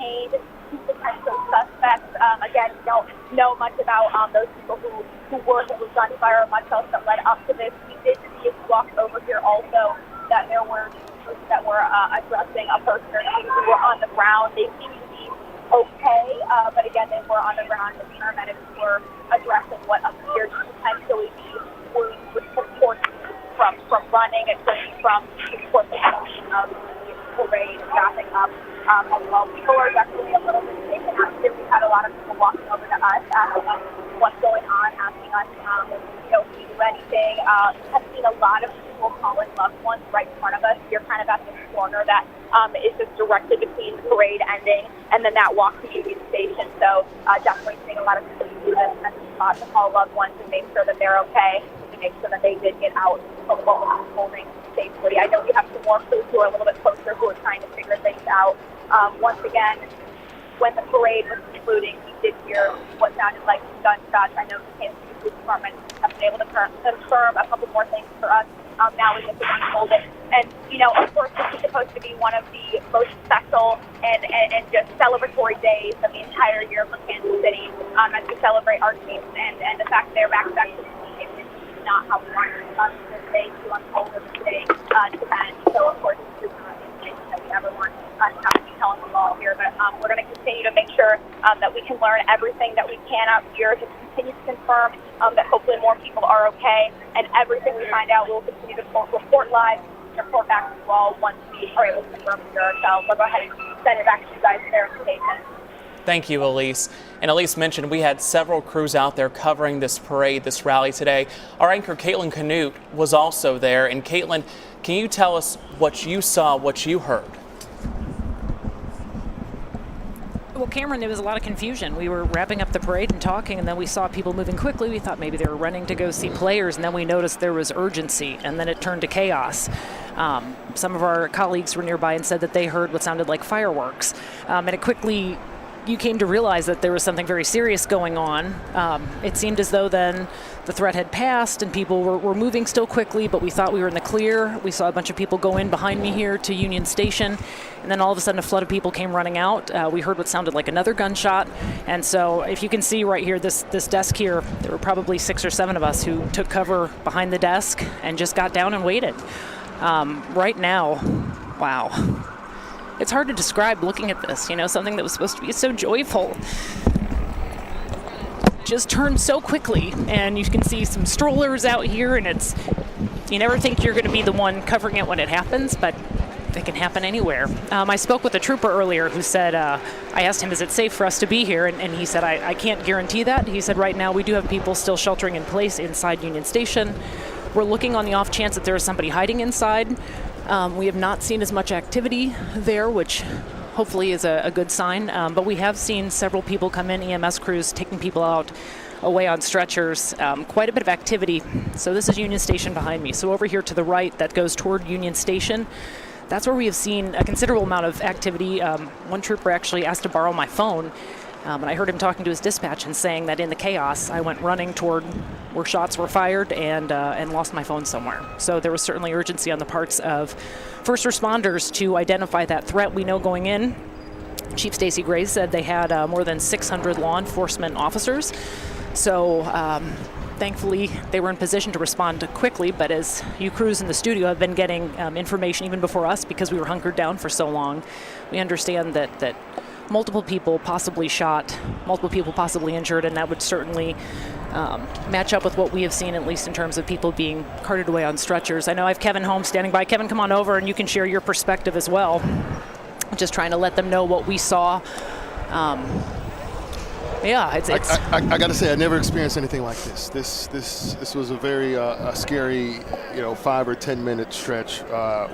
detained two potential suspects. Again, don't know much about those people who were hit with gunfire or much else that led up to this. We did see as we walked over here also that there were troops that were addressing a person or two who were on the ground. They seemed to be okay, but again, they were on the ground. The paramedics were addressing what appeared to potentially be wounds with support from running and from support of the parade wrapping up as well. People are definitely a little bit taken out here. We've had a lot of people walking over to us, asking us what's going on, asking us, if we do anything. Have seen a lot of people calling loved ones right in front of us. You're kind of at this corner that is just directly between the parade ending and then that walk to Union Station. So definitely seeing a lot of people do this and spot to call loved ones and make sure that they're okay, to make sure that they did get out of what was unfolding safely. I know we have some more crews who are a little bit closer who are trying to figure things out. Once again, when the parade was concluding, we did hear what sounded like gunshots. I know the Kansas City Police Department has been able to confirm a couple more things for us now as it's unfolded. And, of course, this is supposed to be one of the most special and just celebratory days of the entire year for Kansas City as we celebrate our teams and the fact that they're back to the team is not how we want this day to unfold or this day to end. So, of course, this is not information that we ever want to have to be telling them all here. But we're going to continue to make sure that we can learn everything that we can out here to continue to confirm that hopefully more people are okay. And everything we find out, we'll continue to report live, report back to you all once we are able to confirm it ourselves. I'll go ahead and send it back to you guys for verification. Thank you, Elise. And Elise mentioned we had several crews out there covering this parade, this rally today. Our anchor, Caitlin Canute, was also there. And Caitlin, can you tell us what you saw, what you heard? Well, Cameron, there was a lot of confusion. We were wrapping up the parade and talking, and then we saw people moving quickly. We thought maybe they were running to go see players, and then we noticed there was urgency, and then it turned to chaos. Some of our colleagues were nearby and said that they heard what sounded like fireworks. And it quickly, you came to realize that there was something very serious going on. It seemed as though then the threat had passed and people were moving still quickly, but we thought we were in the clear. We saw a bunch of people go in behind me here to Union Station, and then all of a sudden a flood of people came running out. We heard what sounded like another gunshot, and so if you can see right here, this desk here, there were probably 6 or 7 of us who took cover behind the desk and just got down and waited. Right now, wow. It's hard to describe looking at this, something that was supposed to be so joyful. Just turned so quickly, and you can see some strollers out here, and you never think you're going to be the one covering it when it happens, but it can happen anywhere. I spoke with a trooper earlier who said, I asked him, is it safe for us to be here? And he said, I can't guarantee that. He said, right now we do have people still sheltering in place inside Union Station. We're looking on the off chance that there is somebody hiding inside. We have not seen as much activity there, which hopefully is a good sign. But we have seen several people come in, EMS crews taking people out away on stretchers. Quite a bit of activity. So this is Union Station behind me. So over here to the right, that goes toward Union Station. That's where we have seen a considerable amount of activity. One trooper actually asked to borrow my phone. And I heard him talking to his dispatch and saying that in the chaos, I went running toward where shots were fired and lost my phone somewhere. So there was certainly urgency on the parts of first responders to identify that threat. We know going in, Chief Stacy Gray said they had more than 600 law enforcement officers. So thankfully, they were in position to respond quickly. But as you crews in the studio have been getting information even before us because we were hunkered down for so long, we understand that multiple people possibly shot, multiple people possibly injured, and that would certainly match up with what we have seen, at least in terms of people being carted away on stretchers. I know I have Kevin Holmes standing by. Kevin, come on over and you can share your perspective as well. Just trying to let them know what we saw. Yeah, it's I got to say, I never experienced anything like this. This was a very scary, 5 or 10 minute stretch.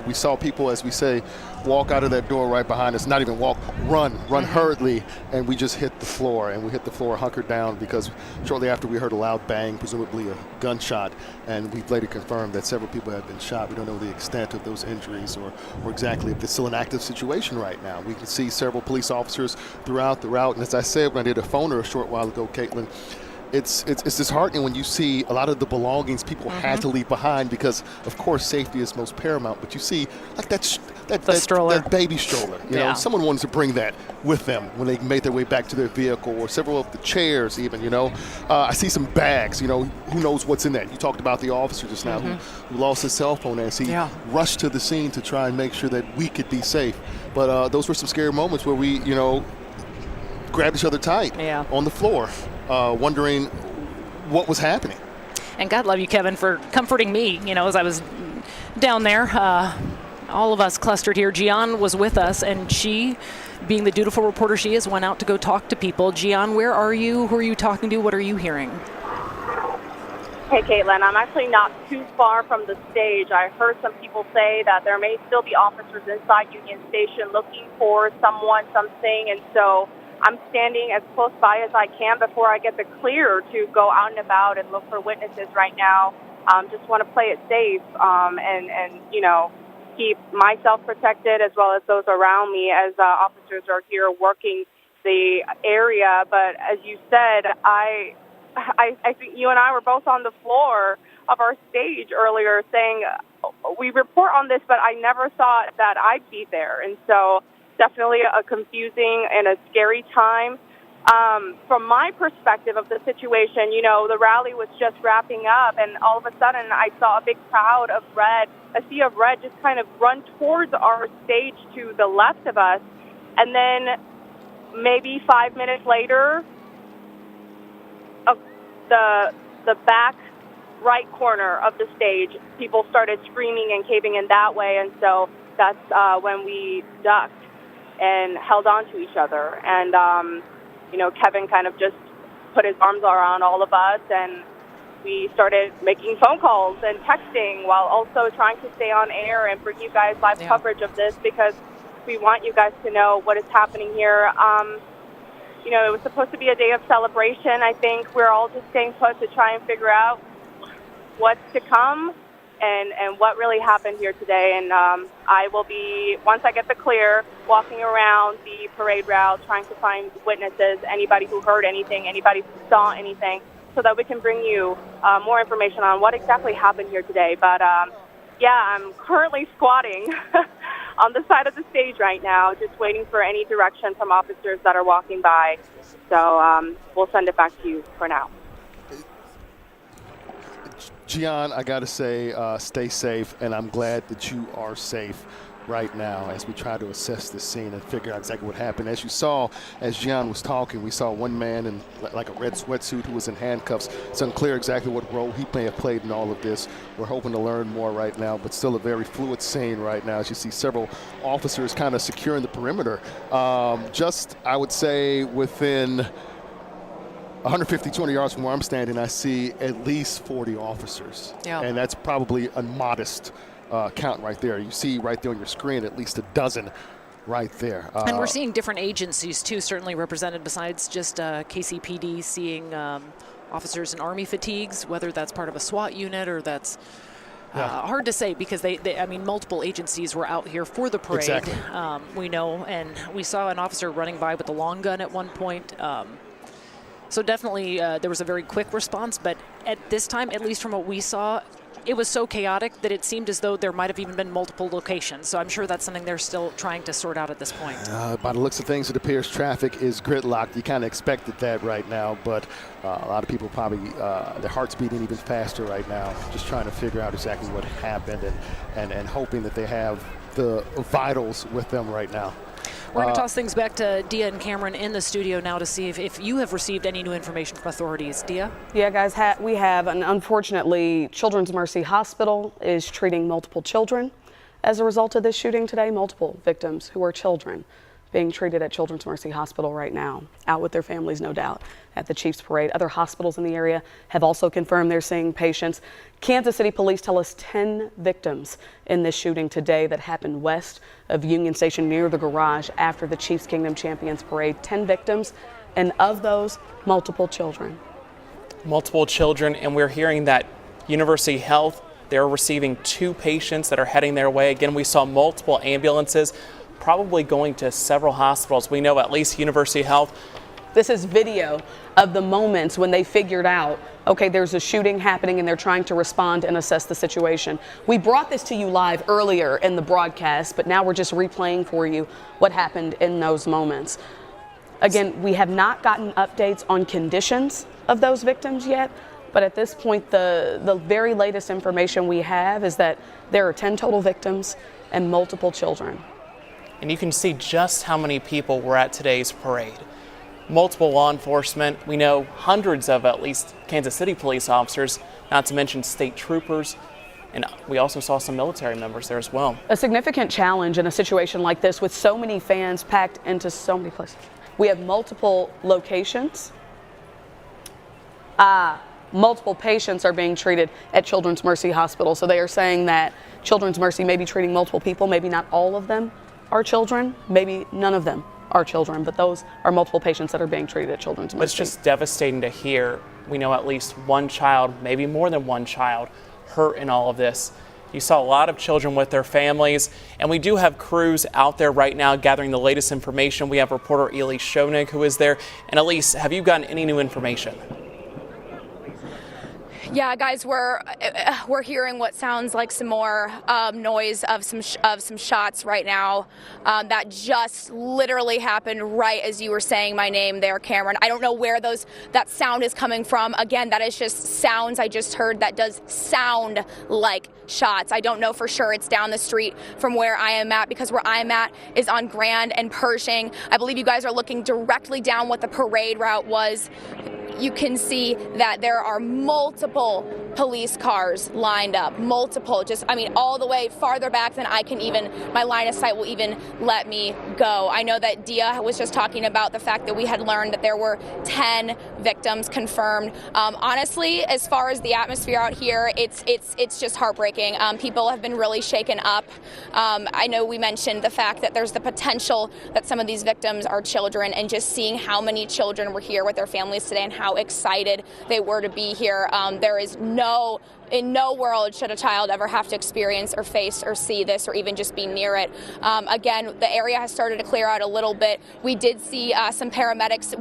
We saw people, as we say, walk out of that door right behind us. Not even walk, run hurriedly, and we just hit the floor. And we hit the floor hunkered down because shortly after we heard a loud bang, presumably a gunshot, and we later confirmed that several people had been shot. We don't know the extent of those injuries or exactly if it's still an active situation right now. We can see several police officers throughout the route, and as I said when I did a phoner a short while ago, Caitlin, it's disheartening when you see a lot of the belongings people had to leave behind because, of course, safety is most paramount. But you see like stroller. That baby stroller. You know, someone wanted to bring that with them when they made their way back to their vehicle, or several of the chairs even, you know. I see some bags, you know, who knows what's in that. You talked about the officer just now who lost his cell phone as he rushed to the scene to try and make sure that we could be safe. But those were some scary moments where we, you know, grabbed each other tight on the floor, wondering what was happening. And God love you, Kevin, for comforting me, you know, as I was down there. All of us clustered here. Gian was with us, and she, being the dutiful reporter she is, went out to go talk to people. Gian, where are you? Who are you talking to? What are you hearing? Hey, Caitlin, I'm actually not too far from the stage. I heard some people say that there may still be officers inside Union Station looking for someone, something, and so I'm standing as close by as I can before I get the clear to go out and about and look for witnesses right now. Just want to play it safe and you know, keep myself protected as well as those around me as officers are here working the area. But as you said, I think you and I were both on the floor of our stage earlier saying we report on this, but I never thought that I'd be there. And so definitely a confusing and a scary time. From my perspective of the situation, you know, the rally was just wrapping up, and all of a sudden I saw a big crowd of red, a sea of red just kind of run towards our stage to the left of us. And then maybe 5 minutes later, the back right corner of the stage, people started screaming and caving in that way, and so that's when we ducked and held on to each other. And, you know, Kevin kind of just put his arms around all of us, and we started making phone calls and texting while also trying to stay on air and bring you guys live coverage of this, because we want you guys to know what is happening here. You know, it was supposed to be a day of celebration. I think we're all just staying put to try and figure out what's to come and what really happened here today. And I will be, once I get the clear, walking around the parade route trying to find witnesses, anybody who heard anything, anybody who saw anything, so that we can bring you more information on what exactly happened here today. But, yeah, I'm currently squatting on the side of the stage right now, just waiting for any direction from officers that are walking by. So we'll send it back to you for now. Gian, I got to say, stay safe, and I'm glad that you are safe right now as we try to assess the scene and figure out exactly what happened. As you saw, as Gian was talking, we saw one man in like a red sweatsuit who was in handcuffs. It's unclear exactly what role he may have played in all of this. We're hoping to learn more right now, but still a very fluid scene right now as you see several officers kind of securing the perimeter. Just, I would say, within 150, 200 yards from where I'm standing, I see at least 40 officers. Yeah. And that's probably a modest count right there. You see right there on your screen at least a dozen right there. And we're seeing different agencies, too, certainly represented besides just KCPD, seeing officers in Army fatigues, whether that's part of a SWAT unit or that's hard to say, because they, I mean, multiple agencies were out here for the parade. Exactly. We know, and we saw an officer running by with a long gun at one point. So definitely there was a very quick response, but at this time, at least from what we saw, it was so chaotic that it seemed as though there might have even been multiple locations. So I'm sure that's something they're still trying to sort out at this point. By the looks of things, it appears traffic is gridlocked. You kind of expected that right now, but a lot of people probably, their heart's beating even faster right now, just trying to figure out exactly what happened and hoping that they have the vitals with them right now. We're going to toss things back to Dia and Cameron in the studio now to see if you have received any new information from authorities. Dia? Yeah, guys, we have, and unfortunately, Children's Mercy Hospital is treating multiple children as a result of this shooting today. Multiple victims who are children being treated at Children's Mercy Hospital right now, out with their families, no doubt, at the Cheif's parade. Other hospitals in the area have also confirmed they're seeing patients. Kansas City police tell us 10 victims in this shooting today that happened west of Union Station near the garage after the Chiefs Kingdom Champions parade. 10 victims, and of those, multiple children. Multiple children, and we're hearing that University Health, they're receiving 2 patients that are heading their way. Again, we saw multiple ambulances probably going to several hospitals. We know at least University Health, This is video of the moments when they figured out, okay, there's a shooting happening and they're trying to respond and assess the situation. We brought this to you live earlier in the broadcast, but now we're just replaying for you what happened in those moments. Again, we have not gotten updates on conditions of those victims yet, but at this point, the very latest information we have is that there are 10 total victims and multiple children. And you can see just how many people were at today's parade. Multiple law enforcement. We know hundreds of at least Kansas City police officers, not to mention state troopers, and we also saw some military members there as well. A significant challenge in a situation like this with so many fans packed into so many places. We have multiple locations. Multiple patients are being treated at Children's Mercy Hospital. So they are saying that Children's Mercy may be treating multiple people. Maybe not all of them are children. Maybe none of them are children, but those are multiple patients that are being treated at Children's Mercy. It's just devastating to hear. We know at least one child, maybe more than one child, hurt in all of this. You saw a lot of children with their families, and we do have crews out there right now gathering the latest information. We have reporter Elise Schoenig who is there. And Elise, have you gotten any new information? Yeah, guys, we're hearing what sounds like some more noise of some shots right now. That just literally happened right as you were saying my name there, Cameron. I don't know where that sound is coming from. Again, that is just sounds I just heard that does sound like shots. I don't know for sure. It's down the street from where I am at, because where I'm at is on Grand and Pershing. I believe you guys are looking directly down what the parade route was. You can see that there are multiple police cars lined up, multiple, all the way farther back than my line of sight will even let me go. I know that Dia was just talking about the fact that we had learned that there were 10 victims confirmed. Honestly, as far as the atmosphere out here, it's just heartbreaking. People have been really shaken up. I know we mentioned the fact that there's the potential that some of these victims are children, and just seeing how many children were here with their families today and how excited they were to be here. There is in no world should a child ever have to experience or face or see this or even just be near it. Again, the area has started to clear out a little bit. We did see some paramedics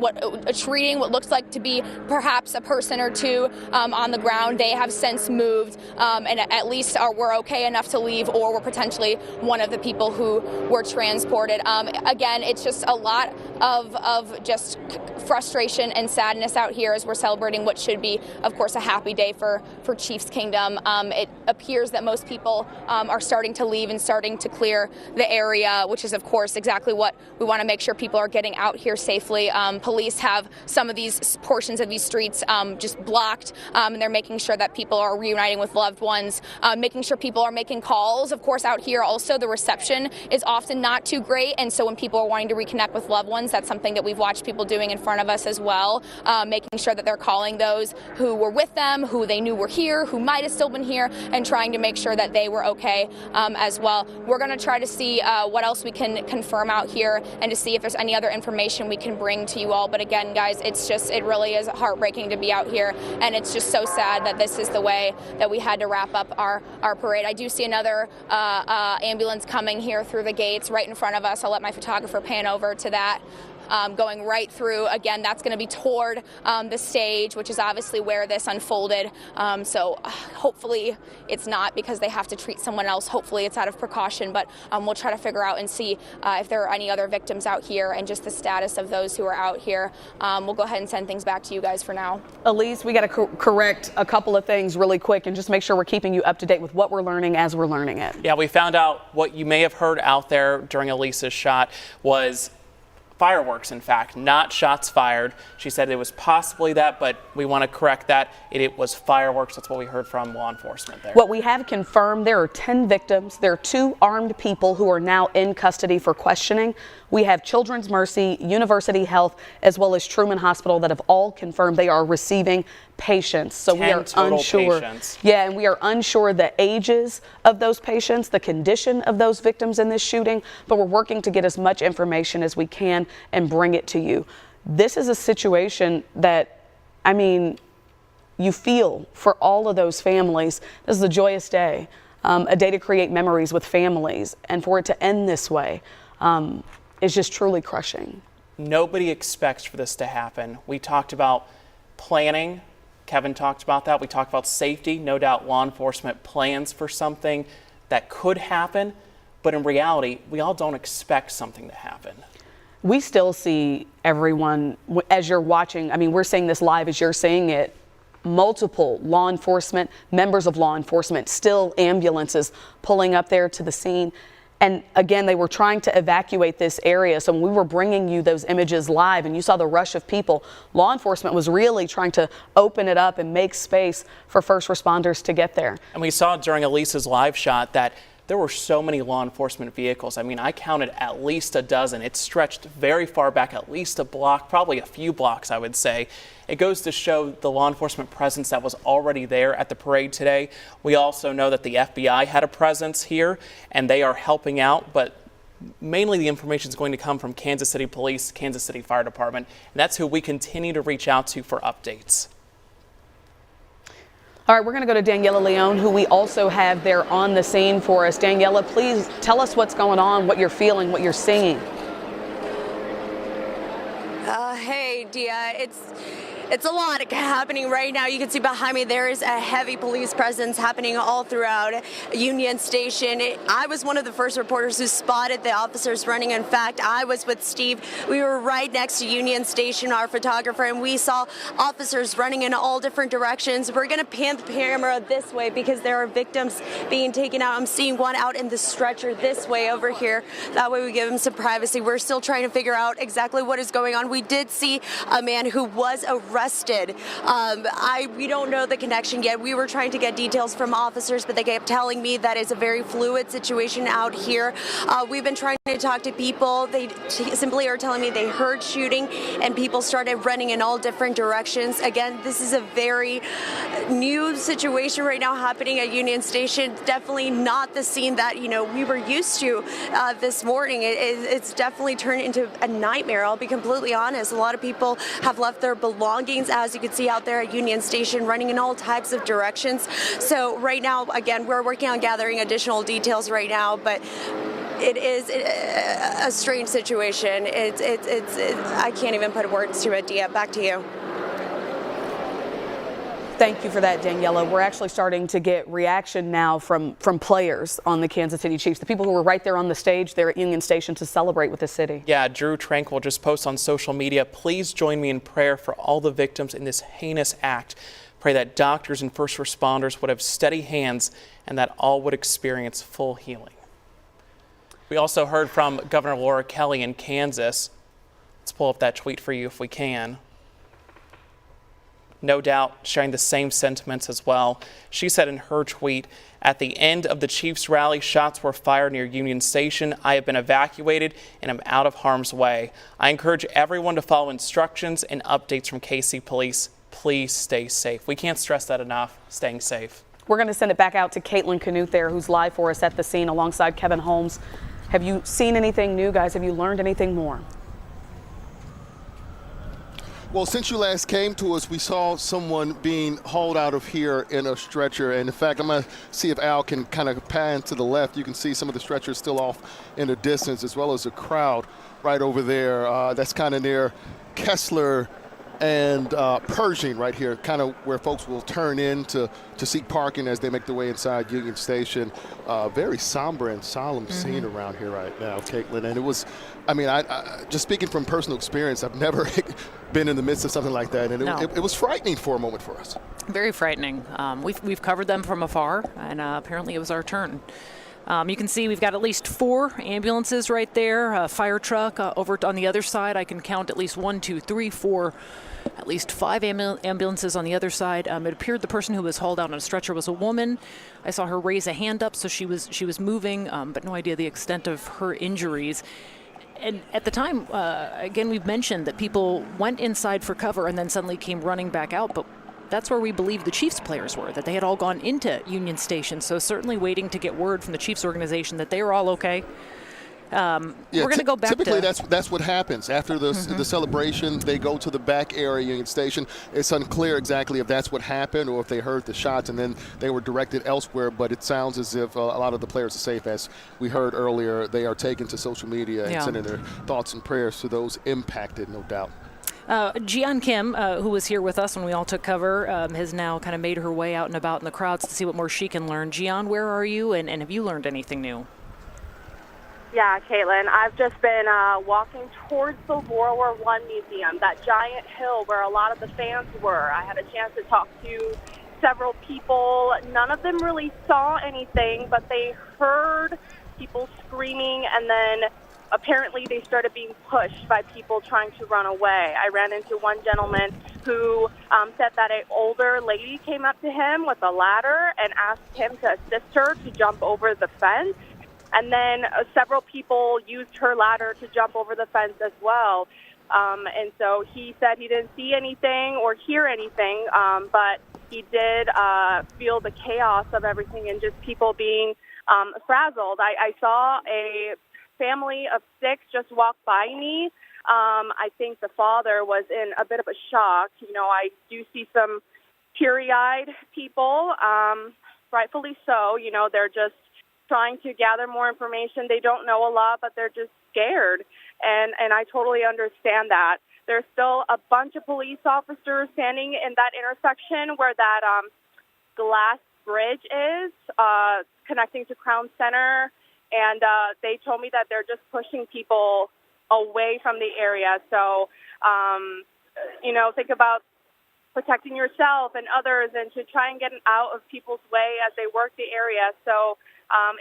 treating what looks like to be perhaps a person or two on the ground. They have since moved, and at least we're okay enough to leave, or we're potentially one of the people who were transported. Again, it's just a lot of just frustration and sadness out here as we're celebrating what should be, of course, a happy day for Cheif's Kingdom. It appears that most people are starting to leave and starting to clear the area, which is, of course, exactly what we want to make sure people are getting out here safely. Police have some of these portions of these streets just blocked, and they're making sure that people are reuniting with loved ones, making sure people are making calls. Of course, out here also the reception is often not too great, and so when people are wanting to reconnect with loved ones, that's something that we've watched people doing in front of us as well, making sure that they're calling those who were with them, who they knew were here, who might have still been here, and trying to make sure that they were okay as well. We're going to try to see what else we can confirm out here, and to see if there's any other information we can bring to you all. But again, guys, it really is heartbreaking to be out here, and it's just so sad that this is the way that we had to wrap up our parade. I do see another ambulance coming here through the gates right in front of us. I'll let my photographer pan over to that. Going right through. Again, that's going to be toward the stage, which is obviously where this unfolded. So hopefully it's not because they have to treat someone else. Hopefully it's out of precaution, but we'll try to figure out and see if there are any other victims out here and just the status of those who are out here. We'll go ahead and send things back to you guys for now. Elise, we got to correct a couple of things really quick and just make sure we're keeping you up to date with what we're learning as we're learning it. Yeah, we found out what you may have heard out there during Elise's shot was fireworks, in fact, not shots fired. She said it was possibly that, but we want to correct that. It was fireworks. That's what we heard from law enforcement there. What we have confirmed, there are 10 victims. There are 2 armed people who are now in custody for questioning. We have Children's Mercy, University Health, as well as Truman Hospital that have all confirmed they are receiving patients. So we are unsure. Patients. Yeah, and we are unsure the ages of those patients, the condition of those victims in this shooting, but we're working to get as much information as we can and bring it to you. This is a situation that, you feel for all of those families. This is a joyous day, a day to create memories with families, and for it to end this way is just truly crushing. nobody expects for this to happen. We talked about planning. Kevin talked about that. We talked about safety. No doubt law enforcement plans for something that could happen, but in reality, we all don't expect something to happen. We still see everyone, as you're watching, I mean, we're seeing this live as you're seeing it, multiple law enforcement, members of law enforcement, still ambulances pulling up there to the scene. And again, they were trying to evacuate this area. So when we were bringing you those images live and you saw the rush of people, law enforcement was really trying to open it up and make space for first responders to get there. And we saw during Elisa's live shot that there were so many law enforcement vehicles. I mean, I counted at least a dozen. It stretched very far back, at least a block, probably a few blocks, I would say. It goes to show the law enforcement presence that was already there at the parade today. We also know that the FBI had a presence here, and they are helping out, but mainly the information is going to come from Kansas City Police, Kansas City Fire Department, and that's who we continue to reach out to for updates. All right, we're going to go to Daniela Leone, who we also have there on the scene for us. Daniela, please tell us what's going on, what you're feeling, what you're seeing. Hey, Dia, it's a lot happening right now. You can see behind me there is a heavy police presence happening all throughout Union Station. I was one of the first reporters who spotted the officers running. In fact, I was with Steve. We were right next to Union Station, our photographer, and we saw officers running in all different directions. We're going to pan the camera this way because there are victims being taken out. I'm seeing one out in the stretcher this way over here. That way we give them some privacy. We're still trying to figure out exactly what is going on. We did see a man who was arrested. We don't know the connection yet. We were trying to get details from officers, but they kept telling me that it's a very fluid situation out here. We've been trying to talk to people. They simply are telling me they heard shooting and people started running in all different directions. Again, this is a very new situation right now happening at Union Station. Definitely not the scene that, we were used to this morning. It's definitely turned into a nightmare. I'll be completely honest. A lot of people have left their belongings, as you can see out there at Union Station, running in all types of directions. So right now, again, we're working on gathering additional details right now, but it is a strange situation. I can't even put words to it. Dia, back to you. Thank you for that, Daniela. We're actually starting to get reaction now from players on the Kansas City Chiefs, the people who were right there on the stage there at Union Station to celebrate with the city. Yeah, Drew Tranquil just posted on social media, please join me in prayer for all the victims in this heinous act. Pray that doctors and first responders would have steady hands and that all would experience full healing. We also heard from Governor Laura Kelly in Kansas. Let's pull up that tweet for you if we can. No doubt sharing the same sentiments as well. She said in her tweet, at the end of the Chiefs rally, shots were fired near Union Station. I have been evacuated and am out of harm's way. I encourage everyone to follow instructions and updates from KC Police. Please stay safe. We can't stress that enough, staying safe. We're going to send it back out to Caitlin Canute there, who's live for us at the scene alongside Kevin Holmes. Have you seen anything new, guys? Have you learned anything more? Well, since you last came to us, we saw someone being hauled out of here in a stretcher. And in fact, I'm going to see if Al can kind of pan to the left. You can see some of the stretchers still off in the distance, as well as a crowd right over there. That's kind of near Kessler and Pershing right here, kind of where folks will turn in to seek parking as they make their way inside Union Station. Very somber and solemn scene around here right now, Caitlin. And it was, I mean, I just speaking from personal experience, I've never been in the midst of something like that, and it was frightening for a moment for us. Very frightening. We've covered them from afar, and apparently it was our turn. You can see we've got at least 4 ambulances right there, a fire truck over on the other side. I can count at least 1, 2, 3, 4, at least 5 ambulances on the other side. It appeared the person who was hauled out on a stretcher was a woman. I saw her raise a hand up, so she was moving, but no idea the extent of her injuries. And at the time, again, we've mentioned that people went inside for cover and then suddenly came running back out, but that's where we believe the Chiefs players were, that they had all gone into Union Station. So certainly waiting to get word from the Chiefs organization that they were all okay. We're going to go back typically to... that's what happens after the celebration. They go to the back area, Union Station. It's unclear exactly if that's what happened or if they heard the shots and then they were directed elsewhere. But it sounds as if a lot of the players are safe. As we heard earlier, they are taken to social media and sending their thoughts and prayers to those impacted, no doubt. Jeon Kim, who was here with us when we all took cover, has now kind of made her way out and about in the crowds to see what more she can learn. Jeon, where are you, and have you learned anything new? Yeah, Caitlin, I've just been walking towards the World War I Museum, that giant hill where a lot of the fans were. I had a chance to talk to several people. None of them really saw anything, but they heard people screaming, and then apparently they started being pushed by people trying to run away. I ran into one gentleman who said that an older lady came up to him with a ladder and asked him to assist her to jump over the fence. And then several people used her ladder to jump over the fence as well. And so he said he didn't see anything or hear anything, but he did feel the chaos of everything and just people being frazzled. I saw a family of 6 just walk by me. I think the father was in a bit of a shock. You know, I do see some teary-eyed people, rightfully so. You know, they're just trying to gather more information. They don't know a lot, but they're just scared. And I totally understand that. There's still a bunch of police officers standing in that intersection where that glass bridge is, connecting to Crown Center. And they told me that they're just pushing people away from the area. So, you know, think about protecting yourself and others and to try and get out of people's way as they work the area. So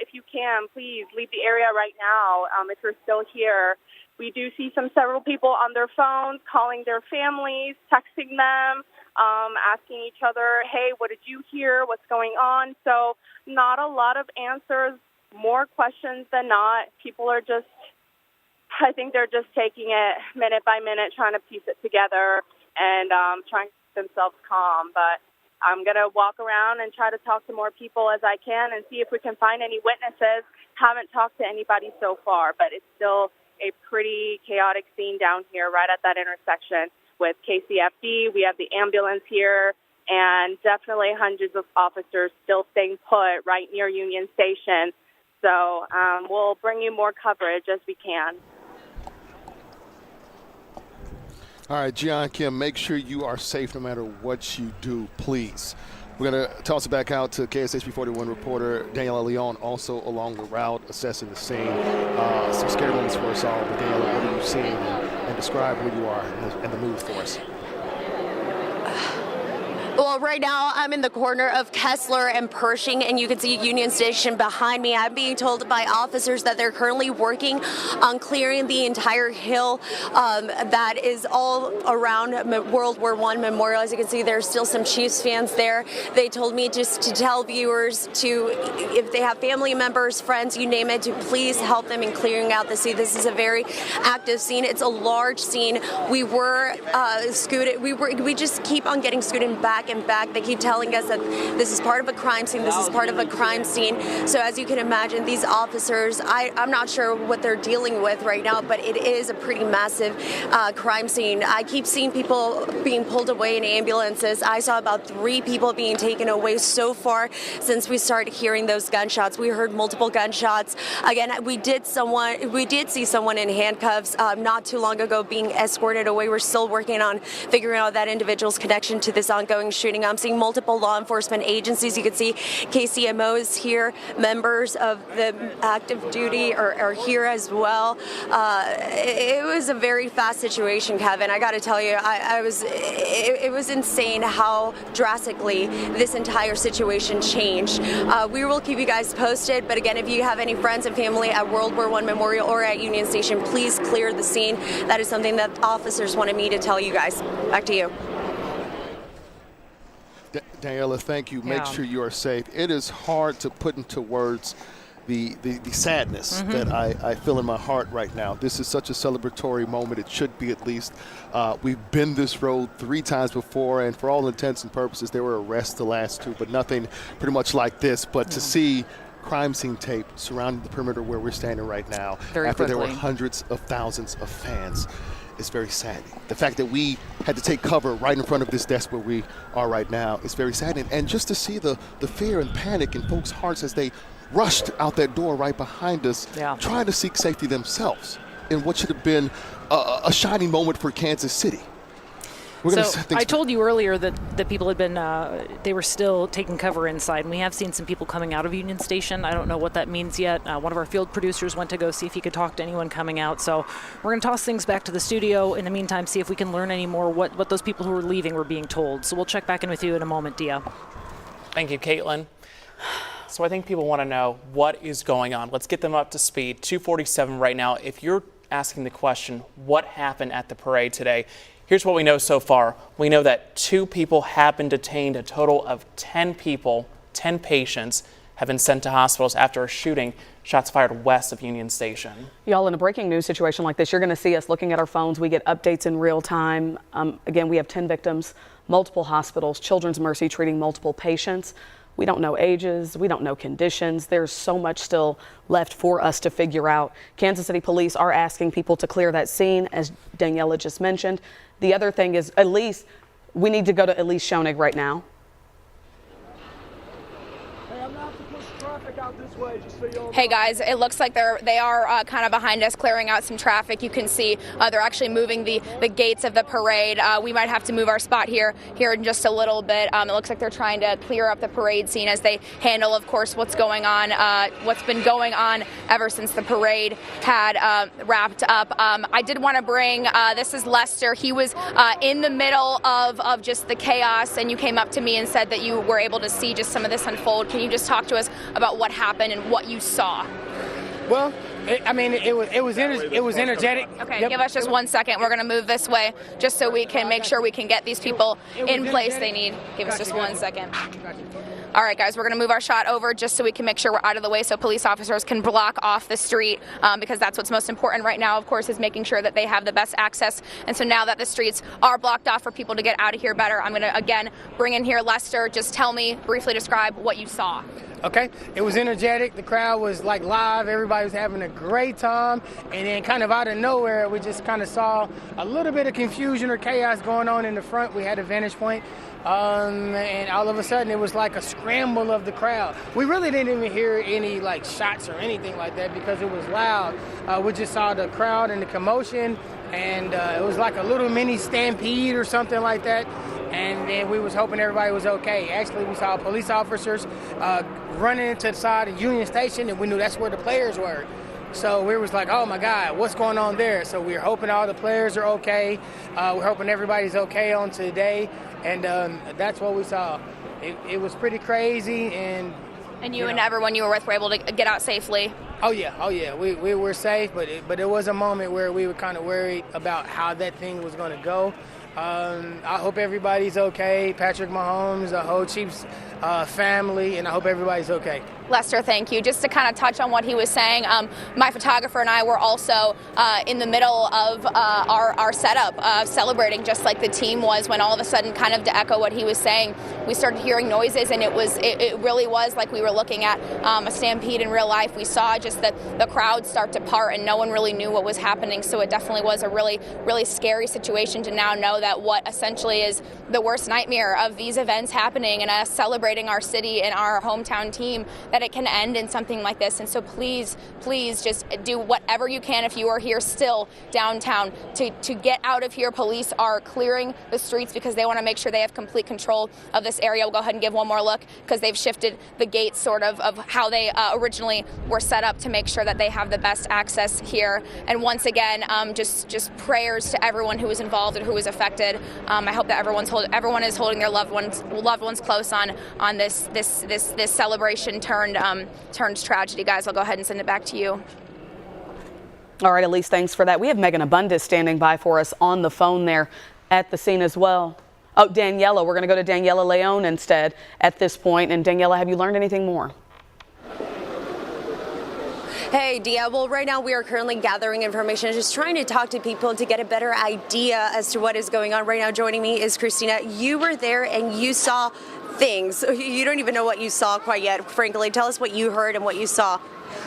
if you can, please leave the area right now if you're still here. We do see several people on their phones calling their families, texting them, asking each other, hey, what did you hear? What's going on? So not a lot of answers. More questions than not. People are just, I think they're just taking it minute by minute, trying to piece it together and trying to keep themselves calm. But I'm going to walk around and try to talk to more people as I can and see if we can find any witnesses. Haven't talked to anybody so far, but it's still a pretty chaotic scene down here right at that intersection with KCFD. We have the ambulance here. And definitely hundreds of officers still staying put right near Union Station. So we'll bring you more coverage as we can. All right, Jeon Kim, make sure you are safe no matter what you do, please. We're going to toss it back out to KSHP41 reporter Daniela Leon, also along the route, assessing the scene. Some scary moments for us all. But Daniela, what are you seeing? And describe where you are and the mood for us. Well, right now I'm in the corner of Kessler and Pershing, and you can see Union Station behind me. I'm being told by officers that they're currently working on clearing the entire hill that is all around World War I Memorial. As you can see, there's still some Chiefs fans there. They told me just to tell viewers to, if they have family members, friends, you name it, to please help them in clearing out the scene. This is a very active scene. It's a large scene. We were scooted. We just keep on getting scooted back and back. They keep telling us that this is part of a crime scene. This is part of a crime scene. So as you can imagine, these officers, I'm not sure what they're dealing with right now, but it is a pretty massive crime scene. I keep seeing people being pulled away in ambulances. I saw about 3 people being taken away so far since we started hearing those gunshots. We heard multiple gunshots. Again, we did see someone in handcuffs not too long ago being escorted away. We're still working on figuring out that individual's connection to this ongoing shooting. I'm seeing multiple law enforcement agencies. You can see KCMO is here. Members of the active duty are here as well. It was a very fast situation, Kevin. I got to tell you, it was insane how drastically this entire situation changed. We will keep you guys posted, but again, if you have any friends and family at World War I Memorial or at Union Station, please clear the scene. That is something that officers wanted me to tell you guys. Back to you. Daniela, thank you. Make sure you are safe. It is hard to put into words the sadness that I feel in my heart right now. This is such a celebratory moment. It should be, at least. We've been this road 3 times before, and for all intents and purposes, there were arrests the last 2, but nothing pretty much like this. But to see crime scene tape surrounding the perimeter where we're standing right now. Very after quickly. There were hundreds of thousands of fans. It's very sad. The fact that we had to take cover right in front of this desk where we are right now is very sad. And just to see the fear and panic in folks' hearts as they rushed out that door right behind us, trying to seek safety themselves in what should have been a shining moment for Kansas City. So I told you earlier that people had been, they were still taking cover inside, and we have seen some people coming out of Union Station. I don't know what that means yet. One of our field producers went to go see if he could talk to anyone coming out. So we're going to toss things back to the studio. In the meantime, see if we can learn any more what those people who were leaving were being told. So we'll check back in with you in a moment, Dia. Thank you, Caitlin. So I think people want to know what is going on. Let's get them up to speed. 2:47 right now. If you're asking the question, what happened at the parade today? Here's what we know so far. We know that 2 people have been detained. A total of 10 people, 10 patients have been sent to hospitals after a shooting, shots fired west of Union Station. Y'all, in a breaking news situation like this, you're going to see us looking at our phones. We get updates in real time. Again, we have 10 victims, multiple hospitals, Children's Mercy treating multiple patients. We don't know ages, we don't know conditions. There's so much still left for us to figure out. Kansas City Police are asking people to clear that scene, as Daniela just mentioned. The other thing is, Elise, we need to go to Elise Schoenig right now. Hey guys, it looks like they are kind of behind us, clearing out some traffic. You can see they're actually moving the gates of the parade. We might have to move our spot here in just a little bit. It looks like they're trying to clear up the parade scene as they handle, of course, what's going on, what's been going on ever since the parade had wrapped up. I did want to bring, this is Lester. He was in the middle of just the chaos, and you came up to me and said that you were able to see just some of this unfold. Can you just talk to us about what happened and what you saw? Well, it was energetic. Okay, Give us just 1 second. We're going to move this way just so we can make sure we can get these people in place they need. Give us just 1 second. All right, guys, we're going to move our shot over just so we can make sure we're out of the way so police officers can block off the street, because that's what's most important right now, of course, is making sure that they have the best access. And so now that the streets are blocked off for people to get out of here better, I'm going to, again, bring in here Lester. Just tell me, briefly describe what you saw. Okay, it was energetic. The crowd was like live. Everybody was having a great time. And then kind of out of nowhere, we just kind of saw a little bit of confusion or chaos going on in the front. We had a vantage point. And all of a sudden, it was like a scramble of the crowd. We really didn't even hear any like shots or anything like that because it was loud. We just saw the crowd and the commotion, and it was like a little mini stampede or something like that. And then we was hoping everybody was okay. Actually, we saw police officers running into the side of Union Station, and we knew that's where the players were. So we was like, oh my God, what's going on there? So we're hoping all the players are okay. We're hoping everybody's okay on today. And that's what we saw. It was pretty crazy. And you and everyone you were with were able to get out safely? Oh yeah. We were safe, but it was a moment where we were kind of worried about how that thing was going to go. I hope everybody's okay. Patrick Mahomes, the whole Chiefs family, and I hope everybody's okay. Lester, thank you. Just to kind of touch on what he was saying, my photographer and I were also in the middle of our setup, celebrating just like the team was, when all of a sudden, kind of to echo what he was saying, we started hearing noises, and it really was like we were looking at a stampede in real life. We saw just the crowd start to part, and no one really knew what was happening. So it definitely was a really, really scary situation to now know that what essentially is the worst nightmare of these events happening and us celebrating our city and our hometown team, that it can end in something like this. And so please just do whatever you can if you are here still downtown to get out of here. Police are clearing the streets because they want to make sure they have complete control of this area. We'll go ahead and give one more look because they've shifted the gates sort of how they originally were set up to make sure that they have the best access here. And once again, just prayers to everyone who was involved and who was affected. I hope that everyone is holding their loved ones close on this celebration turned tragedy. Guys, I'll go ahead and send it back to you. All right, Elise, thanks for that. We have Megan Abundis standing by for us on the phone there at the scene as well. Oh, Daniela, we're going to go to Daniela Leon instead at this point. And Daniela, have you learned anything more? Hey, Dia. Well, right now we are currently gathering information, just trying to talk to people to get a better idea as to what is going on. Right now, joining me is Christina. You were there and you saw things. You don't even know what you saw quite yet, frankly. Tell us what you heard and what you saw.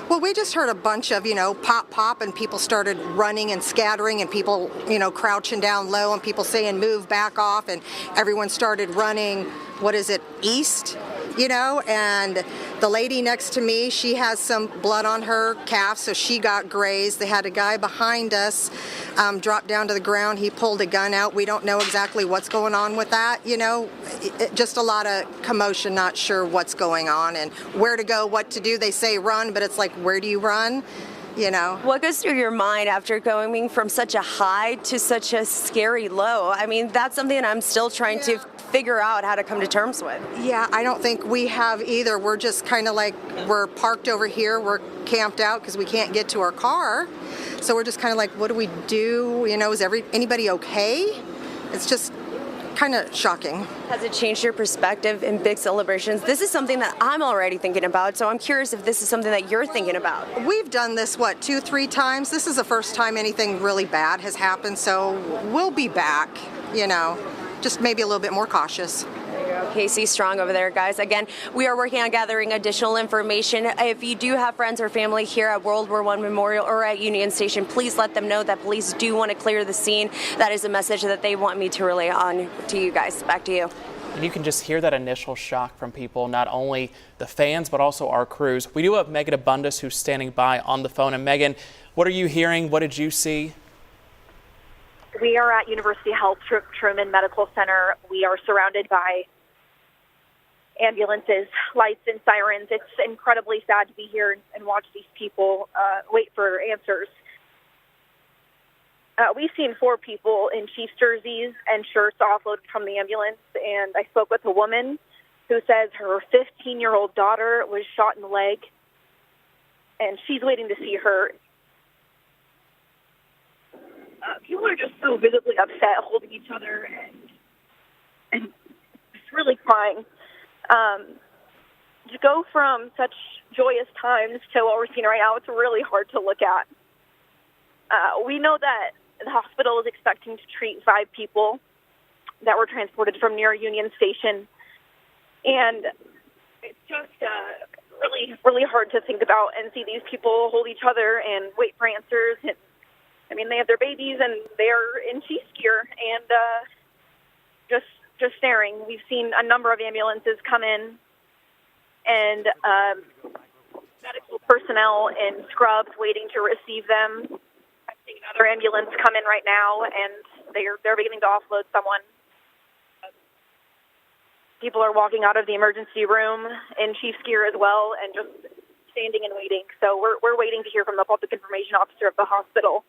Well, we just heard a bunch of, pop, pop, and people started running and scattering, and people, crouching down low, and people saying, move, back off, and everyone started running, east, and the lady next to me, she has some blood on her calf, so she got grazed. They had a guy behind us drop down to the ground. He pulled a gun out. We don't know exactly what's going on with that, just a lot of commotion, not sure what's going on and where to go, what to do. They say run, but it's like, where do you run? What goes through your mind after going from such a high to such a scary low? I mean, that's something that I'm still trying to figure out how to come to terms with. Yeah, I don't think we have either. We're just kind of like, we're parked over here, we're camped out because we can't get to our car. So we're just kind of like, what do we do? Is anybody okay? It's just kind of shocking. Has it changed your perspective in big celebrations? This is something that I'm already thinking about, so I'm curious if this is something that you're thinking about. We've done this, 2-3 times? This is the first time anything really bad has happened, so we'll be back, just maybe a little bit more cautious. Casey Strong over there, guys. Again, we are working on gathering additional information. If you do have friends or family here at World War I Memorial or at Union Station, please let them know that police do want to clear the scene. That is a message that they want me to relay on to you guys. Back to you. And you can just hear that initial shock from people, not only the fans, but also our crews. We do have Megan Abundis who's standing by on the phone. And Megan, what are you hearing? What did you see? We are at University Health Truman Medical Center. We are surrounded by ambulances, lights, and sirens. It's incredibly sad to be here and watch these people wait for answers. We've seen 4 people in Chiefs jerseys and shirts offloaded from the ambulance, and I spoke with a woman who says her 15-year-old daughter was shot in the leg, and she's waiting to see her. People are just so visibly upset, holding each other and just really crying. To go from such joyous times to what we're seeing right now, it's really hard to look at. We know that the hospital is expecting to treat 5 people that were transported from near Union Station, and it's just really, really hard to think about and see these people hold each other and wait for answers. And I mean, they have their babies and they're in Chiefs gear and just staring. We've seen a number of ambulances come in and medical personnel in scrubs waiting to receive them. I've seen another ambulance come in right now, and they're beginning to offload someone. People are walking out of the emergency room in Chiefs gear as well, and just standing and waiting. So we're waiting to hear from the public information officer of the hospital.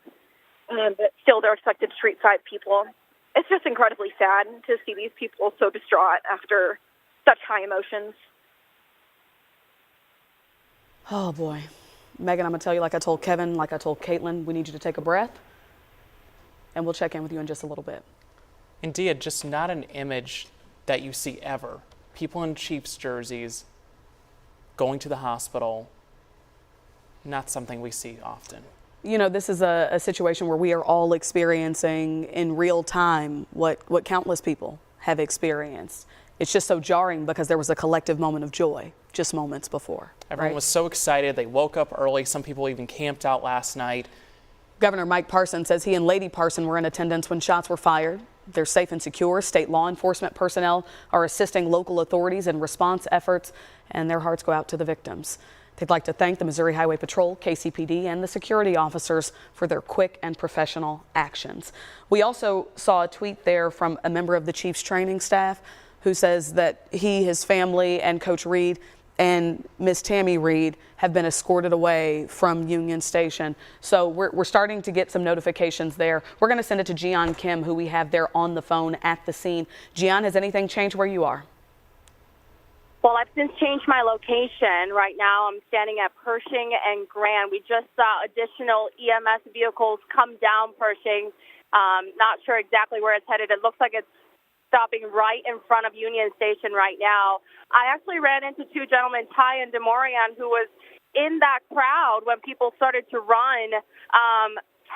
But still, they're expected to treat 5 people. It's just incredibly sad to see these people so distraught after such high emotions. Oh, boy. Megan, I'm going to tell you, like I told Kevin, like I told Caitlin, we need you to take a breath, and we'll check in with you in just a little bit. Indeed, just not an image that you see ever. People in Chiefs jerseys going to the hospital, not something we see often. This is a situation where we are all experiencing in real time what countless people have experienced. It's just so jarring because there was a collective moment of joy just moments before. Everyone was so excited. They woke up early. Some people even camped out last night. Governor Mike Parson says he and Lady Parson were in attendance when shots were fired. They're safe and secure. State law enforcement personnel are assisting local authorities in response efforts, and their hearts go out to the victims. They'd like to thank the Missouri Highway Patrol, KCPD, and the security officers for their quick and professional actions. We also saw a tweet there from a member of the Chiefs training staff who says that he, his family, and Coach Reed and Miss Tammy Reed have been escorted away from Union Station. So we're starting to get some notifications there. We're going to send it to Gian Kim, who we have there on the phone at the scene. Gian, has anything changed where you are? Well, I've since changed my location. Right now, I'm standing at Pershing and Grand. We just saw additional EMS vehicles come down Pershing. Not sure exactly where it's headed. It looks like it's stopping right in front of Union Station right now. I actually ran into 2 gentlemen, Ty and DeMorian, who was in that crowd when people started to run.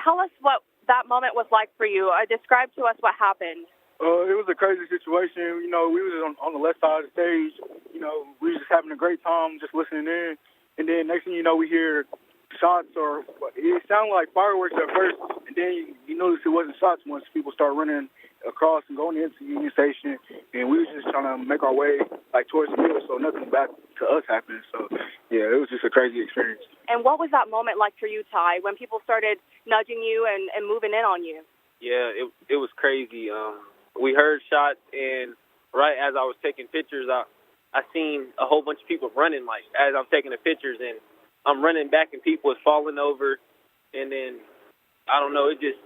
Tell us what that moment was like for you. Describe to us what happened. It was a crazy situation. You know, we was on the left side of the stage. You know, we was just having a great time, just listening in. And then next thing you know, we hear shots, or it sounded like fireworks at first. And then you notice it wasn't shots once people start running across and going into Union Station. And we was just trying to make our way towards the middle, so nothing bad to us happened. So yeah, it was just a crazy experience. And what was that moment like for you, Ty, when people started nudging you and moving in on you? Yeah, it was crazy. We heard shots, and right as I was taking pictures, I seen a whole bunch of people running, as I'm taking the pictures, and I'm running back, and people was falling over, and then, I don't know, it just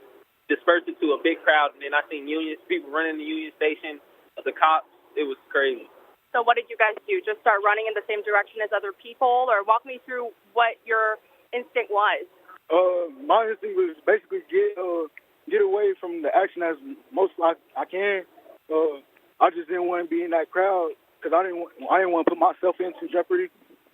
dispersed into a big crowd, and then I seen people running the Union Station, the cops. It was crazy. So what did you guys do? Just start running in the same direction as other people, or walk me through what your instinct was? My instinct was basically get away from the action as most I can. I just didn't want to be in that crowd because I didn't want to put myself into jeopardy.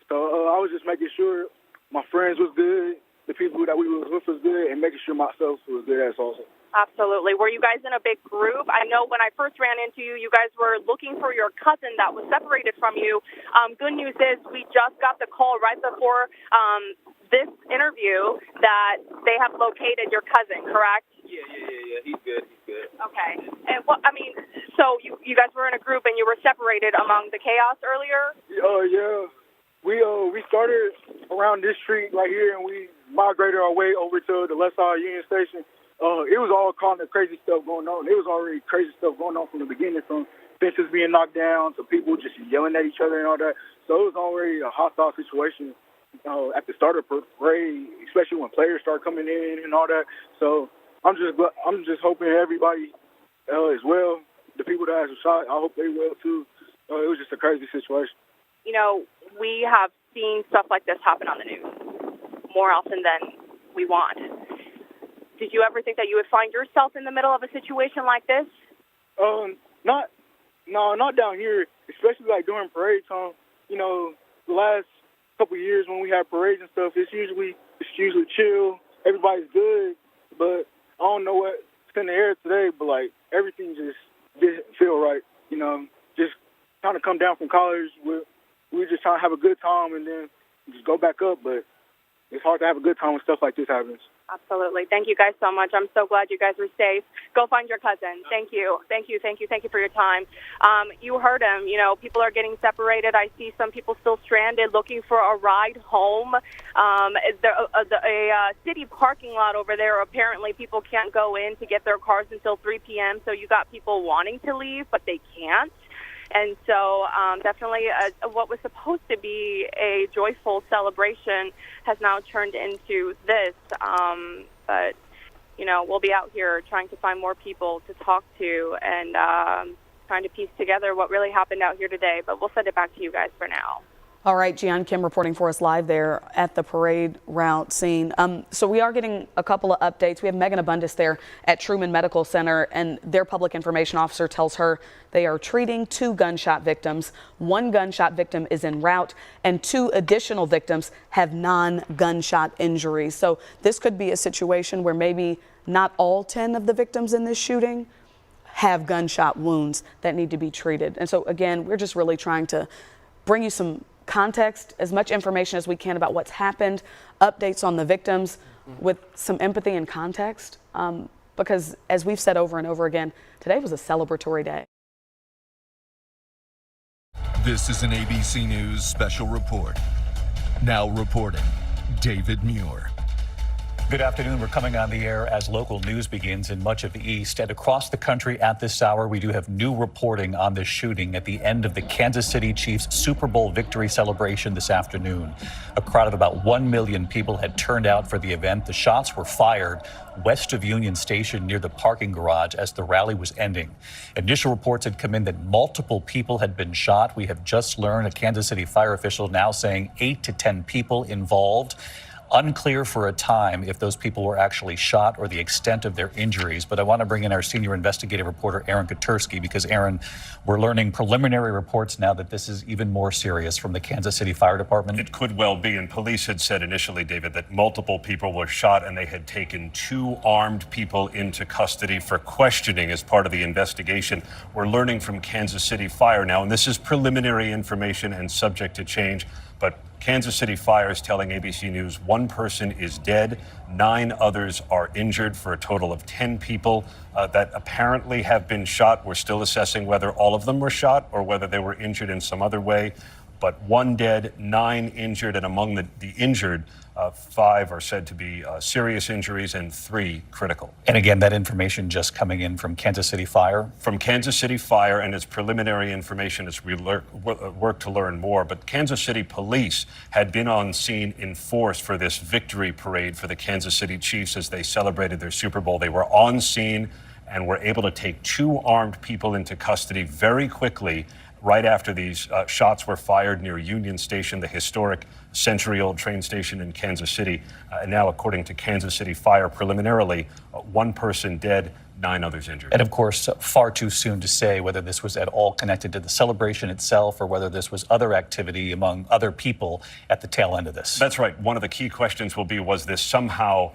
So I was just making sure my friends was good, the people that we was with was good, and making sure myself was good as also. Absolutely. Were you guys in a big group? I know when I first ran into you, you guys were looking for your cousin that was separated from you. Good news is we just got the call right before this interview that they have located your cousin, correct? Yeah. He's good. Okay. And so you guys were in a group and you were separated among the chaos earlier? Yeah. We started around this street right here, and we migrated our way over to the left side of Union Station. It was all kind of crazy stuff going on. It was already crazy stuff going on from the beginning, from fences being knocked down to people just yelling at each other and all that. So it was already a hostile situation at the start of the parade, especially when players start coming in and all that. So I'm just hoping everybody as well, the people that have shot, I hope they will too. It was just a crazy situation. You know, we have seen stuff like this happen on the news more often than we want. Did you ever think that you would find yourself in the middle of a situation like this? Not down here, especially during parade time. You know, the last couple of years when we have parades and stuff, it's usually chill. Everybody's good, but I don't know what's in the air today. But everything just didn't feel right. You know, just trying to come down from college, we were just trying to have a good time and then just go back up. But it's hard to have a good time when stuff like this happens. Absolutely. Thank you guys so much. I'm so glad you guys were safe. Go find your cousin. Thank you for your time. You heard him. You know, people are getting separated. I see some people still stranded looking for a ride home. A city parking lot over there, apparently people can't go in to get their cars until 3 p.m. So you got people wanting to leave, but they can't. And so definitely what was supposed to be a joyful celebration has now turned into this. But, you know, we'll be out here trying to find more people to talk to and trying to piece together what really happened out here today. But we'll send it back to you guys for now. All right, Gian Kim reporting for us live there at the parade route scene. So we are getting a couple of updates. We have Megan Abundis there at Truman Medical Center, and their public information officer tells her they are treating 2 gunshot victims. 1 gunshot victim is en route, and 2 additional victims have non-gunshot injuries. So this could be a situation where maybe not all 10 of the victims in this shooting have gunshot wounds that need to be treated. And so again, we're just really trying to bring you some context, as much information as we can about what's happened, updates on the victims with some empathy and context, because as we've said over and over again, today was a celebratory day. This is an ABC News special report. Now reporting, David Muir. Good afternoon. We're coming on the air as local news begins in much of the East and across the country at this hour. We do have new reporting on this shooting at the end of the Kansas City Chiefs Super Bowl victory celebration this afternoon. A crowd of about 1 million people had turned out for the event. The shots were fired west of Union Station near the parking garage as the rally was ending. Initial reports had come in that multiple people had been shot. We have just learned a Kansas City fire official now saying 8 to 10 people involved. Unclear for a time if those people were actually shot or the extent of their injuries. But I want to bring in our senior investigative reporter, Aaron Katersky, because, Aaron, we're learning preliminary reports now that this is even more serious from the Kansas City Fire Department. It could well be. And police had said initially, David, that multiple people were shot and they had taken 2 armed people into custody for questioning as part of the investigation. We're learning from Kansas City Fire now, and this is preliminary information and subject to change, but Kansas City Fire is telling ABC News 1 person is dead, 9 others are injured, for a total of 10 people that apparently have been shot. We're still assessing whether all of them were shot or whether they were injured in some other way. But 1 dead, 9 injured, and among the injured, 5 are said to be serious injuries and 3 critical. And again, that information just coming in from Kansas City Fire? From Kansas City Fire, and it's preliminary information as we work to learn more. But Kansas City Police had been on scene in force for this victory parade for the Kansas City Chiefs as they celebrated their Super Bowl. They were on scene and were able to take 2 armed people into custody very quickly, right after these shots were fired near Union Station, the historic century-old train station in Kansas City. And now, according to Kansas City Fire, preliminarily, 1 person dead, 9 others injured. And of course, far too soon to say whether this was at all connected to the celebration itself or whether this was other activity among other people at the tail end of this. That's right. One of the key questions will be, was this somehow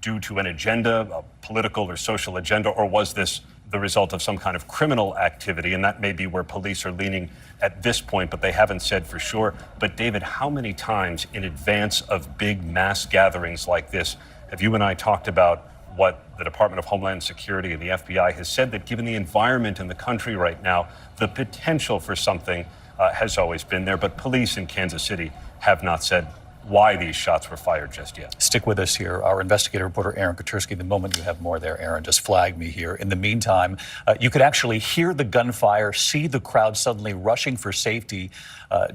due to an agenda, a political or social agenda, or was this the result of some kind of criminal activity? And that may be where police are leaning at this point, but they haven't said for sure. But David, how many times in advance of big mass gatherings like this have you and I talked about what the Department of Homeland Security and the FBI has said, that given the environment in the country right now, the potential for something has always been there, but police in Kansas City have not said why these shots were fired just yet. Stick with us here. Our investigative reporter, Aaron Katersky. The moment you have more there, Aaron, just flag me here. In the meantime, you could actually hear the gunfire, see the crowd suddenly rushing for safety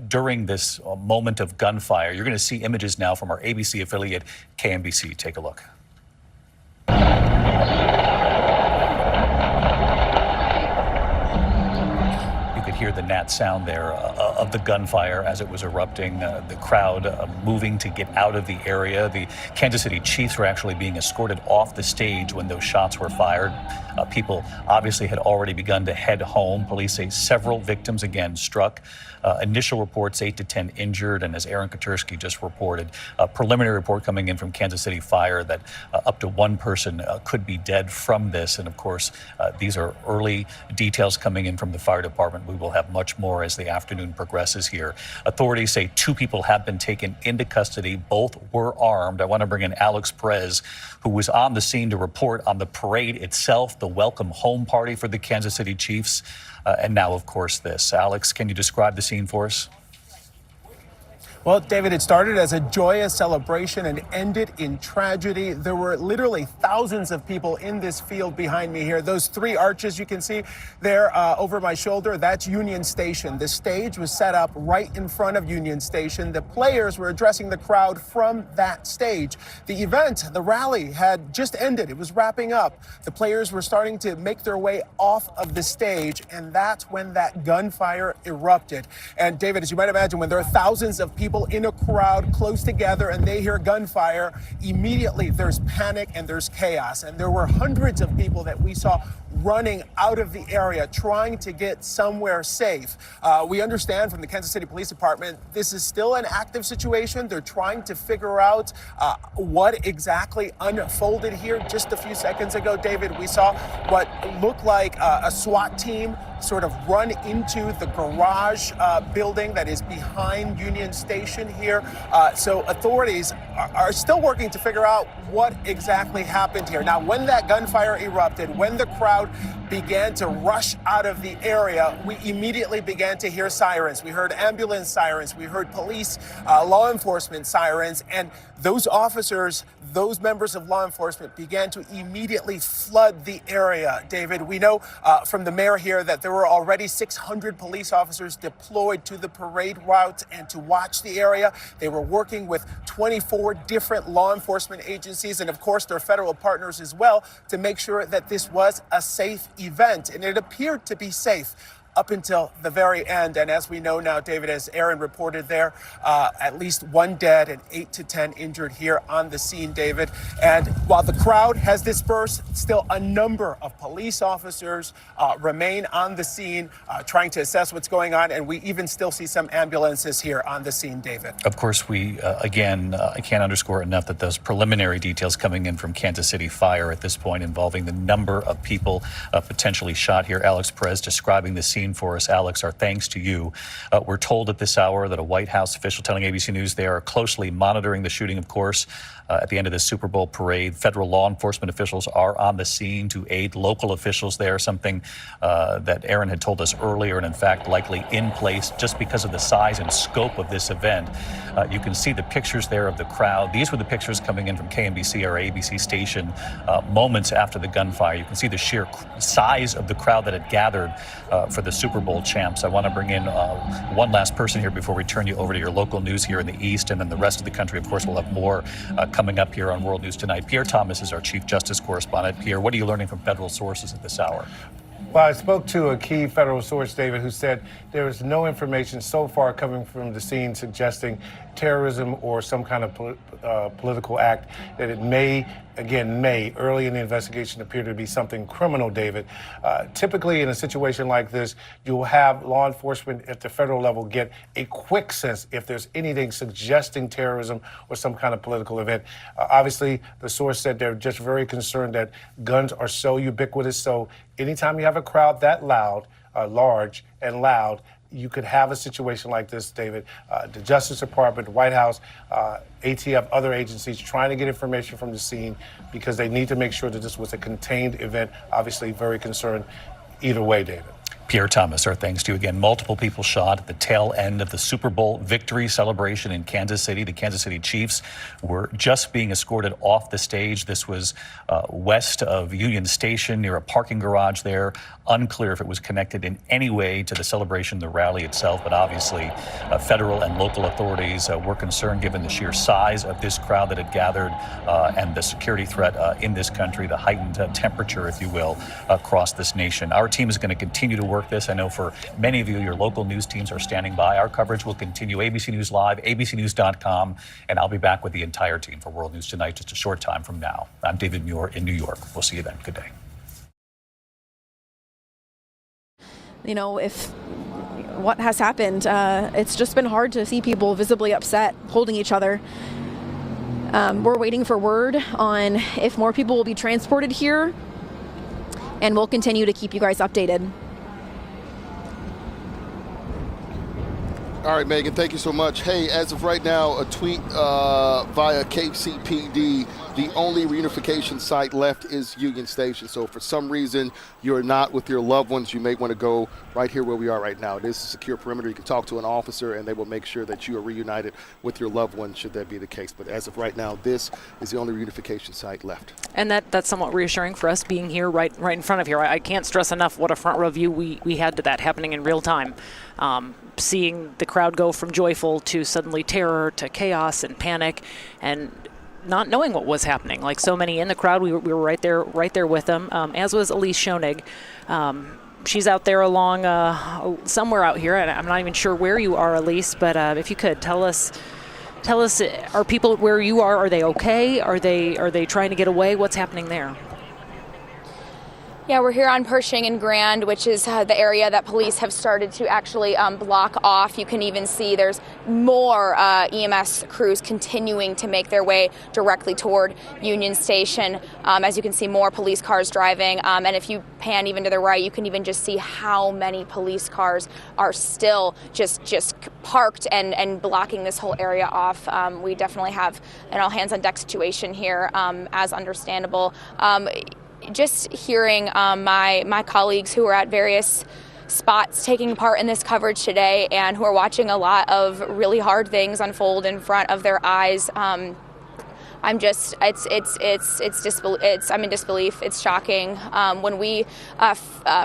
during this moment of gunfire. You're going to see images now from our ABC affiliate, KMBC. Take a look. Hear the gnat sound there of the gunfire as it was erupting, the crowd moving to get out of the area. The Kansas City Chiefs were actually being escorted off the stage when those shots were fired. People obviously had already begun to head home. Police say several victims again struck. Initial reports 8 to 10 injured, and as Aaron Katersky just reported, a preliminary report coming in from Kansas City Fire that up to 1 person could be dead from this. And of course, these are early details coming in from the fire department. We will have much more as the afternoon progresses here. Authorities say 2 people have been taken into custody. Both were armed. I want to bring in Alex Perez, who was on the scene to report on the parade itself, the welcome home party for the Kansas City Chiefs. And now, of course, this. Alex, can you describe the scene for us? Well, David, it started as a joyous celebration and ended in tragedy. There were literally thousands of people in this field behind me here. Those 3 arches you can see there over my shoulder, that's Union Station. The stage was set up right in front of Union Station. The players were addressing the crowd from that stage. The event, the rally, had just ended. It was wrapping up. The players were starting to make their way off of the stage, and that's when that gunfire erupted. And David, as you might imagine, when there are thousands of people in a crowd close together and they hear gunfire, immediately there's panic and there's chaos. And there were hundreds of people that we saw running out of the area, trying to get somewhere safe. We understand from the Kansas City Police Department, this is still an active situation. They're trying to figure out what exactly unfolded here. Just a few seconds ago, David, we saw what looked like a SWAT team sort of run into the garage building that is behind Union Station here. So authorities are still working to figure out what exactly happened here. Now, when that gunfire erupted, when the crowd began to rush out of the area, we immediately began to hear sirens. We heard ambulance sirens, we heard police, law enforcement sirens, and those officers, those members of law enforcement began to immediately flood the area. David, we know from the mayor here that there were already 600 police officers deployed to the parade route and to watch the area. They were working with 24 different law enforcement agencies and, of course, their federal partners as well to make sure that this was a safe event. And it appeared to be safe up until the very end. And as we know now, David, as Aaron reported there, at least 1 dead and 8 to 10 injured here on the scene, David. And while the crowd has dispersed, still a number of police officers remain on the scene trying to assess what's going on. And we even still see some ambulances here on the scene, David. Of course, we, again, I can't underscore enough that those preliminary details coming in from Kansas City Fire at this point involving the number of people potentially shot here. Alex Perez describing the scene for us. Alex, our thanks to you. We're told at this hour that a White House official telling ABC News they are closely monitoring the shooting, of course. At the end of the Super Bowl parade, federal law enforcement officials are on the scene to aid local officials there, something that Aaron had told us earlier, and in fact likely in place just because of the size and scope of this event. You can see the pictures there of the crowd. These were the pictures coming in from KMBC, our ABC station, moments after the gunfire. You can see the sheer size of the crowd that had gathered for the Super Bowl champs. I want to bring in one last person here before we turn you over to your local news here in the East, and then the rest of the country, of course, will have more coming up here on World News Tonight. Pierre Thomas is our Chief Justice Correspondent. Pierre, what are you learning from federal sources at this hour? Well, I spoke to a key federal source, David, who said there is no information so far coming from the scene suggesting terrorism or some kind of political act, that it may, early in the investigation, appear to be something criminal, David. Typically, in a situation like this, you'll have law enforcement at the federal level get a quick sense if there's anything suggesting terrorism or some kind of political event. Obviously, the source said they're just very concerned that guns are so ubiquitous, so anytime you have a crowd that large and loud, you could have a situation like this, David. The Justice Department, the White House, ATF, other agencies trying to get information from the scene because they need to make sure that this was a contained event. Obviously, very concerned either way, David. Pierre Thomas, our thanks to you again. Multiple people shot at the tail end of the Super Bowl victory celebration in Kansas City. The Kansas City Chiefs were just being escorted off the stage. This was west of Union Station near a parking garage there. Unclear if it was connected in any way to the celebration, the rally itself, but obviously federal and local authorities were concerned given the sheer size of this crowd that had gathered and the security threat in this country, the heightened temperature, if you will, across this nation. Our team is going to continue to work this. I know for many of you, your local news teams are standing by. Our coverage will continue. ABC News Live, abcnews.com, and I'll be back with the entire team for World News Tonight just a short time from now. I'm David Muir in New York. We'll see you then. Good day. You know, if what has happened, it's just been hard to see people visibly upset, holding each other. We're waiting for word on if more people will be transported here, and we'll continue to keep you guys updated. All right, Megan, thank you so much. Hey, as of right now, a tweet via KCPD, the only reunification site left is Union Station. So for some reason you're not with your loved ones, you may want to go right here where we are right now. It is a secure perimeter. You can talk to an officer and they will make sure that you are reunited with your loved ones should that be the case. But as of right now, this is the only reunification site left. And that's somewhat reassuring for us being here right in front of here. I can't stress enough what a front row view we had to that happening in real time. Seeing the crowd go from joyful to suddenly terror to chaos and panic, and not knowing what was happening. Like so many in the crowd, we were right there with them, as was Elise Schoenig. She's out there along somewhere out here, and I'm not even sure where you are, Elise, but if you could tell us, are people where you are they okay? Are they trying to get away? What's happening there? Yeah, we're here on Pershing and Grand, which is the area that police have started to actually block off. You can even see there's more EMS crews continuing to make their way directly toward Union Station. As you can see, more police cars driving. And if you pan even to the right, you can even just see how many police cars are still just parked and blocking this whole area off. We definitely have an all-hands-on-deck situation here, as understandable. Just hearing my colleagues who are at various spots taking part in this coverage today and who are watching a lot of really hard things unfold in front of their eyes. I'm in disbelief. It's shocking. When we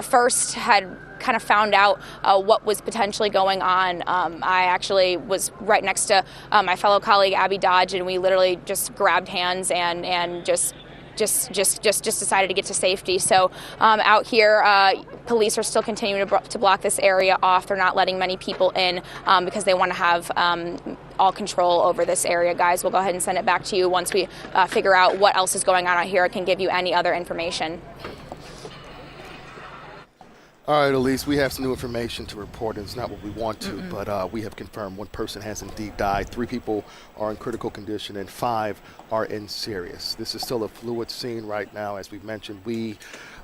first had kind of found out what was potentially going on, I actually was right next to my fellow colleague Abby Dodge, and we literally just grabbed hands and just just decided to get to safety. So out here, police are still continuing to block this area off. They're not letting many people in because they want to have all control over this area. Guys, we'll go ahead and send it back to you once we figure out what else is going on out here. I can give you any other information. All right, Elise, we have some new information to report, and it's not what we want to, but we have confirmed one person has indeed died. 3 people are in critical condition, and 5 are in serious. This is still a fluid scene right now. As we've mentioned, we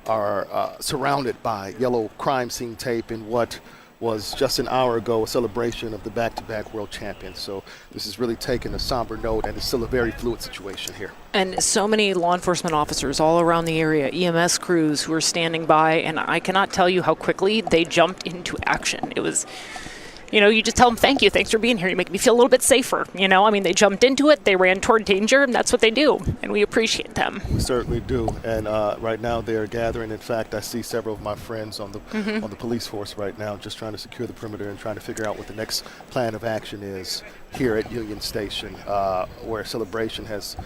are surrounded by yellow crime scene tape in what was just an hour ago a celebration of the back-to-back world champions. So this has really taken a somber note, and it's still a very fluid situation here. And so many law enforcement officers all around the area, EMS crews who are standing by, and I cannot tell you how quickly they jumped into action. It was, you just tell them, thanks for being here. You make me feel a little bit safer. I mean, they jumped into it, they ran toward danger, and that's what they do, and we appreciate them. We certainly do, and right now they're gathering. In fact, I see several of my friends on the police force right now just trying to secure the perimeter and trying to figure out what the next plan of action is here at Union Station, where celebration has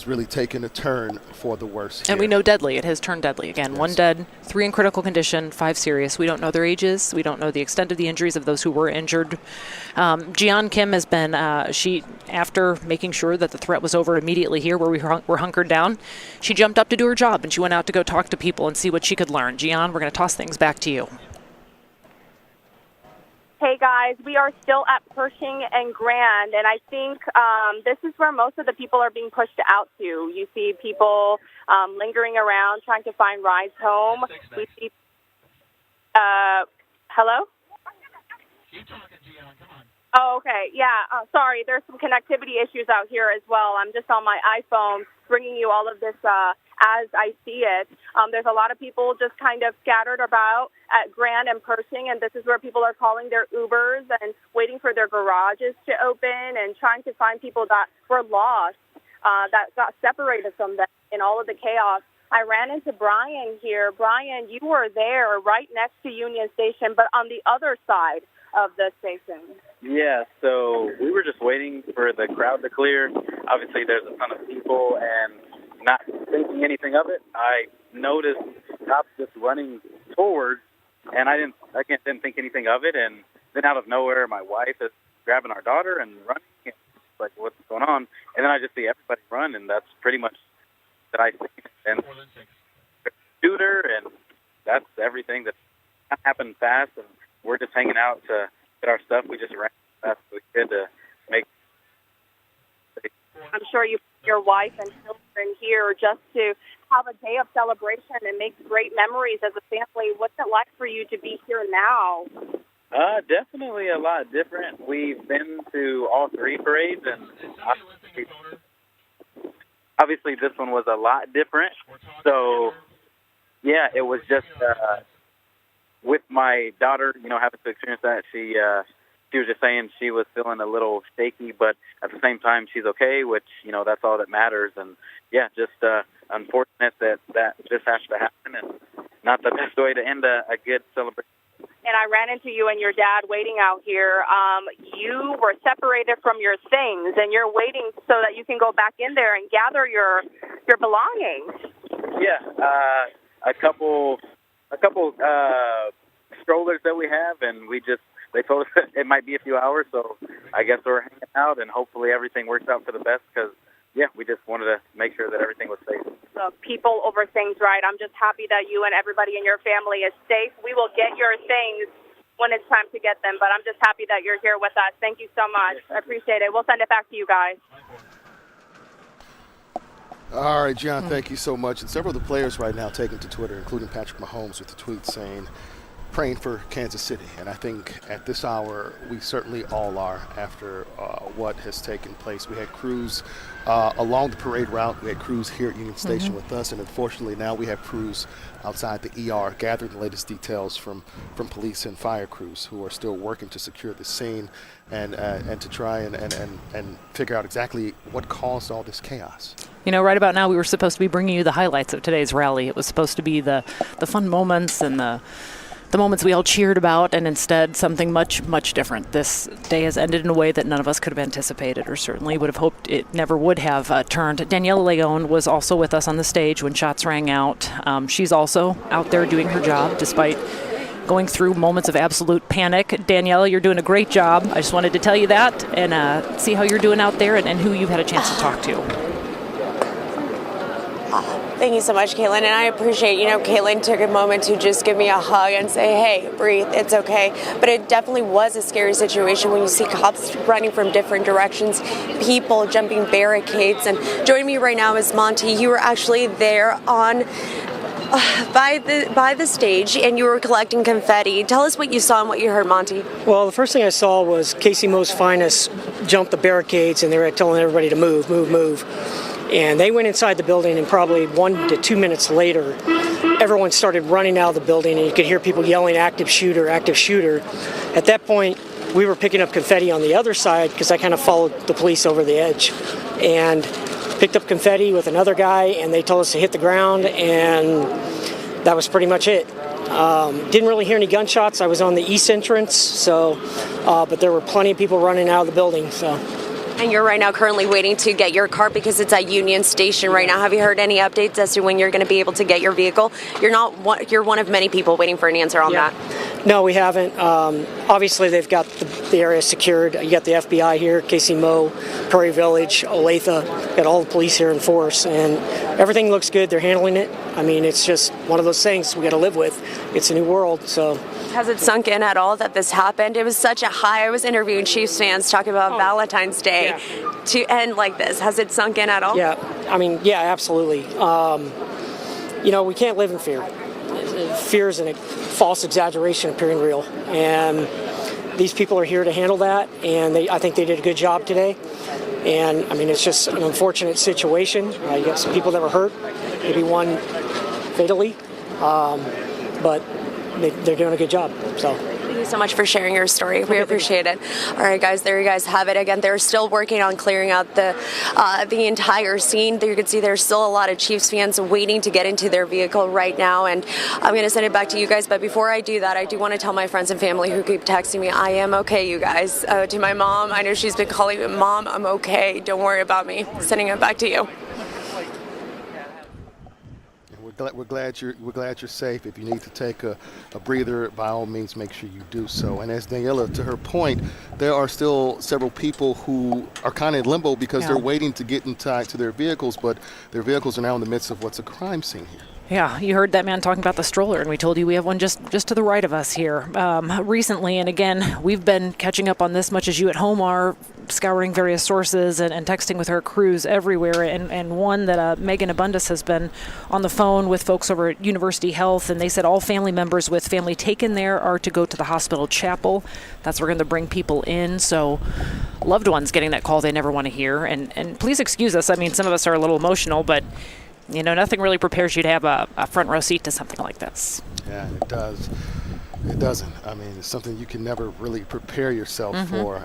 really taken a turn for the worse here. And we know deadly. It has turned deadly. Again, 1 dead, 3 in critical condition, 5 serious. We don't know their ages. We don't know the extent of the injuries of those who were injured. Jeon Kim has been, after making sure that the threat was over immediately here where we were hunkered down, she jumped up to do her job, and she went out to go talk to people and see what she could learn. Jeon, we're going to toss things back to you. Hey guys, we are still at Pershing and Grand, and I think this is where most of the people are being pushed out to. You see people lingering around trying to find rides home. We see, hello? Keep talking, Gian. Come on. Oh, okay. Yeah. Sorry, there's some connectivity issues out here as well. I'm just on my iPhone bringing you all of this as I see it. There's a lot of people just kind of scattered about at Grand and Pershing, and this is where people are calling their Ubers and waiting for their garages to open and trying to find people that were lost, that got separated from them in all of the chaos. I ran into Brian here. Brian, you were there right next to Union Station, but on the other side of the station. Yeah, so we were just waiting for the crowd to clear. Obviously, there's a ton of people, and not thinking anything of it, I noticed cops just running towards, and I didn't think anything of it. And then out of nowhere, my wife is grabbing our daughter and running. And like, what's going on? And then I just see everybody run, and that's pretty much that I see. And shooter, and that's everything that happened fast. And we're just hanging out to get our stuff. We just ran as fast as we could to make. I'm sure your wife and children here just to have a day of celebration and make great memories as a family. What's it like for you to be here now? Definitely a lot different. We've been to all 3 parades, and obviously this one was a lot different. So, yeah, it was just with my daughter, having to experience that. She was just saying she was feeling a little shaky, but at the same time, she's okay, which, that's all that matters. And, yeah, just unfortunate that this has to happen, and not the best way to end a good celebration. And I ran into you and your dad waiting out here. You were separated from your things, and you're waiting so that you can go back in there and gather your belongings. Yeah, a couple strollers that we have, and they told us it might be a few hours, so I guess we're hanging out, and hopefully everything works out for the best, because, yeah, we just wanted to make sure that everything was safe. People over things, right? I'm just happy that you and everybody in your family is safe. We will get your things when it's time to get them, but I'm just happy that you're here with us. Thank you so much. I appreciate it. We'll send it back to you guys. All right, John, thank you so much. And several of the players right now taking to Twitter, including Patrick Mahomes, with the tweet saying, praying for Kansas City. And I think at this hour, we certainly all are after what has taken place. We had crews along the parade route. We had crews here at Union Station with us. And unfortunately, now we have crews outside the ER gathering the latest details from police and fire crews who are still working to secure the scene and to try and figure out exactly what caused all this chaos. Right about now, we were supposed to be bringing you the highlights of today's rally. It was supposed to be the fun moments and the the moments we all cheered about, and instead something much, much different. This day has ended in a way that none of us could have anticipated, or certainly would have hoped it never would have turned. Danielle Leon was also with us on the stage when shots rang out. She's also out there doing her job despite going through moments of absolute panic. Danielle, you're doing a great job. I just wanted to tell you that and see how you're doing out there and who you've had a chance to talk to. Thank you so much, Caitlin. And I appreciate, Caitlin took a moment to just give me a hug and say, hey, breathe, it's okay. But it definitely was a scary situation when you see cops running from different directions, people jumping barricades. And joining me right now is Monty. You were actually there on by the stage, and you were collecting confetti. Tell us what you saw and what you heard, Monty. Well, the first thing I saw was Casey Mo's finest jump the barricades, and they were telling everybody to move, move, move. And they went inside the building, and probably 1 to 2 minutes later, everyone started running out of the building, and you could hear people yelling, active shooter, active shooter. At that point, we were picking up confetti on the other side because I kind of followed the police over the edge and picked up confetti with another guy, and they told us to hit the ground, and that was pretty much it. Didn't really hear any gunshots. I was on the east entrance, but there were plenty of people running out of the building. And you're right now currently waiting to get your car because it's at Union Station right now. Have you heard any updates as to when you're going to be able to get your vehicle? You're one of many people waiting for an answer on that. No, we haven't. Obviously, they've got the area secured. You got the FBI here, Casey Mo, Prairie Village, Olathe. Got all the police here in force, and everything looks good. They're handling it. I mean, it's just one of those things we got to live with. It's a new world, so. Has it sunk in at all that this happened? It was such a high. I was interviewing Chiefs fans talking about Valentine's Day to end like this. Has it sunk in at all? Yeah, I mean, yeah, absolutely. We can't live in fear. Fear is a false exaggeration appearing real. And these people are here to handle that, and I think they did a good job today. And, I mean, it's just an unfortunate situation. You got some people that were hurt, maybe one fatally, but they're doing a good job. So. Thank you so much for sharing your story. We appreciate it. All right, guys, there you guys have it. Again, they're still working on clearing out the entire scene. There you can see there's still a lot of Chiefs fans waiting to get into their vehicle right now, and I'm going to send it back to you guys. But before I do that, I do want to tell my friends and family who keep texting me, I am okay, you guys. To my mom, I know she's been calling me, Mom, I'm okay. Don't worry about me. Sending it back to you. We're glad you're safe. If you need to take a breather, by all means, make sure you do so. And as Daniela, to her point, there are still several people who are kind of in limbo because they're waiting to get inside to their vehicles, but their vehicles are now in the midst of what's a crime scene here. Yeah, you heard that man talking about the stroller, and we told you we have one just to the right of us here recently. And again, we've been catching up on this much as you at home are, scouring various sources and texting with our crews everywhere. And one that Megan Abundis has been on the phone with folks over at University Health, and they said all family members with family taken there are to go to the hospital chapel. That's where we're going to bring people in. So loved ones getting that call they never want to hear. And please excuse us. I mean, some of us are a little emotional, but nothing really prepares you to have a front row seat to something like this. Yeah, it does. It doesn't. I mean, it's something you can never really prepare yourself for.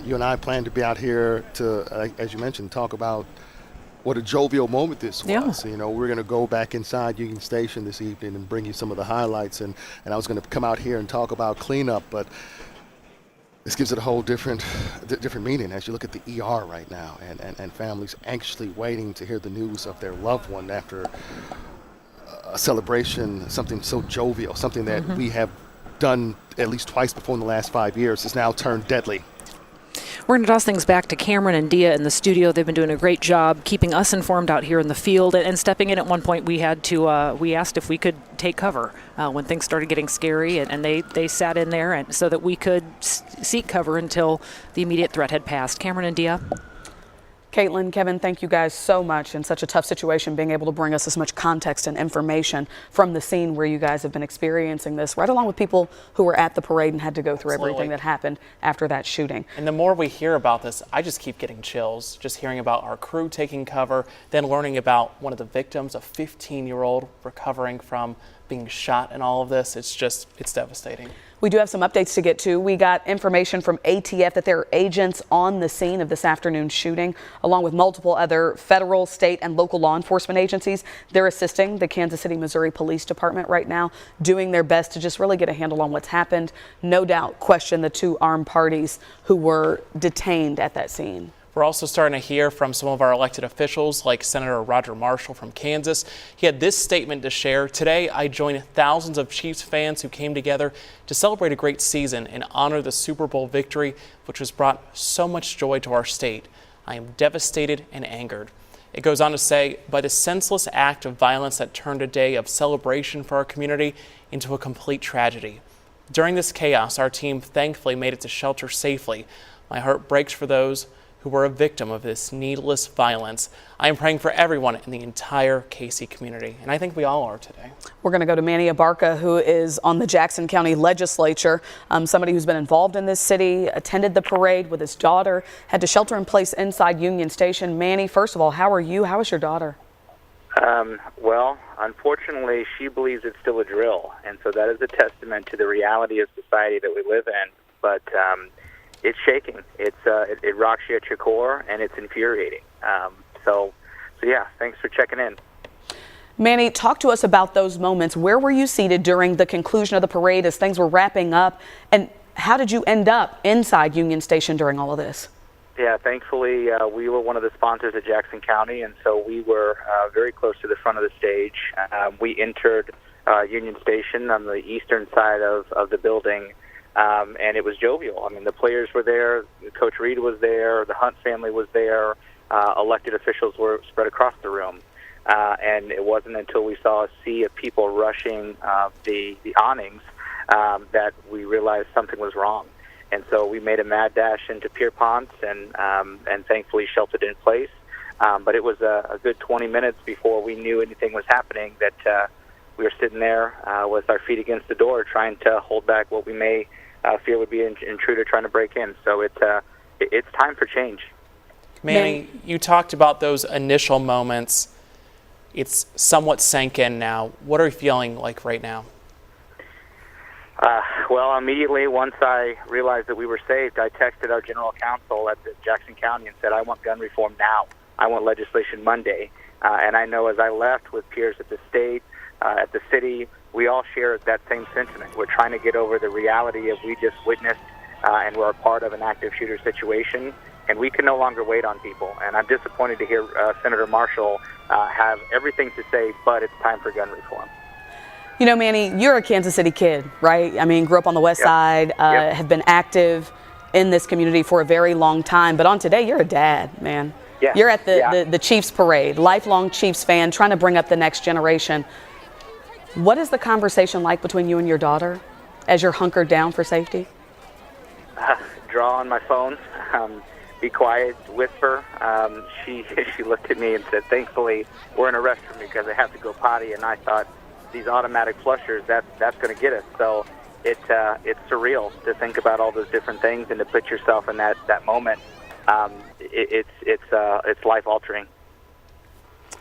You and I plan to be out here to, as you mentioned, talk about what a jovial moment this was. We're going to go back inside Union Station this evening and bring you some of the highlights. And I was going to come out here and talk about cleanup, but this gives it a whole different meaning as you look at the ER right now and families anxiously waiting to hear the news of their loved one after a celebration, something so jovial, something that we have done at least twice before in the last 5 years has now turned deadly. We're going to toss things back to Cameron and Dia in the studio. They've been doing a great job keeping us informed out here in the field and stepping in. At one point, we asked if we could take cover when things started getting scary, and they sat in there so that we could seek cover until the immediate threat had passed. Cameron and Dia. Caitlin, Kevin, thank you guys so much. In such a tough situation, being able to bring us as much context and information from the scene where you guys have been experiencing this, right along with people who were at the parade and had to go through everything that happened after that shooting. And the more we hear about this, I just keep getting chills, just hearing about our crew taking cover, then learning about one of the victims, a 15-year-old recovering from being shot in all of this. It's devastating. We do have some updates to get to. We got information from ATF that there are agents on the scene of this afternoon's shooting, along with multiple other federal, state, and local law enforcement agencies. They're assisting the Kansas City, Missouri Police Department right now, doing their best to just really get a handle on what's happened. No doubt question the two armed parties who were detained at that scene. We're also starting to hear from some of our elected officials, like Senator Roger Marshall from Kansas. He had this statement to share. Today, I joined thousands of Chiefs fans who came together to celebrate a great season and honor the Super Bowl victory, which has brought so much joy to our state. I am devastated and angered. It goes on to say, by the senseless act of violence that turned a day of celebration for our community into a complete tragedy. During this chaos, our team thankfully made it to shelter safely. My heart breaks for those who were a victim of this needless violence. I am praying for everyone in the entire KC community, and I think we all are today. We're going to go to Manny Abarca, who is on the Jackson County Legislature, somebody who's been involved in this city, attended the parade with his daughter, had to shelter in place inside Union Station. Manny, first of all, how are you? How is your daughter? Well, unfortunately, she believes it's still a drill, and so that is a testament to the reality of society that we live in. But it's shaking. It rocks you at your core, and it's infuriating. So yeah, thanks for checking in. Manny, talk to us about those moments. Where were you seated during the conclusion of the parade as things were wrapping up, and how did you end up inside Union Station during all of this? Yeah, thankfully, we were one of the sponsors of Jackson County, and so we were very close to the front of the stage. We entered Union Station on the eastern side of the building. And it was jovial. I mean, the players were there, Coach Reed was there, the Hunt family was there, elected officials were spread across the room. And it wasn't until we saw a sea of people rushing the awnings that we realized something was wrong. And so we made a mad dash into Pierpont and thankfully sheltered in place. But it was a good 20 minutes before we knew anything was happening that we were sitting there with our feet against the door trying to hold back what we may fear would be an intruder trying to break in. So it's time for change. Manny, you talked about those initial moments. It's somewhat sank in now. What are you feeling like right now? Well, immediately once I realized that we were saved, I texted our general counsel at the Jackson County and said, I want gun reform now. I want legislation Monday. And I know as I left with peers at the state, at the city, we all share that same sentiment. We're trying to get over the reality of we just witnessed and we're a part of an active shooter situation, and we can no longer wait on people. And I'm disappointed to hear Senator Marshall have everything to say, but it's time for gun reform. You know, Manny, you're a Kansas City kid, right? I mean, grew up on the west side, have been active in this community for a very long time. But on today, you're a dad, man. Yeah. You're at the Chiefs parade, lifelong Chiefs fan, trying to bring up the next generation. What is the conversation like between you and your daughter as you're hunkered down for safety? Draw on my phone, be quiet, whisper. She looked at me and said, thankfully, we're in a restroom because I have to go potty. And I thought, these automatic flushers, that's going to get us. So it's surreal to think about all those different things and to put yourself in that moment. It's life-altering.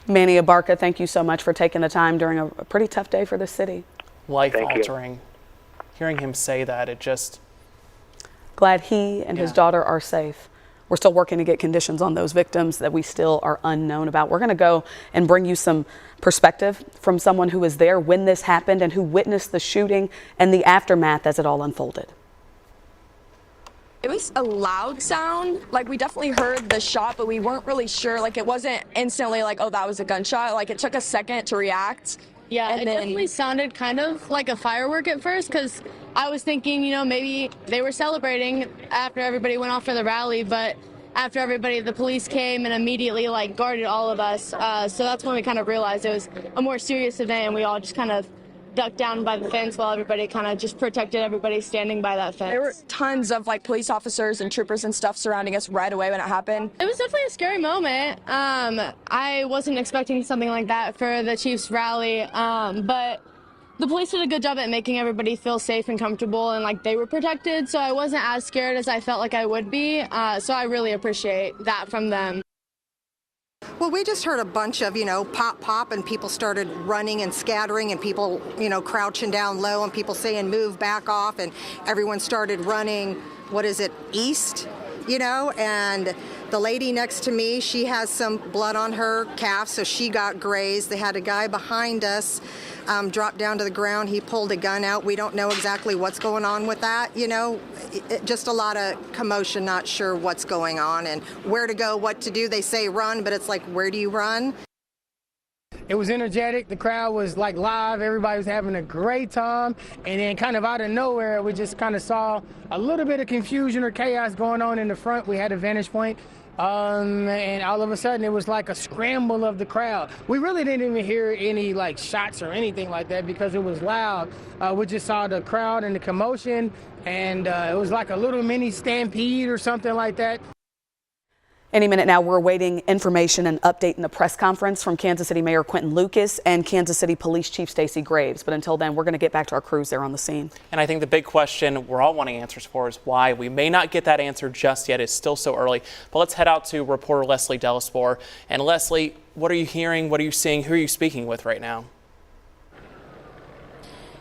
Manny Abarca, thank you so much for taking the time during a pretty tough day for the city. Life-altering. Hearing him say that, it just... Glad he and his daughter are safe. We're still working to get conditions on those victims that we still are unknown about. We're going to go and bring you some perspective from someone who was there when this happened and who witnessed the shooting and the aftermath as it all unfolded. It was a loud sound. Like, we definitely heard the shot, but we weren't really sure. Like, it wasn't instantly like, oh, that was a gunshot. Like, it took a second to react. Yeah, and it definitely sounded kind of like a firework at first, because I was thinking, you know, maybe they were celebrating after everybody went off for the rally, but after everybody, the police came and immediately, like, guarded all of us. So that's when we kind of realized it was a more serious event, and we all just kind of ducked down by the fence while everybody kind of just protected everybody standing by that fence. There were tons of like police officers and troopers and stuff surrounding us right away when it happened. It was definitely a scary moment. I wasn't expecting something like that for the Chiefs rally, but the police did a good job at making everybody feel safe and comfortable, and like they were protected, so I wasn't as scared as I felt like I would be. So I really appreciate that from them. Well, we just heard a bunch of, pop, pop, and people started running and scattering, and people, crouching down low, and people saying, move, back off, and everyone started running, east, and the lady next to me, she has some blood on her calf, so she got grazed. They had a guy behind us drop down to the ground. He pulled a gun out. We don't know exactly what's going on with that, just a lot of commotion, not sure what's going on and where to go, what to do. They say run, but it's like, where do you run? It was energetic. The crowd was like live. Everybody was having a great time. And then kind of out of nowhere, we just kind of saw a little bit of confusion or chaos going on in the front. We had a vantage point. And all of a sudden, it was like a scramble of the crowd. We really didn't even hear any like shots or anything like that because it was loud. We just saw the crowd and the commotion, and it was like a little mini stampede or something like that. Any minute now, we're awaiting information and update in the press conference from Kansas City Mayor Quentin Lucas and Kansas City Police Chief Stacey Graves. But until then, we're going to get back to our crews there on the scene. And I think the big question we're all wanting answers for is why. We may not get that answer just yet. It's still so early. But let's head out to reporter Leslie Delaspore. And Leslie, what are you hearing? What are you seeing? Who are you speaking with right now?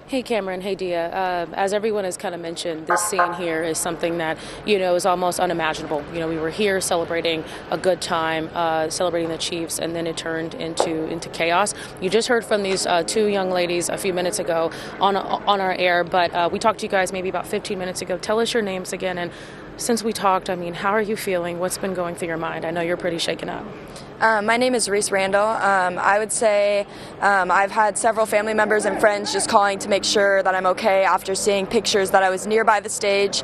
Hey Cameron, hey Dia. As everyone has kind of mentioned, this scene here is something that, is almost unimaginable. We were here celebrating a good time, celebrating the Chiefs, and then it turned into chaos. You just heard from these two young ladies a few minutes ago on our air, but we talked to you guys maybe about 15 minutes ago. Tell us your names again, and since we talked, how are you feeling? What's been going through your mind? I know you're pretty shaken up. My name is Reese Randall. I would say I've had several family members and friends just calling to make sure that I'm okay after seeing pictures that I was nearby the stage,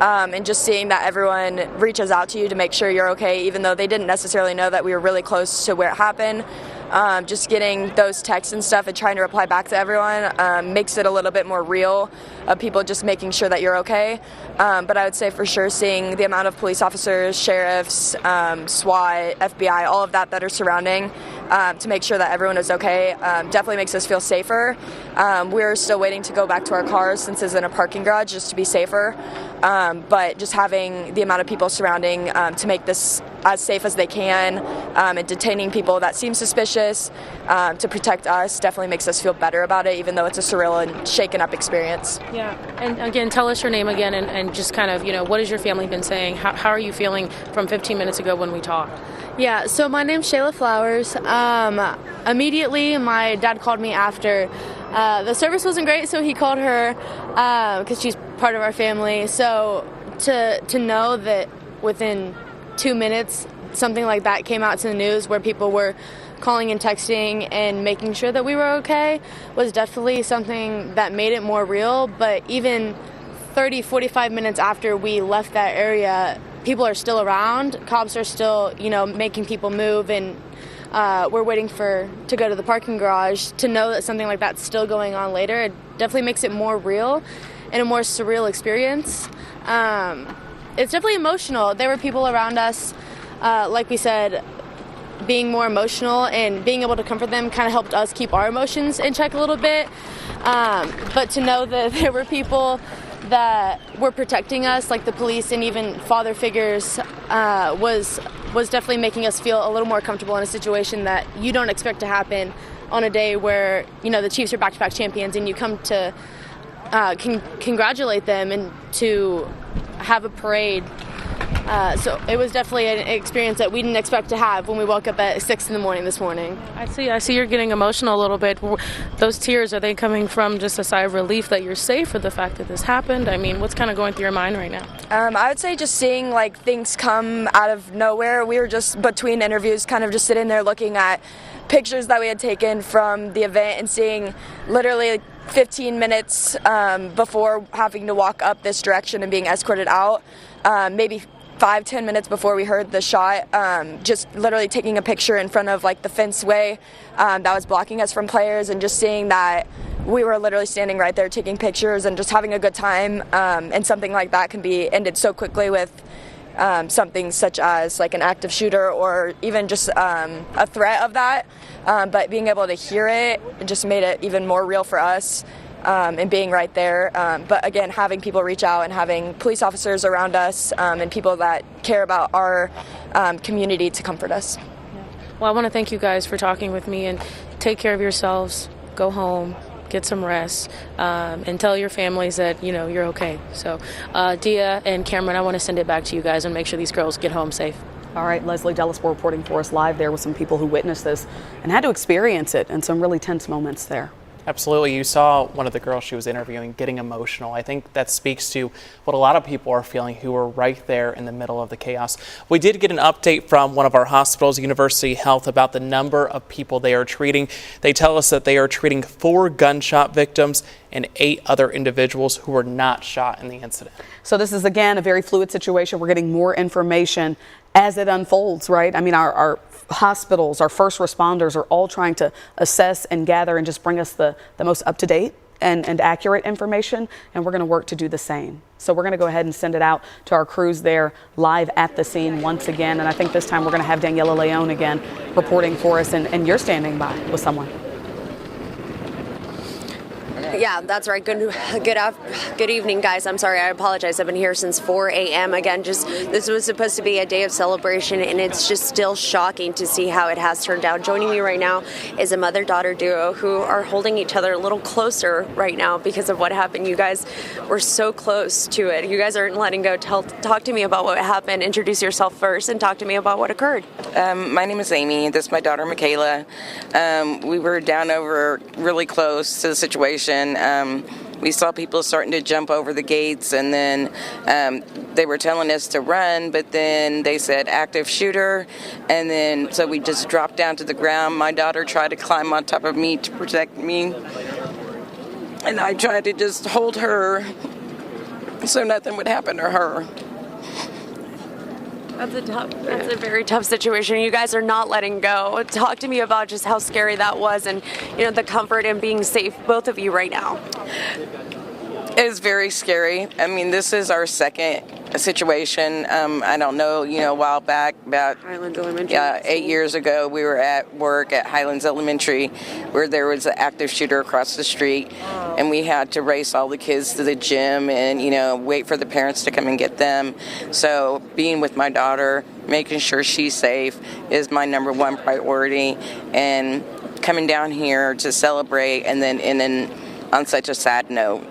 and just seeing that everyone reaches out to you to make sure you're okay, even though they didn't necessarily know that we were really close to where it happened. Just getting those texts and stuff and trying to reply back to everyone makes it a little bit more real, of people just making sure that you're okay. But I would say for sure seeing the amount of police officers, sheriffs, SWAT, FBI, all of that are surrounding to make sure that everyone is okay definitely makes us feel safer. We're still waiting to go back to our cars since it's in a parking garage just to be safer. But just having the amount of people surrounding to make this as safe as they can and detaining people that seem suspicious to protect us definitely makes us feel better about it, even though it's a surreal and shaken up experience. Yeah, and again, tell us your name again and just kind of, what has your family been saying? How are you feeling from 15 minutes ago when we talked? Yeah, so my name's Shayla Flowers. Immediately, my dad called me after. The service wasn't great, so he called her because she's part of our family. So to know that within 2 minutes, something like that came out to the news where people were calling and texting and making sure that we were okay was definitely something that made it more real. But even 30, 45 minutes after we left that area, people are still around. Cops are still, making people move, and we're waiting to go to the parking garage. To know that something like that's still going on later, it definitely makes it more real and a more surreal experience. It's definitely emotional. There were people around us, like we said, being more emotional, and being able to comfort them kind of helped us keep our emotions in check a little bit. But to know that there were people that were protecting us, like the police and even father figures, was definitely making us feel a little more comfortable in a situation that you don't expect to happen on a day where, the Chiefs are back-to-back champions and you come to congratulate them and to have a parade. So it was definitely an experience that we didn't expect to have when we woke up at 6 a.m. this morning. I see you're getting emotional a little bit. Those tears, are they coming from just a sigh of relief that you're safe, or the fact that this happened? What's kind of going through your mind right now? I would say just seeing things come out of nowhere. We were just between interviews kind of just sitting there looking at pictures that we had taken from the event and seeing literally 15 minutes before having to walk up this direction and being escorted out, maybe 5-10 minutes before we heard the shot, just literally taking a picture in front of the fence way that was blocking us from players, and just seeing that we were literally standing right there taking pictures and just having a good time, and something like that can be ended so quickly with something such as an active shooter or even just a threat of that, but being able to hear it just made it even more real for us. And being right there. But again, having people reach out and having police officers around us and people that care about our community to comfort us. Well, I want to thank you guys for talking with me, and take care of yourselves. Go home, get some rest, and tell your families that, you're okay. So, Dia and Cameron, I want to send it back to you guys and make sure these girls get home safe. All right, Leslie Dellismore reporting for us live there with some people who witnessed this and had to experience it, and some really tense moments there. Absolutely. You saw one of the girls she was interviewing getting emotional. I think that speaks to what a lot of people are feeling who are right there in the middle of the chaos. We did get an update from one of our hospitals, University Health, about the number of people they are treating. They tell us that they are treating 4 gunshot victims and 8 other individuals who were not shot in the incident. So this is, again, a very fluid situation. We're getting more information as it unfolds, right? I mean, our hospitals, our first responders are all trying to assess and gather and just bring us the most up-to-date and accurate information, and we're going to work to do the same. So we're going to go ahead and send it out to our crews there live at the scene once again, and I think this time we're going to have Daniela Leon again reporting for us, and you're standing by with someone. Yeah, that's right. Good evening, guys. I'm sorry. I apologize. I've been here since 4 a.m. Again, this was supposed to be a day of celebration, and it's just still shocking to see how it has turned out. Joining me right now is a mother-daughter duo who are holding each other a little closer right now because of what happened. You guys were so close to it. You guys aren't letting go. Talk to me about what happened. Introduce yourself first and talk to me about what occurred. My name is Amy. This is my daughter, Michaela. We were down over really close to the situation. We saw people starting to jump over the gates, and then they were telling us to run, but then they said active shooter, and then so we just dropped down to the ground. My daughter tried to climb on top of me to protect me, and I tried to just hold her so nothing would happen to her. That's a very tough situation. You guys are not letting go. Talk to me about just how scary that was, and the comfort in being safe, both of you right now. It's very scary. I mean, this is our second situation. I don't know, a while back, about Highlands Elementary. 8 years ago, we were at work at Highlands Elementary where there was an active shooter across the street, and we had to race all the kids to the gym and, wait for the parents to come and get them. So being with my daughter, making sure she's safe is my number one priority, and coming down here to celebrate and then on such a sad note.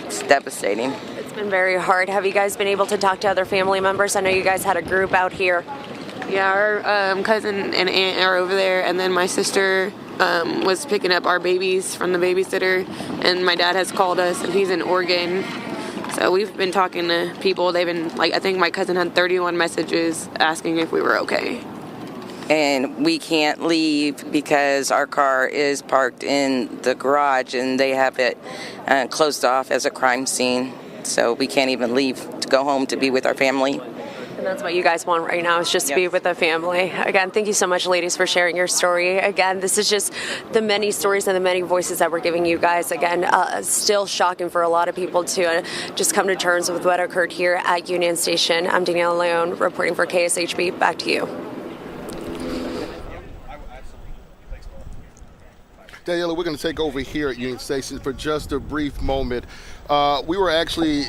It's devastating. It's been very hard. Have you guys been able to talk to other family members? I know you guys had a group out here. Yeah, our cousin and aunt are over there, and then my sister was picking up our babies from the babysitter, and my dad has called us, and he's in Oregon. So we've been talking to people. They've been, I think my cousin had 31 messages asking if we were okay. And we can't leave because our car is parked in the garage, and they have it closed off as a crime scene. So we can't even leave to go home to be with our family. And that's what you guys want right now, is just to be with the family. Again, thank you so much, ladies, for sharing your story. Again, this is just the many stories and the many voices that we're giving you guys. Again, still shocking for a lot of people to just come to terms with what occurred here at Union Station. I'm Danielle Leon reporting for KSHB. Back to you. Daniela, we're going to take over here at Union Station for just a brief moment. We were actually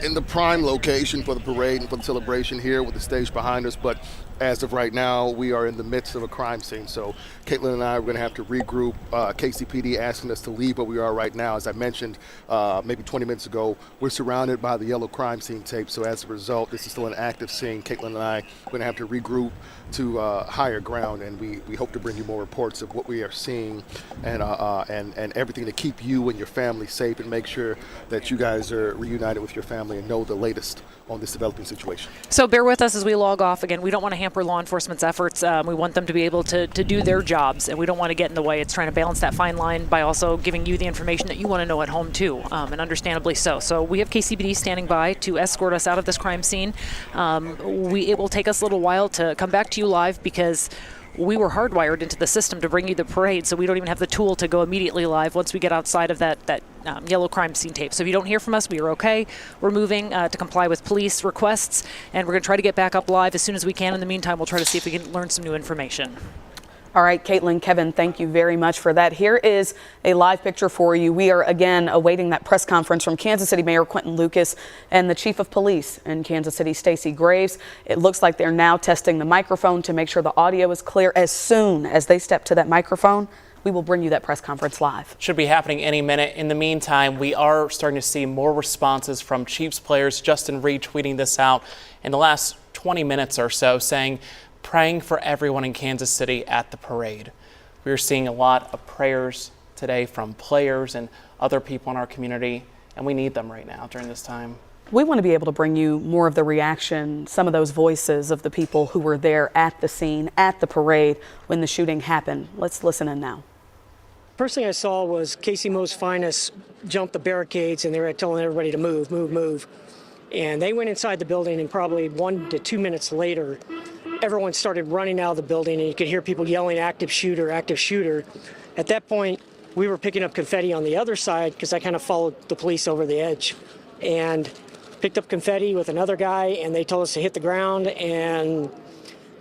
in the prime location for the parade and for the celebration here with the stage behind us, but as of right now, we are in the midst of a crime scene. So Caitlin and I are going to have to regroup. KCPD asking us to leave where we are right now. As I mentioned maybe 20 minutes ago, we're surrounded by the yellow crime scene tape. So as a result, this is still an active scene. Caitlin and I are going to have to regroup to higher ground, and we hope to bring you more reports of what we are seeing and everything to keep you and your family safe and make sure that you guys are reunited with your family and know the latest on this developing situation. So bear with us as we log off. Again, we don't want to hamper law enforcement's efforts. We want them to be able to do their jobs, and we don't want to get in the way. It's trying to balance that fine line by also giving you the information that you want to know at home too, and understandably so. So we have KCPD standing by to escort us out of this crime scene. It will take us a little while to come back to you live because we were hardwired into the system to bring you the parade, so we don't even have the tool to go immediately live once we get outside of that yellow crime scene tape. So if you don't hear from us, we are okay. We're moving to comply with police requests, and we're going to try to get back up live as soon as we can. In the meantime, we'll try to see if we can learn some new information. All right, Caitlin, Kevin, thank you very much for that. Here is a live picture for you. We are again awaiting that press conference from Kansas City Mayor Quentin Lucas and the Chief of Police in Kansas City, Stacey Graves. It looks like they're now testing the microphone to make sure the audio is clear. As soon as they step to that microphone, we will bring you that press conference live. Should be happening any minute. In the meantime, we are starting to see more responses from Chiefs players. Justin Reed tweeting this out in the last 20 minutes or so, saying, praying for everyone in Kansas City at the parade. We're seeing a lot of prayers today from players and other people in our community, and we need them right now during this time. We want to be able to bring you more of the reaction, some of those voices of the people who were there at the scene, at the parade when the shooting happened. Let's listen in now. First thing I saw was Casey Mo's Finest jump the barricades, and they were telling everybody to move, move, move. And they went inside the building, and probably 1 to 2 minutes later, everyone started running out of the building, and you could hear people yelling, active shooter, active shooter. At that point, we were picking up confetti on the other side because I kind of followed the police over the edge and picked up confetti with another guy, and they told us to hit the ground, and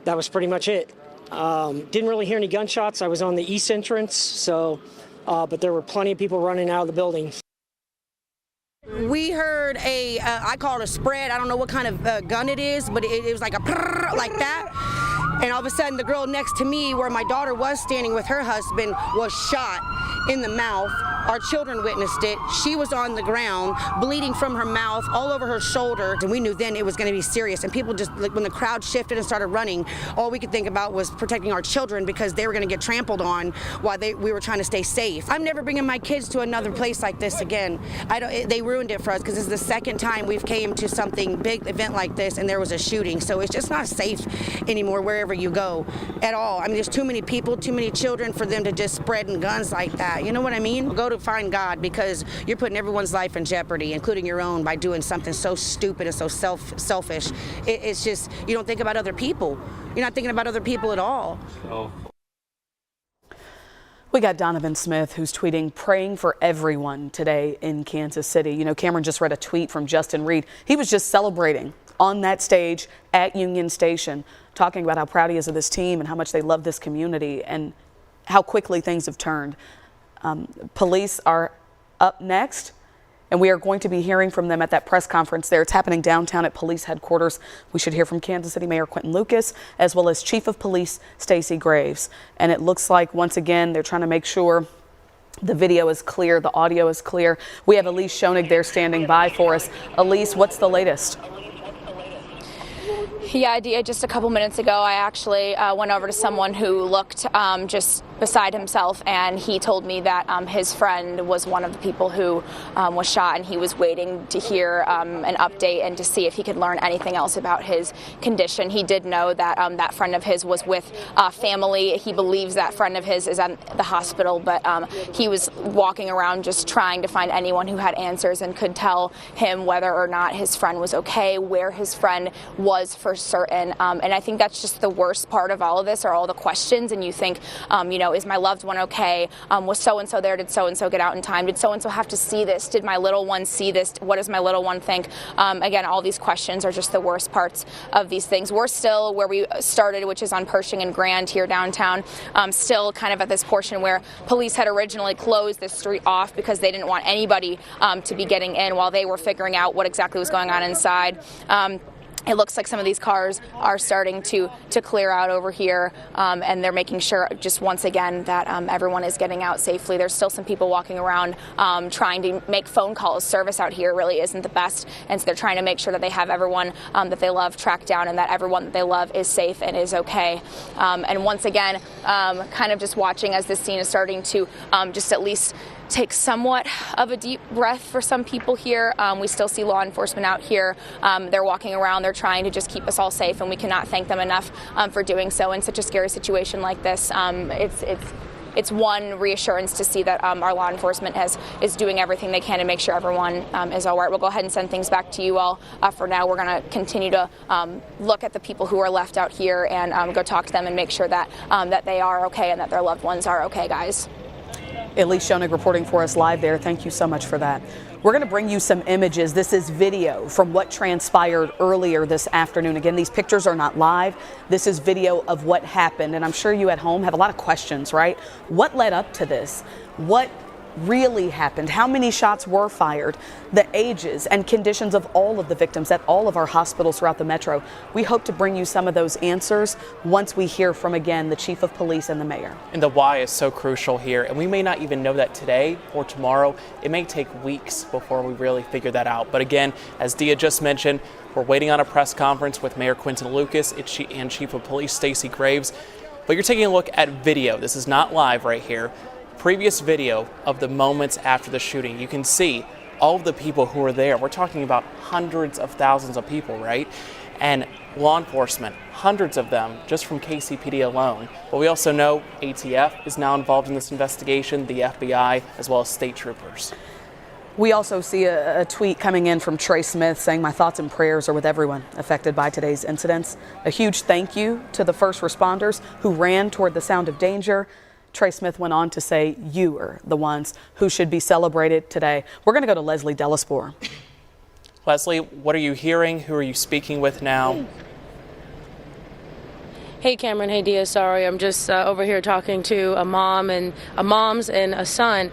that was pretty much it. Didn't really hear any gunshots. I was on the east entrance, so but there were plenty of people running out of the building. We heard I call it a spread. I don't know what kind of gun it is, but it was like a prrr, like that. And all of a sudden, the girl next to me, where my daughter was standing with her husband, was shot in the mouth. Our children witnessed it. She was on the ground, bleeding from her mouth, all over her shoulder. And we knew then it was going to be serious. And people just, like, when the crowd shifted and started running, all we could think about was protecting our children because they were going to get trampled on while we were trying to stay safe. I'm never bringing my kids to another place like this again. They ruined it for us because this is the second time we've came to something big event like this and there was a shooting. So it's just not safe anymore wherever you go at all. I mean, there's too many people, too many children for them to just spread in guns like that. You know what I mean? Go to find God because you're putting everyone's life in jeopardy, including your own, by doing something so stupid and so selfish. It's just, you don't think about other people. You're not thinking about other people at all. Oh. We got Donovan Smith, who's tweeting, praying for everyone today in Kansas City. You know, Cameron just read a tweet from Justin Reed. He was just celebrating on that stage at Union Station, talking about how proud he is of this team and how much they love this community and how quickly things have turned. Police are up next, and we are going to be hearing from them at that press conference there. It's happening downtown at police headquarters. We should hear from Kansas City Mayor Quentin Lucas, as well as Chief of Police Stacey Graves. And it looks like, once again, they're trying to make sure the video is clear, the audio is clear. We have Elise Schoenig there standing by for us. Elise, what's the latest? Yeah, Dia, just a couple minutes ago, I actually went over to someone who looked just beside himself, and he told me that his friend was one of the people who was shot, and he was waiting to hear an update and to see if he could learn anything else about his condition. He did know that that friend of his was with family. He believes that friend of his is at the hospital, but he was walking around just trying to find anyone who had answers and could tell him whether or not his friend was okay, where his friend was for certain. And I think that's just the worst part of all of this, are all the questions, and you think, you know, is my loved one okay? Was so-and-so there? Did so-and-so get out in time? Did so-and-so have to see this? Did my little one see this? What does my little one think? Again, all these questions are just the worst parts of these things. We're still where we started, which is on Pershing and Grand here downtown, still kind of at this portion where police had originally closed this street off because they didn't want anybody to be getting in while they were figuring out what exactly was going on inside. It looks like some of these cars are starting to clear out over here, and they're making sure, just once again, that everyone is getting out safely. There's still some people walking around trying to make phone calls. Service out here really isn't the best, and so they're trying to make sure that they have everyone that they love tracked down and that everyone that they love is safe and is okay. And once again, kind of just watching as this scene is starting to just at least take somewhat of a deep breath for some people here. We still see law enforcement out here. They're walking around. They're trying to just keep us all safe, and we cannot thank them enough for doing so in such a scary situation like this. It's one reassurance to see that our law enforcement is doing everything they can to make sure everyone is all right. We'll go ahead and send things back to you all. For now, we're going to continue to look at the people who are left out here and go talk to them and make sure that that they are okay and that their loved ones are okay, guys. Elise Schoenig reporting for us live there. Thank you so much for that. We're going to bring you some images. This is video from what transpired earlier this afternoon. Again, these pictures are not live. This is video of what happened. And I'm sure you at home have a lot of questions, right? What led up to this? What really happened? How many shots were fired? The ages and conditions of all of the victims at all of our hospitals throughout the metro. We hope to bring you some of those answers once we hear from, again, the chief of police and the mayor. And the why is so crucial here, and we may not even know that today or tomorrow. It may take weeks before we really figure that out. But again, as Dia just mentioned, we're waiting on a press conference with Mayor Quinton Lucas and Chief of Police Stacey Graves. But you're taking a look at video. This is not live right here. Previous video of the moments after the shooting. You can see all of the people who were there. We're talking about hundreds of thousands of people, right? And law enforcement, hundreds of them just from KCPD alone. But we also know ATF is now involved in this investigation, the FBI, as well as state troopers. We also see a tweet coming in from Trey Smith saying, "My thoughts and prayers are with everyone affected by today's incidents. A huge thank you to the first responders who ran toward the sound of danger." Trey Smith went on to say, "You are the ones who should be celebrated today." We're going to go to Leslie Delaspore. Leslie, what are you hearing? Who are you speaking with now? Hey Cameron, hey Dia, sorry, I'm just over here talking to a mom's and a son.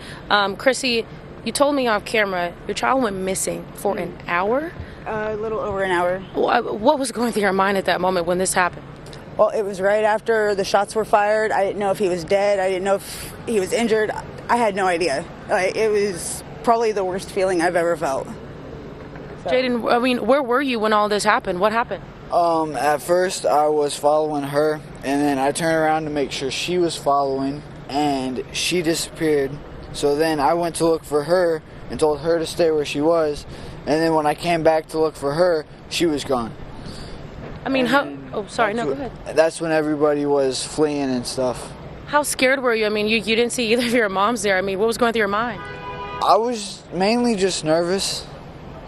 Chrissy, you told me off camera your child went missing for an hour? A little over an hour. What was going through your mind at that moment when this happened? Well, it was right after the shots were fired. I didn't know if he was dead. I didn't know if he was injured. I had no idea. It was probably the worst feeling I've ever felt. So. Jaden, I mean, where were you when all this happened? What happened? At first I was following her, and then I turned around to make sure she was following, and she disappeared. So then I went to look for her and told her to stay where she was, and then when I came back to look for her, she was gone. I mean, go ahead. That's when everybody was fleeing and stuff. How scared were you? I mean, you didn't see either of your moms there. I mean, what was going through your mind? I was mainly just nervous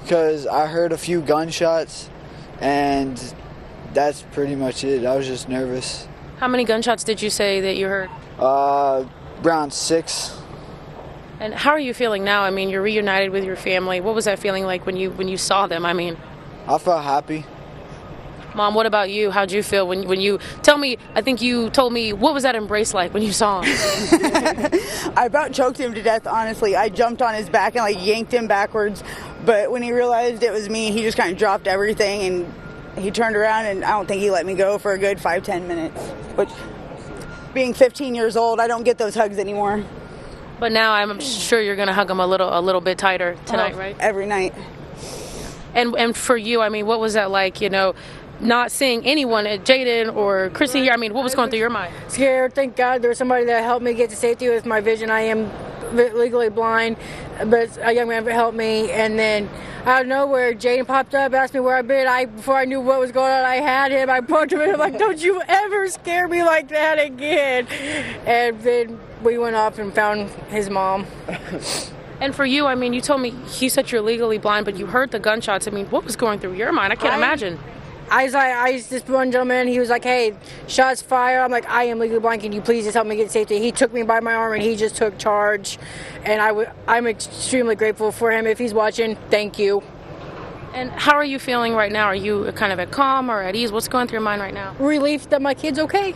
because I heard a few gunshots, and that's pretty much it. I was just nervous. How many gunshots did you say that you heard? Around 6. And how are you feeling now? I mean, you're reunited with your family. What was that feeling like when you saw them? I mean, I felt happy. Mom, what about you? How'd you feel when you tell me? I think you told me, what was that embrace like when you saw him? I about choked him to death, honestly. I jumped on his back and yanked him backwards. But when he realized it was me, he just kind of dropped everything and he turned around, and I don't think he let me go for a good 5-10 minutes. Which, being 15 years old, I don't get those hugs anymore. But now I'm sure you're gonna hug him a little bit tighter tonight, right? Every night. And for you, I mean, what was that like? Not seeing anyone, Jaden or Chrissy here. I mean, what was going through your mind? Scared. Thank God there was somebody that helped me get to safety with my vision. I am legally blind, but a young man helped me. And then out of nowhere, Jaden popped up, asked me where I've been. Before I knew what was going on, I had him. I poked him, and I'm like, "Don't you ever scare me like that again!" And then we went off and found his mom. And for you, I mean, you told me, you said you're legally blind, but you heard the gunshots. I mean, what was going through your mind? I can't imagine. This one gentleman, he was like, "Hey, shots fired." I'm like, "I am legally blind. Can you please just help me get to safety?" He took me by my arm and he just took charge. And I'm extremely grateful for him. If he's watching, thank you. And how are you feeling right now? Are you kind of at calm or at ease? What's going through your mind right now? Relief that my kid's okay.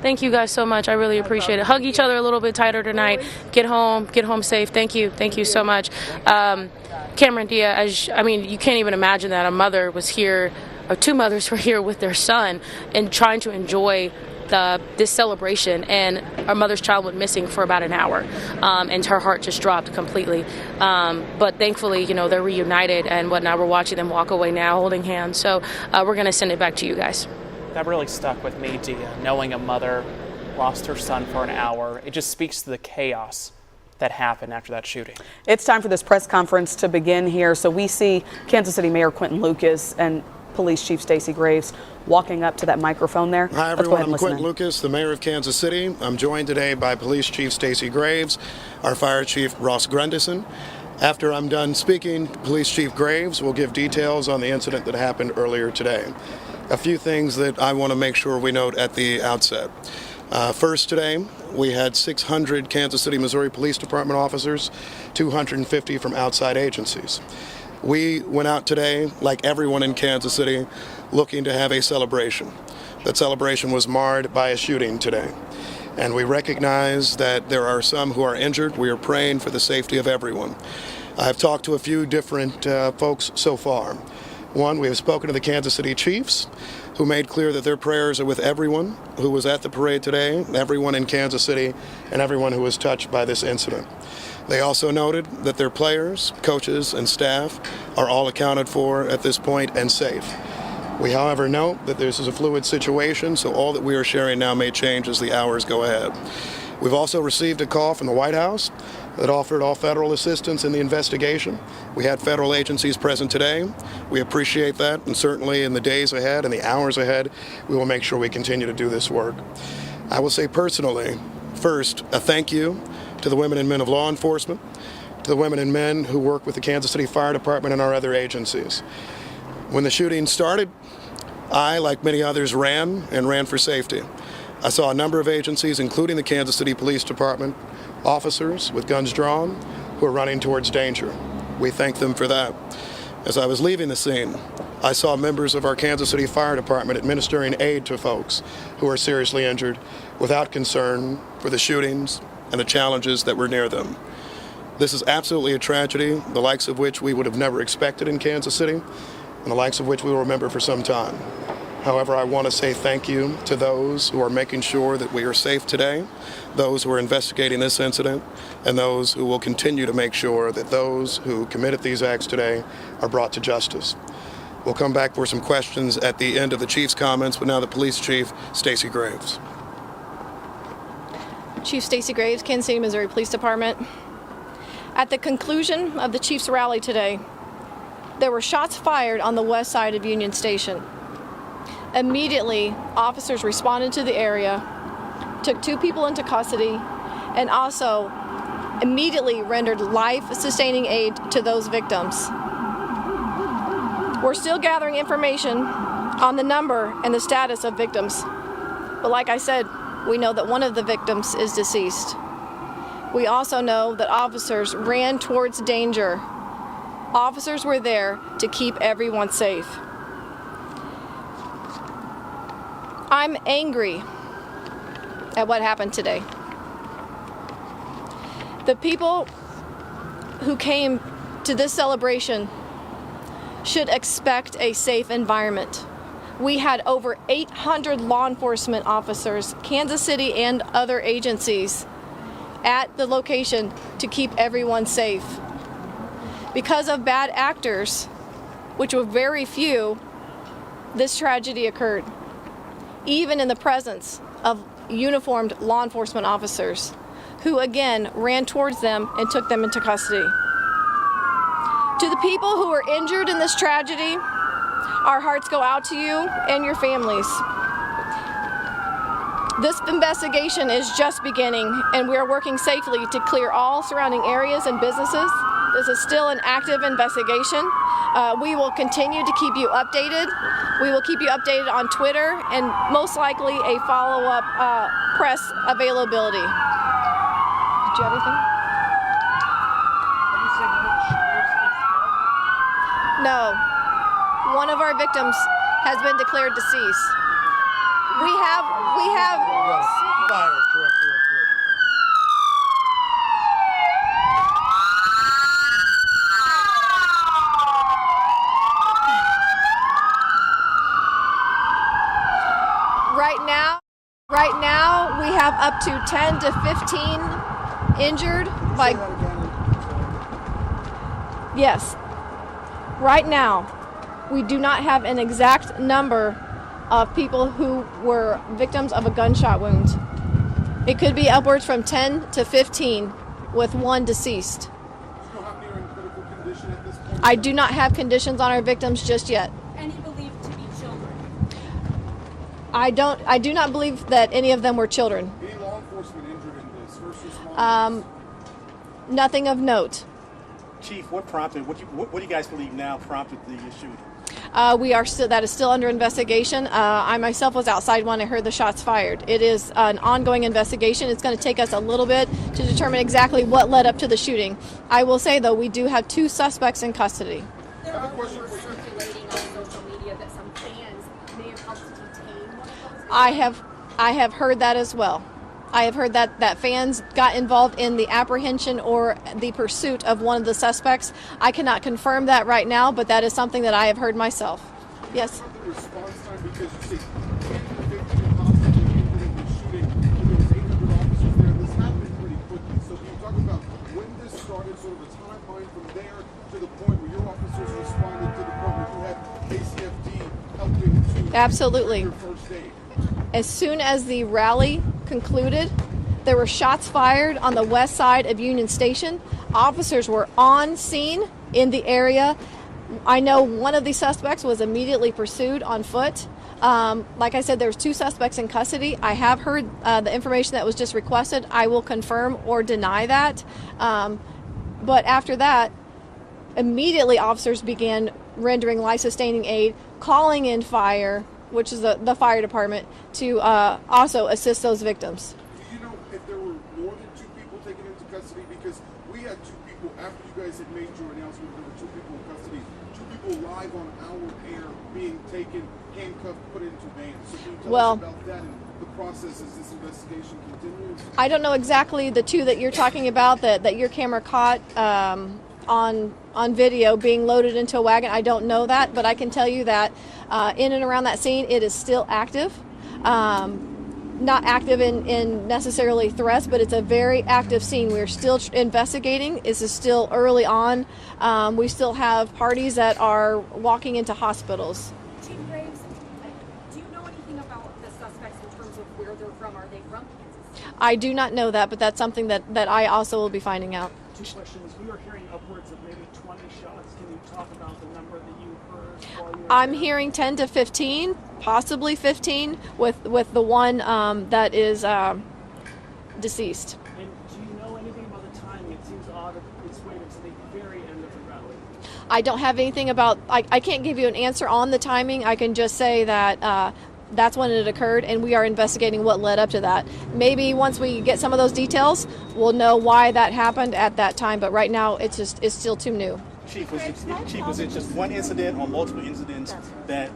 Thank you guys so much. I really appreciate it. Hug each other a little bit tighter tonight. Get home safe. Thank you so much. Cameron, Dia, you can't even imagine that a mother was here, or two mothers were here with their son and trying to enjoy this celebration, and our mother's child went missing for about an hour, and her heart just dropped completely. But thankfully, they're reunited and whatnot. We're watching them walk away now, holding hands. So we're going to send it back to you guys. That really stuck with me, Dia, knowing a mother lost her son for an hour. It just speaks to the chaos that happened after that shooting. It's time for this press conference to begin here. So we see Kansas City Mayor Quinton Lucas and Police Chief Stacey Graves walking up to that microphone there. Hi everyone, I'm Quinton Lucas, the Mayor of Kansas City. I'm joined today by Police Chief Stacey Graves, our Fire Chief Ross Grundison. After I'm done speaking, Police Chief Graves will give details on the incident that happened earlier today. A few things that I want to make sure we note at the outset. First today, we had 600 Kansas City, Missouri Police Department officers, 250 from outside agencies. We went out today, like everyone in Kansas City, looking to have a celebration. That celebration was marred by a shooting today. And we recognize that there are some who are injured. We are praying for the safety of everyone. I've talked to a few different folks so far. One, we have spoken to the Kansas City Chiefs, who made clear that their prayers are with everyone who was at the parade today, everyone in Kansas City, and everyone who was touched by this incident. They also noted that their players, coaches, and staff are all accounted for at this point and safe. We, however, note that this is a fluid situation, so all that we are sharing now may change as the hours go ahead. We've also received a call from the White House that offered all federal assistance in the investigation. We had federal agencies present today. We appreciate that, and certainly in the days ahead and the hours ahead, we will make sure we continue to do this work. I will say personally, first, a thank you to the women and men of law enforcement, to the women and men who work with the Kansas City Fire Department and our other agencies. When the shooting started, I, like many others, ran for safety. I saw a number of agencies, including the Kansas City Police Department, officers with guns drawn who are running towards danger. We thank them for that. As I was leaving the scene, I saw members of our Kansas City Fire Department administering aid to folks who are seriously injured without concern for the shootings and the challenges that were near them. This is absolutely a tragedy, the likes of which we would have never expected in Kansas City, and the likes of which we will remember for some time. However, I want to say thank you to those who are making sure that we are safe today, those who are investigating this incident, and those who will continue to make sure that those who committed these acts today are brought to justice. We'll come back for some questions at the end of the Chief's comments, but now the Police Chief, Stacey Graves. Chief Stacey Graves, Kansas City, Missouri Police Department. At the conclusion of the Chiefs rally today, there were shots fired on the west side of Union Station. Immediately, officers responded to the area, took 2 people into custody, and also immediately rendered life-sustaining aid to those victims. We're still gathering information on the number and the status of victims, but like I said, we know that one of the victims is deceased. We also know that officers ran towards danger. Officers were there to keep everyone safe. I'm angry at what happened today. The people who came to this celebration should expect a safe environment. We had over 800 law enforcement officers, Kansas City and other agencies, at the location to keep everyone safe. Because of bad actors, which were very few, this tragedy occurred, even in the presence of uniformed law enforcement officers, who again ran towards them and took them into custody. To the people who were injured in this tragedy, our hearts go out to you and your families. This investigation is just beginning, and we are working safely to clear all surrounding areas and businesses. This is still an active investigation. We will continue to keep you updated. We will keep you updated on Twitter and most likely a follow-up press availability. Did you have anything? No. One of our victims has been declared deceased. We have. Right now, we have up to 10 to 15 injured by. Yes. Right now, we do not have an exact number of people who were victims of a gunshot wound. It could be upwards from 10 to 15, with 1 deceased. I do not have conditions on our victims just yet. Any believed to be children? I do not believe that any of them were children. Any law enforcement injured in this? First responders? Nothing of note. Chief, what do you guys believe now prompted the shooting? That is still under investigation. I myself was outside when I heard the shots fired. It is an ongoing investigation. It's going to take us a little bit to determine exactly what led up to the shooting. I will say, though, we do have 2 suspects in custody. There are reports circulating on social media that some fans may have helped to detain one of those. I have heard that as well. I have heard that fans got involved in the apprehension or the pursuit of one of the suspects. I cannot confirm that right now, but that is something that I have heard myself. Yes? The response time, because you see, possibly injured in the shooting, and there was 800 officers there. This happened pretty quickly. So can you talk about when this started, sort of a timeline from there to the point where your officers responded to the point where you had ACFD helping to Absolutely. your first aid? As soon as the rally concluded, there were shots fired on the west side of Union Station. Officers were on scene in the area. I know one of the suspects was immediately pursued on foot. Like I said, there was 2 suspects in custody. I have heard the information that was just requested. I will confirm or deny that. But after that, immediately officers began rendering life-sustaining aid, calling in fire, which is the fire department, to also assist those victims. Do you know if there were more than 2 people taken into custody? Because we had 2 people, after you guys had made your announcement, there were 2 people in custody, 2 people live on our air being taken, handcuffed, put into vans. So can you tell us about that and the process as this investigation continues? I don't know exactly the 2 that you're talking about that your camera caught on video being loaded into a wagon. I don't know that, but I can tell you that in and around that scene, it is still active. Not active in necessarily threats, but it's a very active scene. We're still investigating. This is still early on. We still have parties that are walking into hospitals. Chief Graves, do you know anything about the suspects in terms of where they're from? Are they from Kansas City? I do not know that, but that's something that I also will be finding out. 2 questions. We were hearing upwards of maybe 20 shots. Can you talk about the number that you heard while you were I'm there? hearing 10 to 15, possibly 15, with the one that is deceased. And do you know anything about the timing? It seems odd that it's waited to the very end of the rally. I don't have anything about, I can't give you an answer on the timing. I can just say that that's when it occurred, and we are investigating what led up to that. Maybe once we get some of those details, we'll know why that happened at that time, but right now it's still too new. Chief, was it just one incident or multiple incidents that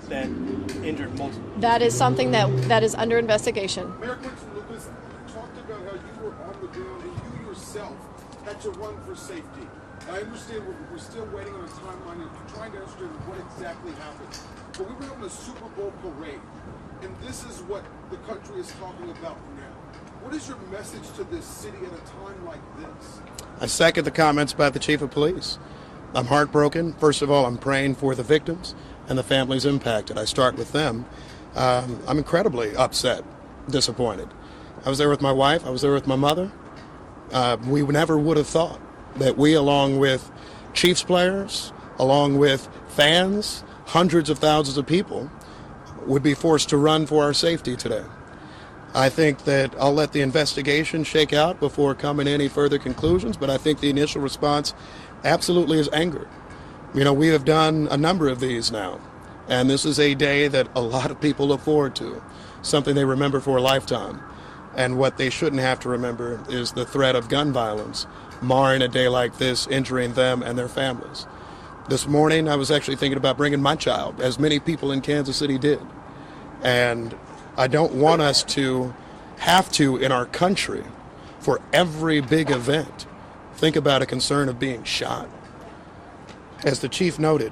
injured multiple? That is something that is under investigation. Mayor Quinton Lucas, you talked about how you were on the ground and you yourself had to run for safety. I understand we're still waiting on a timeline and trying to understand what exactly happened. But we were having a Super Bowl parade, and this is what the country is talking about now. What is your message to this city at a time like this? I second the comments by the Chief of Police. I'm heartbroken. First of all, I'm praying for the victims and the families impacted. I start with them. I'm incredibly upset, disappointed. I was there with my wife. I was there with my mother. We never would have thought that we, along with Chiefs players, along with fans, hundreds of thousands of people, would be forced to run for our safety today. I think that I'll let the investigation shake out before coming to any further conclusions, but I think the initial response absolutely is anger. You know, we have done a number of these now, and this is a day that a lot of people look forward to, something they remember for a lifetime. And what they shouldn't have to remember is the threat of gun violence, marring a day like this, injuring them and their families. This morning, I was actually thinking about bringing my child, as many people in Kansas City did. And I don't want us to have to, in our country, for every big event, think about a concern of being shot. As the chief noted,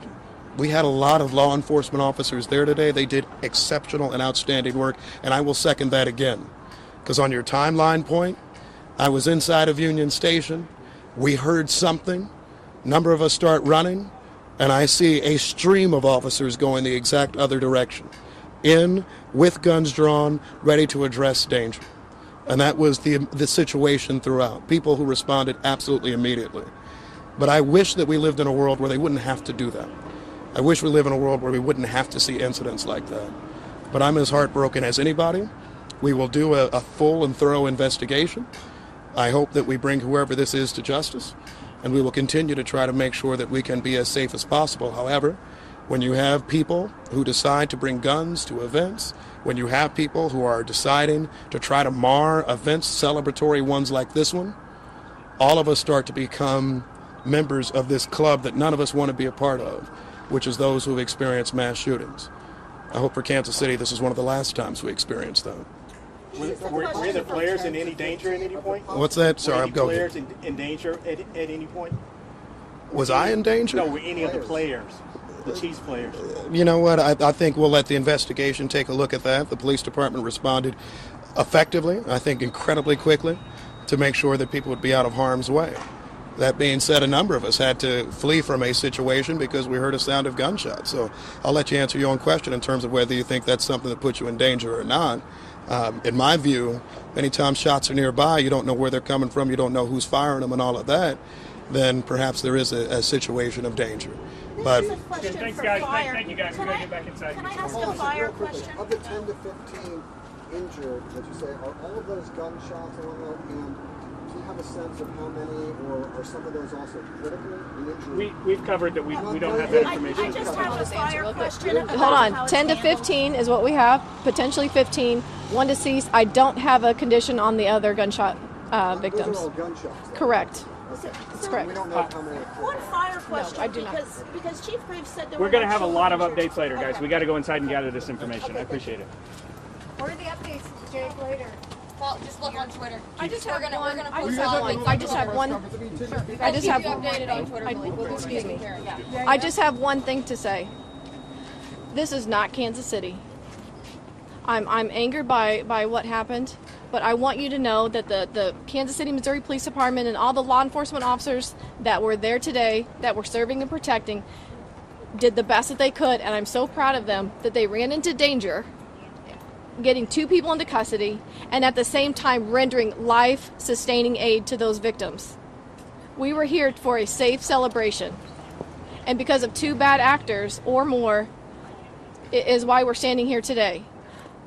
we had a lot of law enforcement officers there today. They did exceptional and outstanding work, and I will second that again. Because on your timeline point, I was inside of Union Station. We heard something. A number of us start running, and I see a stream of officers going the exact other direction, in with guns drawn, ready to address danger. And that was the situation throughout. People who responded absolutely immediately. But I wish that we lived in a world where they wouldn't have to do that. I wish we live in a world where we wouldn't have to see incidents like that. But I'm as heartbroken as anybody. We will do a full and thorough investigation. I hope that we bring whoever this is to justice, and we will continue to try to make sure that we can be as safe as possible. However, When you have people who decide to bring guns to events, when you have people who are deciding to try to mar events, celebratory ones like this one, all of us start to become members of this club that none of us want to be a part of, which is those who have experienced mass shootings. I hope for Kansas City this is one of the last times we experience that. Were the players in any danger at any point? What's that? Sorry, I'm going. Were any players in danger at any point? Was I in danger? No, were any of the players, the Chiefs players? You know what? I think we'll let the investigation take a look at that. The police department responded effectively, I think incredibly quickly, to make sure that people would be out of harm's way. That being said, a number of us had to flee from a situation because we heard a sound of gunshots. So I'll let you answer your own question in terms of whether you think that's something that puts you in danger or not. In my view, anytime shots are nearby, you don't know where they're coming from, you don't know who's firing them and all of that, then perhaps there is a situation of danger. But Thanks, guys. Thank you, guys. We're going to get back inside. Can I ask a fire question? Of the 10 to 15 injured, that you say, are all of those gunshots and whatnot, and do you have a sense of how many, or are some of those also critically injured? We've covered that we don't have that information. I just have a fire question. Hold on, 10 to 15 is what we have, potentially 15, one deceased. I don't have a condition on the other gunshot victims. Those are all gunshots, though. Correct. So That's correct. We don't know how many. one fire question, I do not. because Chief Graves said there We're were going to no have a lot of children updates later, guys. Okay. We got to go inside and gather this information. I appreciate it. What are the updates, Jake, later? Well, just look on Twitter. I just We're have gonna one. post I just all have of one. it. I just have one. I just have Updated on Twitter. Excuse me. I just have one thing to say. This is not Kansas City. I'm angered by what happened, but I want you to know that the Kansas City, Missouri Police Department and all the law enforcement officers that were there today, that were serving and protecting, did the best that they could, and I'm so proud of them that they ran into danger, getting 2 people into custody, and at the same time rendering life-sustaining aid to those victims. We were here for a safe celebration, and because of 2 bad actors or more, is why we're standing here today.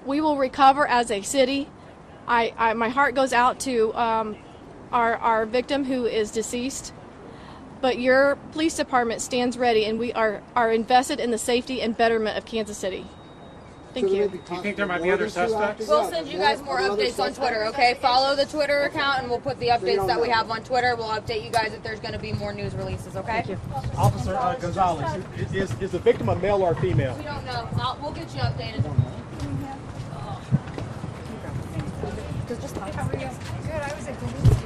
We will recover as a city. My heart goes out to our victim who is deceased, but your police department stands ready, and we are invested in the safety and betterment of Kansas City. Thank you. Do you think there might be other suspects? We'll send you guys more updates on Twitter, okay? Follow the Twitter account and we'll put the updates that we have on Twitter. We'll update you guys if there's going to be more news releases, okay? Thank you. Officer Gonzalez, is the victim a male or female? We don't know. We'll get you updated.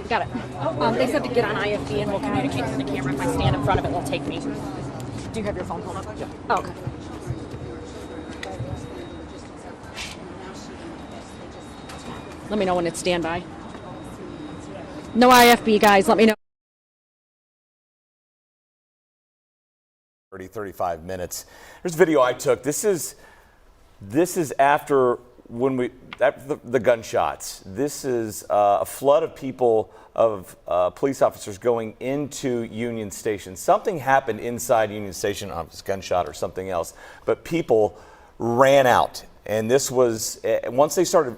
Got it. They said to get on IFB and we'll communicate to the camera. If I stand in front of it, it'll take me. Do you have your phone pulled up? Yeah. Oh, okay. Let me know when it's standby. No IFB, guys. Let me know. 35 minutes. There's a video I took. This is after the gunshots. This is a flood of people, of police officers going into Union Station. Something happened inside Union Station. I don't know if it's a gunshot or something else, but people ran out. And this was, once they started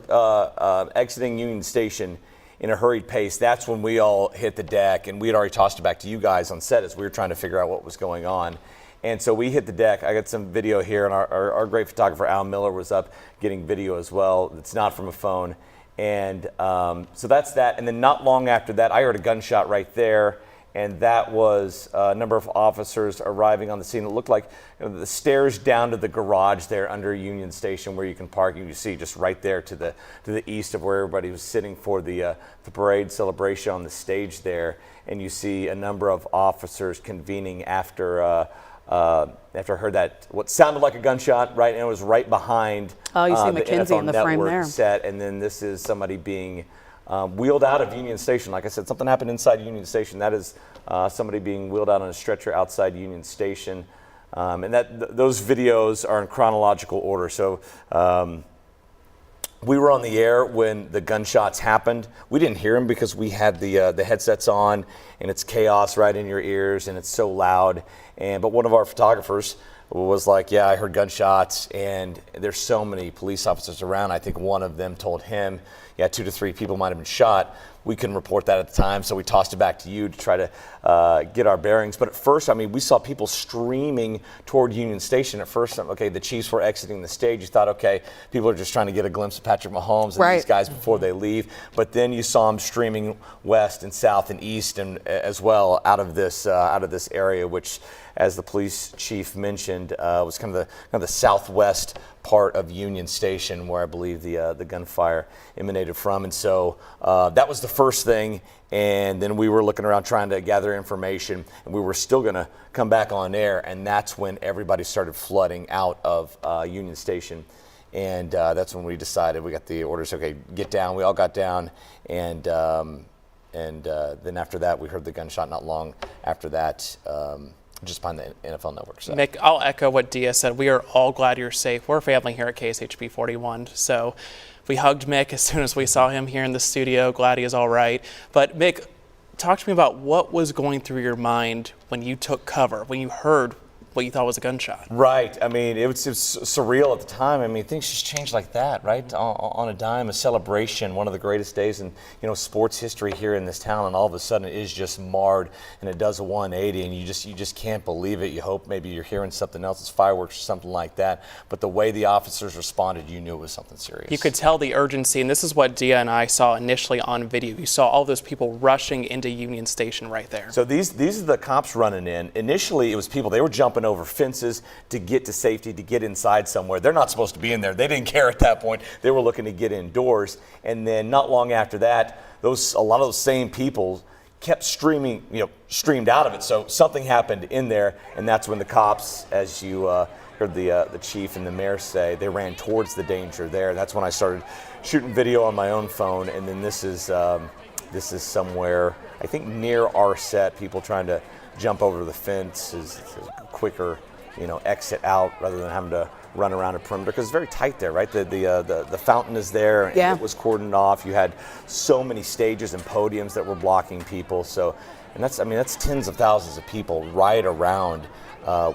exiting Union Station in a hurried pace, that's when we all hit the deck, and we had already tossed it back to you guys on set as we were trying to figure out what was going on. And so we hit the deck. I got some video here, and our great photographer, Al Miller, was up getting video as well. It's not from a phone. And so that's that. And then not long after that, I heard a gunshot right there. And that was a number of officers arriving on the scene. It looked like the stairs down to the garage there under Union Station where you can park. You see just right there to the east of where everybody was sitting for the parade celebration on the stage there. And you see a number of officers convening after I heard that what sounded like a gunshot, right? And it was right behind you see the Mackenzie NFL in the Network frame there. set. And then this is somebody being wheeled out of Union Station. Like I said, something happened inside Union Station. That is somebody being wheeled out on a stretcher outside Union Station. And those videos are in chronological order. So we were on the air when the gunshots happened. We didn't hear them because we had the headsets on, and it's chaos right in your ears, and it's so loud. But one of our photographers was like, yeah, I heard gunshots, and there's so many police officers around. I think one of them told him, yeah, 2 to 3 people might have been shot. we couldn't report that at the time, so we tossed it back to you to try to get our bearings. But at first, I mean, we saw people streaming toward Union Station. At first, okay, the Chiefs were exiting the stage. You thought, okay, people are just trying to get a glimpse of Patrick Mahomes and these guys before they leave. But then you saw them streaming west and south and east and as well out of this area, which, as the police chief mentioned, was kind of the southwest part of Union Station, where I believe the gunfire emanated from. And so that was the first thing. And then we were looking around trying to gather information, and we were still going to come back on air. And that's when everybody started flooding out of Union Station. And that's when we decided, we got the orders, okay, get down. We all got down. And then after that, we heard the gunshot not long after that. Just behind the NFL Network. So. Mick, I'll echo what Dia said. We are all glad you're safe. We're family here at KSHB 41, so we hugged Mick as soon as we saw him here in the studio. Glad he is all right. But Mick, talk to me about what was going through your mind when you took cover, when you heard what you thought was a gunshot. Right. I mean, it was surreal at the time. I mean, things just changed like that, right? On a dime, a celebration, one of the greatest days in sports history here in this town, and all of a sudden it is just marred, and it does a 180, and you just can't believe it. You hope maybe you're hearing something else, it's fireworks or something like that. But the way the officers responded, you knew it was something serious. You could tell the urgency, and this is what Dia and I saw initially on video. You saw all those people rushing into Union Station right there. So these are the cops running in. Initially, it was people, they were jumping over fences to get to safety, to get inside somewhere. They're not supposed to be in there. They didn't care at that point. They were looking to get indoors. And then not long after that, a lot of those same people kept streamed out of it. So something happened in there, and that's when the cops, as you heard the chief and the mayor say, they ran towards the danger there. That's when I started shooting video on my own phone. And then this is somewhere, I think, near our set. People trying to jump over the fence is a quicker exit out rather than having to run around a perimeter, because it's very tight there, right? The fountain is there, and it was cordoned off. You had so many stages and podiums that were blocking people. So, and that's tens of thousands of people right around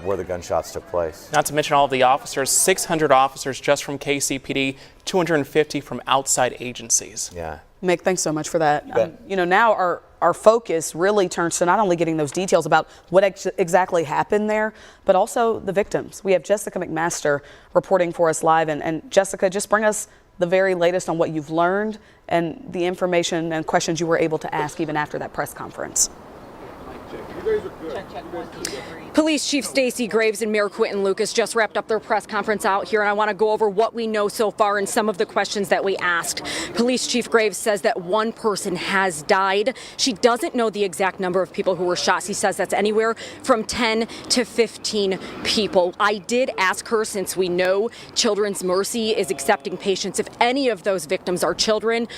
where the gunshots took place. Not to mention all of the officers, 600 officers just from KCPD, 250 from outside agencies. Yeah. Mick, thanks so much for that. Now our focus really turns to not only getting those details about what exactly happened there, but also the victims. We have Jessica McMaster reporting for us live. And Jessica, just bring us the very latest on what you've learned and the information and questions you were able to ask even after that press conference. Police Chief Stacey Graves and Mayor Quentin Lucas just wrapped up their press conference out here, and I want to go over what we know so far and some of the questions that we asked. Police Chief Graves says that one person has died. She doesn't know the exact number of people who were shot. She says that's anywhere from 10 to 15 people. I did ask her, since we know Children's Mercy is accepting patients, if any of those victims are children.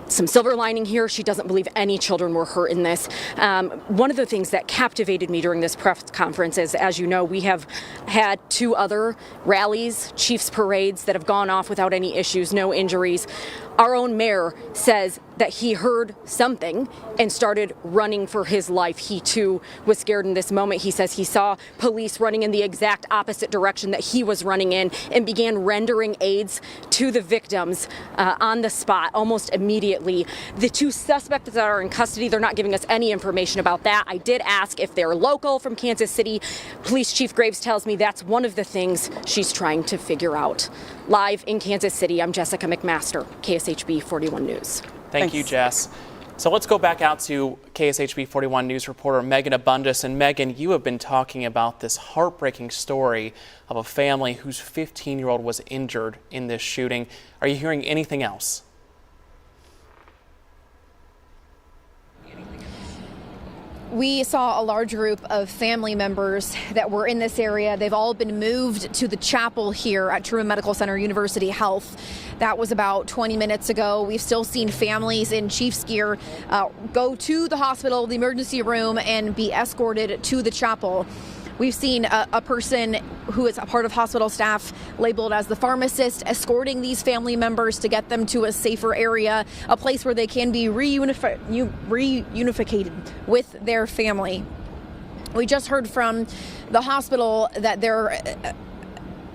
Some silver lining here, she doesn't believe any children were hurt in this. One of the things that captivated me during this press conference is, as you know, we have had 2 other rallies, Chiefs parades, that have gone off without any issues, no injuries. Our own mayor says that he heard something and started running for his life. He too was scared in this moment. He says he saw police running in the exact opposite direction that he was running in and began rendering aids to the victims on the spot almost immediately. The 2 suspects that are in custody, they're not giving us any information about that. I did ask if they're local from Kansas City. Police Chief Graves tells me that's one of the things she's trying to figure out. Live in Kansas City, I'm Jessica McMaster, KSHB 41 News. Thank you, Jess. So let's go back out to KSHB 41 News reporter Megan Abundis. And Megan, you have been talking about this heartbreaking story of a family whose 15-year-old was injured in this shooting. Are you hearing anything else? We saw a large group of family members that were in this area. They've all been moved to the chapel here at Truman Medical Center University Health. That was about 20 minutes ago. We've still seen families in Chiefs gear go to the hospital, the emergency room, and be escorted to the chapel. We've seen a person who is a part of hospital staff labeled as the pharmacist escorting these family members to get them to a safer area, a place where they can be reunified with their family. We just heard from the hospital that they're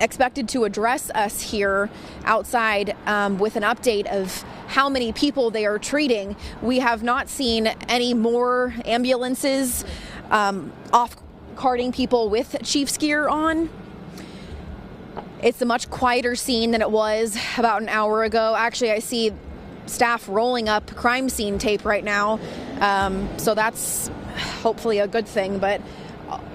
expected to address us here outside with an update of how many people they are treating. We have not seen any more ambulances off carting people with Cheif's gear on. It's a much quieter scene than it was about an hour ago. Actually, I see staff rolling up crime scene tape right now. So that's hopefully a good thing. But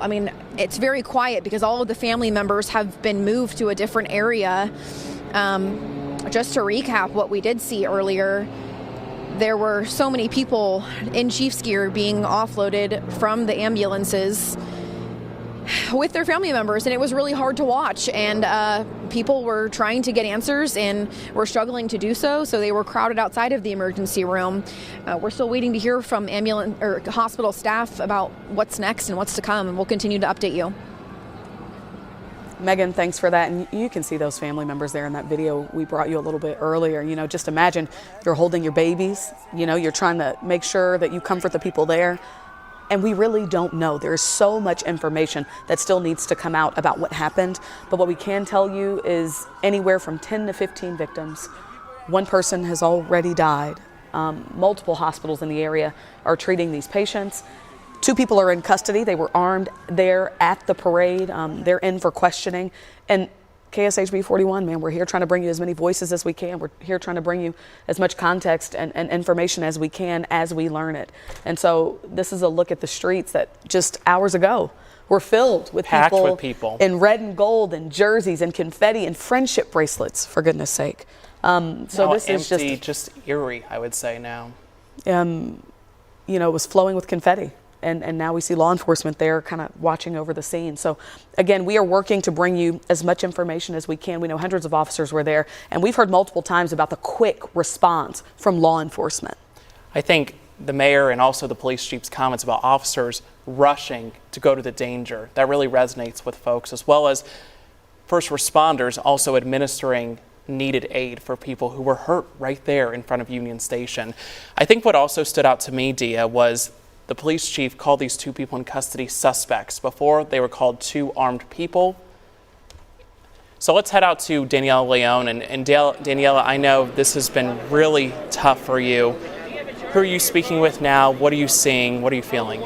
I mean, it's very quiet because all of the family members have been moved to a different area. Just to recap what we did see earlier, there were so many people in Cheif's gear being offloaded from the ambulances with their family members, and it was really hard to watch, and people were trying to get answers and were struggling to do so they were crowded outside of the emergency room. We're still waiting to hear from ambulance or hospital staff about what's next and what's to come, and we'll continue to update you. Megan, thanks for that. And you can see those family members there in that video we brought you a little bit earlier. You know, just imagine you're holding your babies, you know, you're trying to make sure that you comfort the people there. And we really don't know. There's so much information that still needs to come out about what happened. But what we can tell you is anywhere from 10 to 15 victims. One person has already died. Multiple hospitals in the area are treating these patients. 2 people are in custody. They were armed there at the parade. They're in for questioning. And KSHB 41, man, we're here trying to bring you as many voices as we can. We're here trying to bring you as much context and information as we can as we learn it. And so this is a look at the streets that just hours ago were filled with people in red and gold and jerseys and confetti and friendship bracelets, for goodness sake. So this is just eerie, I would say now. You know, it was flowing with confetti. And now we see law enforcement there kind of watching over the scene. So again, we are working to bring you as much information as we can. We know hundreds of officers were there, and we've heard multiple times about the quick response from law enforcement. I think the mayor and also the police chief's comments about officers rushing to go to the danger, that really resonates with folks, as well as first responders also administering needed aid for people who were hurt right there in front of Union Station. I think what also stood out to me, Dia, was the police chief called these 2 people in custody suspects. Before, they were called 2 armed people. So let's head out to Daniela Leone. And Daniela, I know this has been really tough for you. Who are you speaking with now? What are you seeing? What are you feeling?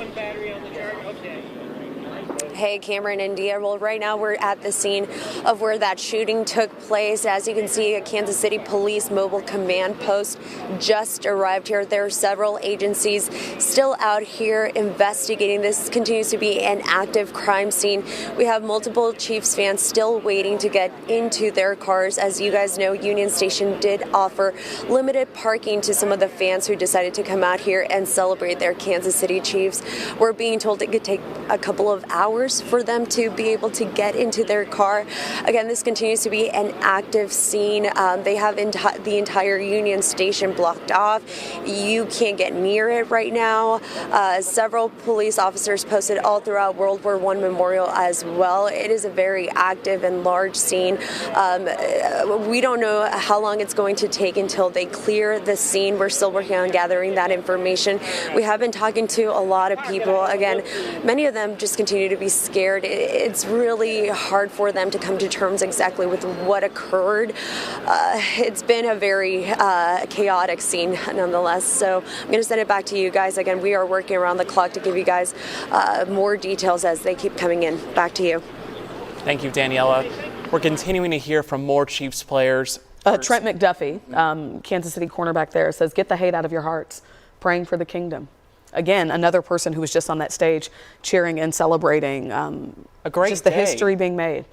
Hey, Cameron and Dia. Well, right now we're at the scene of where that shooting took place. As you can see, a Kansas City Police Mobile Command Post just arrived here. There are several agencies still out here investigating. This continues to be an active crime scene. We have multiple Chiefs fans still waiting to get into their cars. As you guys know, Union Station did offer limited parking to some of the fans who decided to come out here and celebrate their Kansas City Chiefs. We're being told it could take a couple of hours for them to be able to get into their car. Again, this continues to be an active scene. They have the entire Union Station blocked off. You can't get near it right now. Several police officers posted all throughout World War I Memorial as well. It is a very active and large scene. We don't know how long it's going to take until they clear the scene. We're still working on gathering that information. We have been talking to a lot of people. Again, many of them just continue to be scared. It's really hard for them to come to terms exactly with what occurred. It's been a very chaotic scene nonetheless. So I'm going to send it back to you guys. Again, we are working around the clock to give you guys more details as they keep coming in. Back to you. Thank you, Daniela. We're continuing to hear from more Chiefs players. Trent McDuffie, Kansas City cornerback there, says, "Get the hate out of your hearts, praying for the kingdom." Again, another person who was just on that stage cheering and celebrating a great just the day. History being made.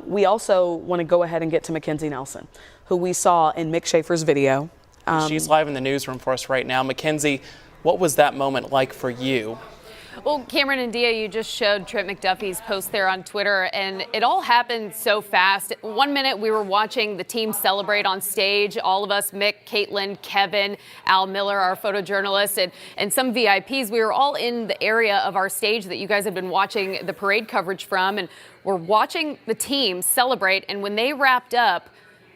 We also want to go ahead and get to Mackenzie Nelson, who we saw in Mick Schaefer's video. She's live in the newsroom for us right now. Mackenzie, what was that moment like for you? Well, Cameron and Dia, you just showed Trent McDuffie's post there on Twitter, and it all happened so fast. 1 minute we were watching the team celebrate on stage, all of us, Mick, Caitlin, Kevin, Al Miller, our photojournalist, and some VIPs. We were all in the area of our stage that you guys have been watching the parade coverage from, and we're watching the team celebrate, and when they wrapped up,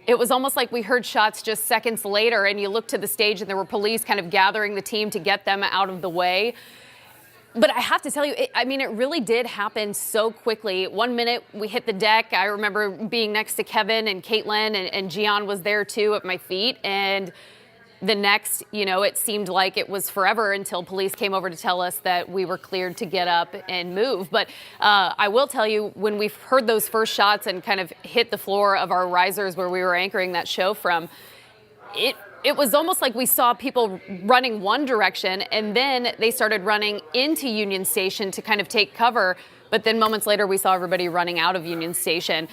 it was almost like we heard shots just seconds later, and you looked to the stage and there were police kind of gathering the team to get them out of the way. But I have to tell you, it really did happen so quickly. 1 minute we hit the deck. I remember being next to Kevin and Caitlin, and Gian was there too at my feet. And the next, it seemed like it was forever until police came over to tell us that we were cleared to get up and move. But I will tell you, when we heard those first shots and kind of hit the floor of our risers where we were anchoring that show from, it was almost like we saw people running one direction, and then they started running into Union Station to kind of take cover. But then moments later, we saw everybody running out of Union Station.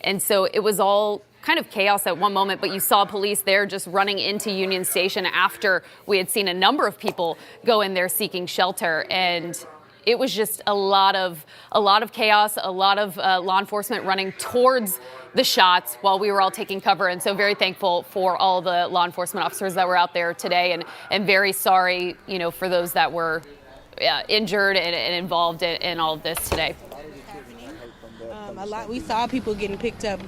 And so it was all kind of chaos at one moment, but you saw police there just running into Union Station after we had seen a number of people go in there seeking shelter. And it was just a lot of chaos, a lot of law enforcement running towards the shots while we were all taking cover. And so very thankful for all the law enforcement officers that were out there today, and very sorry, for those that were injured and involved in all of this today. We saw people getting picked up,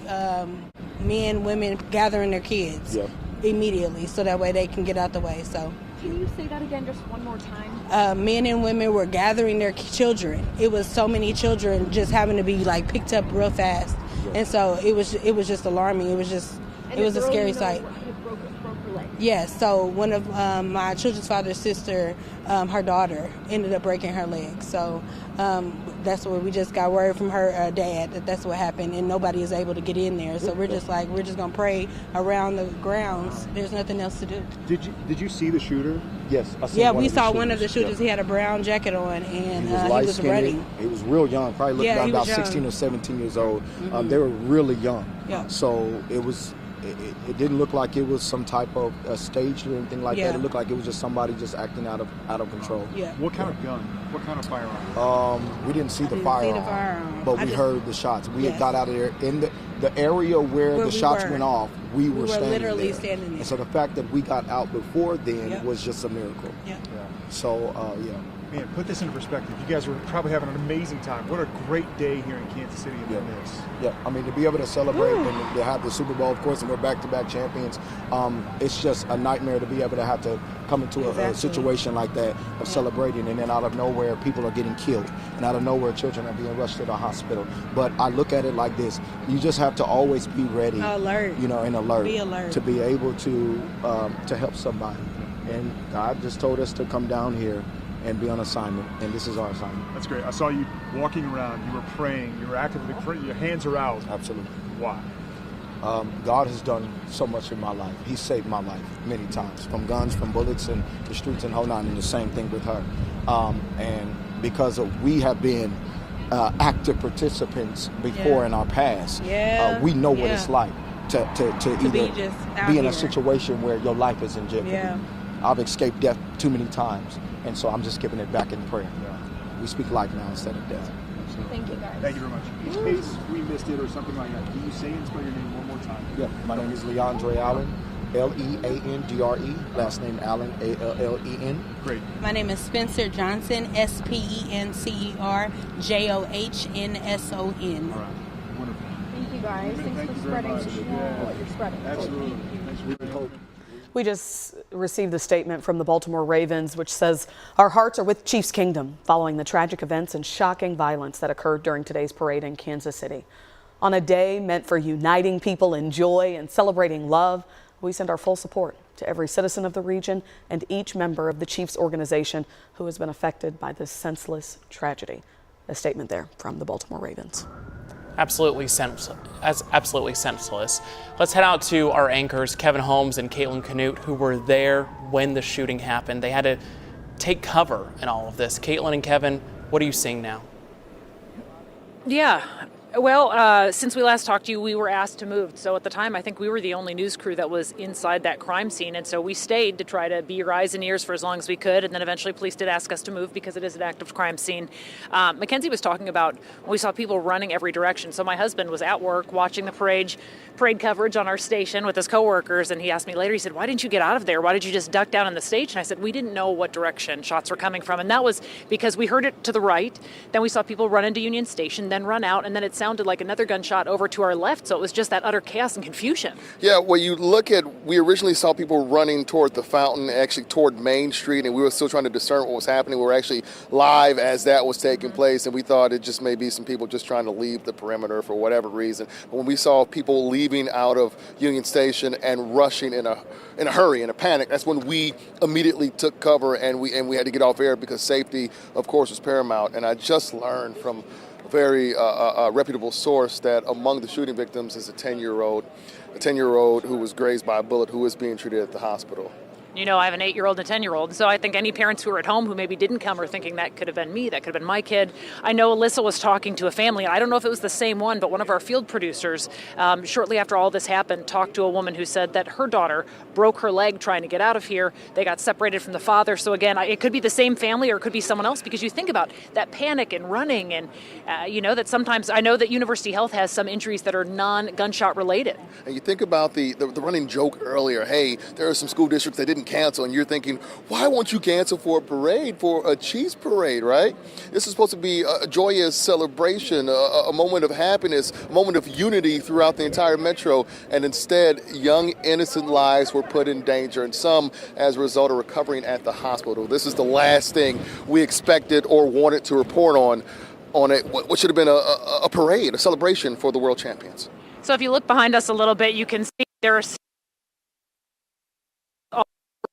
men, women gathering their kids immediately so that way they can get out the way. So, can you say that again just one more time? Men and women were gathering their children. It was so many children just having to be picked up real fast, and so it was just alarming. It was a scary sight. Broke her leg. Yes. So one of my children's father's sister, her daughter, ended up breaking her leg. So that's where we just got word from her dad that's what happened, and nobody is able to get in there. So we're just gonna pray around the grounds. There's nothing else to do. Did you see the shooter? Yes. We saw one of the shooters. He had a brown jacket on, and he was running. He was real young, probably looked about 16 or 17 years old. Mm-hmm. They were really young. Yeah. So it didn't look like it was some type of stage or anything like that. It looked like it was just somebody just acting out of control. Yeah. What kind of gun? What kind of firearm? We didn't see the firearm, but we heard the shots. We had got out of there in the area where the shots went off. We were literally standing there. there. And so the fact that we got out before then was just a miracle. Yeah. So Man, put this into perspective. You guys were probably having an amazing time. What a great day here in Kansas City in this. Yeah, I mean, to be able to celebrate and to have the Super Bowl, of course, and we're back-to-back champions, it's just a nightmare to be able to have to come into a situation like that of celebrating, and then out of nowhere, people are getting killed, and out of nowhere, children are being rushed to the hospital. But I look at it like this. You just have to always be ready. Alert. And alert. Be alert. To be able to help somebody. And God just told us to come down here and be on assignment, and this is our assignment. That's great. I saw you walking around, you were praying, you were actively praying, your hands are out. Absolutely. Why? God has done so much in my life. He saved my life many times, from guns, from bullets, and the streets and whole on, and the same thing with her. And because we have been active participants before in our past, we know what it's like to either be in a situation where your life is in jeopardy. Yeah. I've escaped death too many times, and so I'm just giving it back in prayer. We speak life now instead of death. Thank you, guys. Thank you very much. In case we missed it or something like that, can you say and spell your name one more time? Yeah, my name is Leandre Allen, Leandre, last name Allen, Allen. Great. My name is Spencer Johnson, Spencer Johnson. All right. Wonderful. Thank you, guys. Thanks for spreading what you're spreading. Absolutely. Thanks. We just received the statement from the Baltimore Ravens, which says, "Our hearts are with Chiefs Kingdom following the tragic events and shocking violence that occurred during today's parade in Kansas City. On a day meant for uniting people in joy and celebrating love, we send our full support to every citizen of the region and each member of the Chiefs organization who has been affected by this senseless tragedy." A statement there from the Baltimore Ravens. Absolutely senseless. Let's head out to our anchors, Kevin Holmes and Caitlin Canute, who were there when the shooting happened. They had to take cover in all of this. Caitlin and Kevin, what are you seeing now? Yeah. Well, since we last talked to you, we were asked to move. So at the time, I think we were the only news crew that was inside that crime scene. And so we stayed to try to be your eyes and ears for as long as we could. And then eventually police did ask us to move because it is an active crime scene. Mackenzie was talking about when we saw people running every direction. So my husband was at work watching the parade coverage on our station with his coworkers. And he asked me later, he said, "Why didn't you get out of there? Why did you just duck down in the stage?" And I said, "We didn't know what direction shots were coming from." And that was because we heard it to the right. Then we saw people run into Union Station, then run out. And then it sounded like another gunshot over to our left. So it was just that utter chaos and confusion. Yeah, well, you look at, we originally saw people running toward the fountain, actually toward Main Street, and we were still trying to discern what was happening. We were actually live as that was taking place, and we thought it just may be some people just trying to leave the perimeter for whatever reason. But when we saw people leaving out of Union Station and rushing in a hurry, in a panic, that's when we immediately took cover, and we had to get off air because safety, of course, was paramount. And I just learned from a very reputable source that among the shooting victims is a 10-year-old who was grazed by a bullet who is being treated at the hospital. You know, I have an 8-year-old and a 10-year-old, so I think any parents who are at home who maybe didn't come are thinking that could have been me, that could have been my kid. I know Alyssa was talking to a family. I don't know if it was the same one, but one of our field producers, shortly after all this happened, talked to a woman who said that her daughter broke her leg trying to get out of here. They got separated from the father. So again, it could be the same family or it could be someone else, because you think about that panic and running and, that sometimes I know that University Health has some injuries that are non-gunshot related. And you think about the running joke earlier, hey, there are some school districts that didn't cancel, and you're thinking, why won't you cancel for a parade, for a Chiefs parade, right? This is supposed to be a joyous celebration, a moment of happiness, a moment of unity throughout the entire metro, and instead, young, innocent lives were put in danger, and some as a result of recovering at the hospital. This is the last thing we expected or wanted to report on what should have been a parade, a celebration for the world champions. So if you look behind us a little bit, you can see there are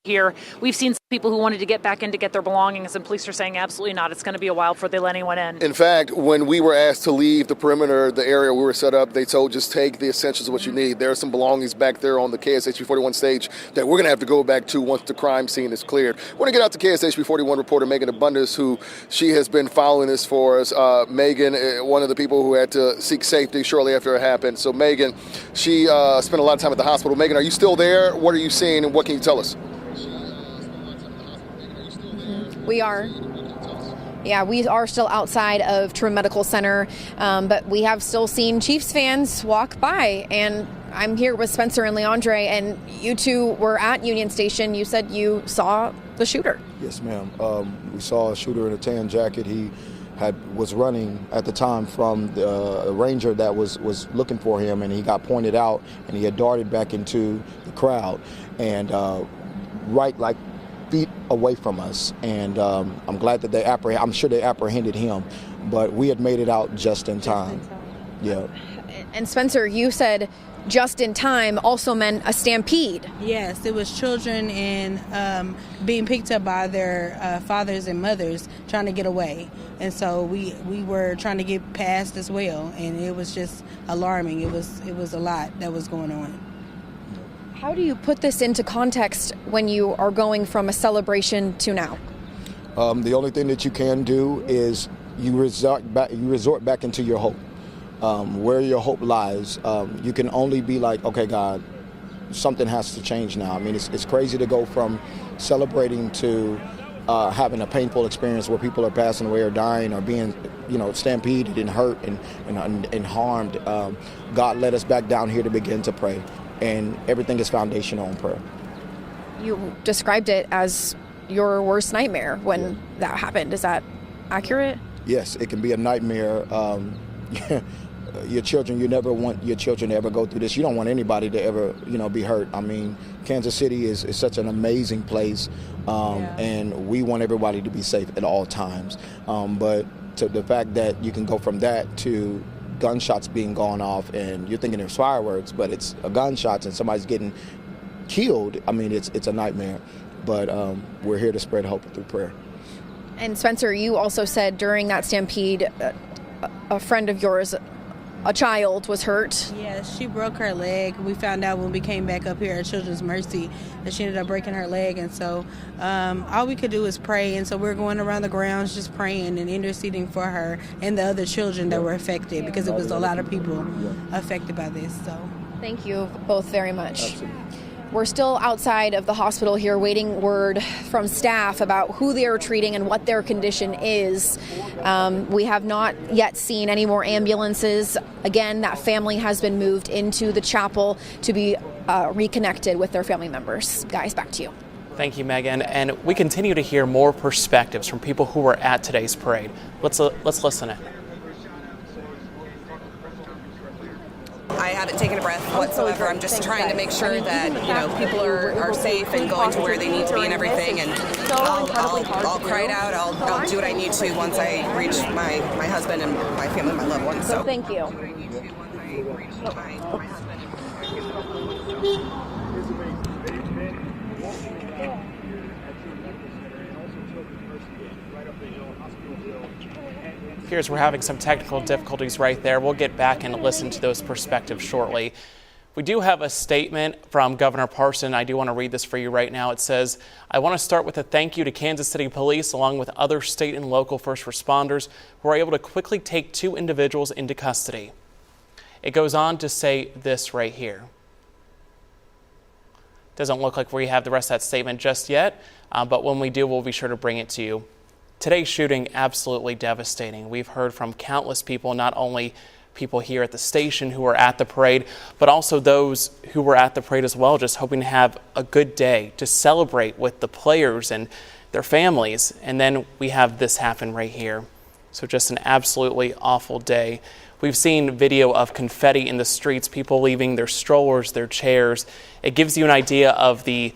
here. We've seen some people who wanted to get back in to get their belongings, and police are saying absolutely not. It's going to be a while before they let anyone in. In fact, when we were asked to leave the perimeter, the area we were set up, they told just take the essentials of what you need. There are some belongings back there on the KSHB41 stage that we're going to have to go back to once the crime scene is cleared. We're going to get out to KSHB41 reporter Megan Abundis, who she has been following this for us. Megan, one of the people who had to seek safety shortly after it happened. So Megan, she spent a lot of time at the hospital. Megan, are you still there? What are you seeing, and what can you tell us? We are. Yeah, we are still outside of True Medical Center, but we have still seen Chiefs fans walk by. And I'm here with Spencer and Leandre, and you two were at Union Station. You said you saw the shooter. Yes, ma'am. We saw a shooter in a tan jacket. He was running at the time from the ranger that was looking for him, and he got pointed out, and he had darted back into the crowd, and right like feet away from us, and I'm glad that I'm sure they apprehended him, but we had made it out just in time. Yeah. And Spencer, you said just in time also meant a stampede. Yes, it was children and being picked up by their fathers and mothers trying to get away. And so we were trying to get past as well, and it was just alarming. It was a lot that was going on. How do you put this into context when you are going from a celebration to now? The only thing that you can do is you resort back into your hope. Where your hope lies, you can only be like, okay, God, something has to change now. I mean, it's crazy to go from celebrating to having a painful experience where people are passing away or dying or being, stampeded and hurt and harmed. God led us back down here to begin to pray. And everything is foundational in prayer. You described it as your worst nightmare when that happened. Is that accurate? Yes, it can be a nightmare. Your children, you never want your children to ever go through this. You don't want anybody to ever, be hurt. I mean, Kansas City is such an amazing place, and we want everybody to be safe at all times. But to the fact that you can go from that to gunshots being gone off, and you're thinking it's fireworks, but it's a gunshots and somebody's getting killed. I mean, it's a nightmare. But we're here to spread hope through prayer. And Spencer, you also said during that stampede, a friend of yours, a child, was hurt. Yes, she broke her leg. We found out when we came back up here at Children's Mercy that she ended up breaking her leg. And so all we could do is pray. And so we're going around the grounds just praying and interceding for her and the other children that were affected, because it was a lot of people affected by this. So thank you both very much. Absolutely. We're still outside of the hospital here waiting word from staff about who they are treating and what their condition is. We have not yet seen any more ambulances. Again, that family has been moved into the chapel to be reconnected with their family members. Guys, back to you. Thank you, Megan. And we continue to hear more perspectives from people who were at today's parade. Let's listen in. I haven't taken a breath whatsoever. I'm just trying to make sure that, you know, people are safe and going to where they need to be and everything. And I'll cry it out. I'll do what I need to once I reach my husband and my family, my loved ones. So thank you. Appears we're having some technical difficulties right there. We'll get back and listen to those perspectives shortly. We do have a statement from Governor Parson. I do want to read this for you right now. It says, I want to start with a thank you to Kansas City Police along with other state and local first responders who were able to quickly take 2 individuals into custody. It goes on to say this right here. Doesn't look like we have the rest of that statement just yet, but when we do, we'll be sure to bring it to you. Today's shooting, absolutely devastating. We've heard from countless people, not only people here at the station who were at the parade, but also those who were at the parade as well, just hoping to have a good day, to celebrate with the players and their families. And then we have this happen right here. So just an absolutely awful day. We've seen video of confetti in the streets, people leaving their strollers, their chairs. It gives you an idea of the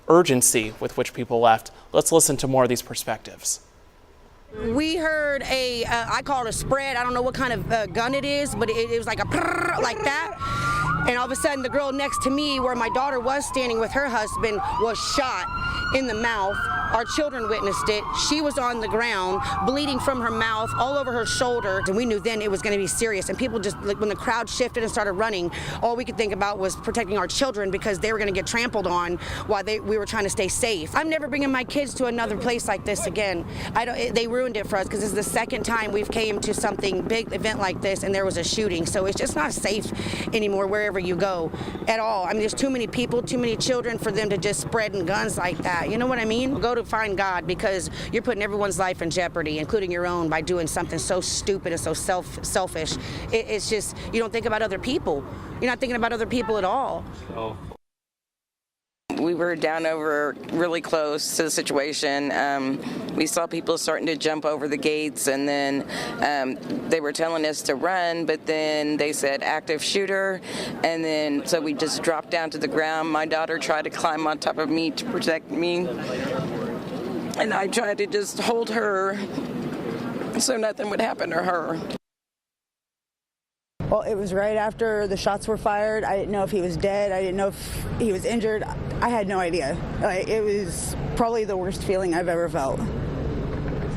urgency with which people left. Let's listen to more of these perspectives. We heard I call it a spread. I don't know what kind of gun it is, but it was like a prrr, like that. And all of a sudden, the girl next to me, where my daughter was standing with her husband, was shot in the mouth. Our children witnessed it. She was on the ground, bleeding from her mouth, all over her shoulder. And we knew then it was going to be serious. And people just, like, when the crowd shifted and started running, all we could think about was protecting our children because they were going to get trampled on while we were trying to stay safe. I'm never bringing my kids to another place like this again. They ruined it for us because this is the second time we've came to something big event like this and there was a shooting. So it's just not safe anymore wherever you go at all. I mean, there's too many people, too many children for them to just spread in guns like that. You know what I mean? Go to find God because you're putting everyone's life in jeopardy, including your own, by doing something so stupid and so selfish. It's just, you don't think about other people. You're not thinking about other people at all. we were down over really close to the situation. We saw people starting to jump over the gates, and then they were telling us to run, but then they said active shooter, and then so we just dropped down to the ground. My daughter tried to climb on top of me to protect me, and I tried to just hold her so nothing would happen to her. Well, it was right after the shots were fired. I didn't know if he was dead. I didn't know if he was injured. I had no idea. Like, it was probably the worst feeling I've ever felt.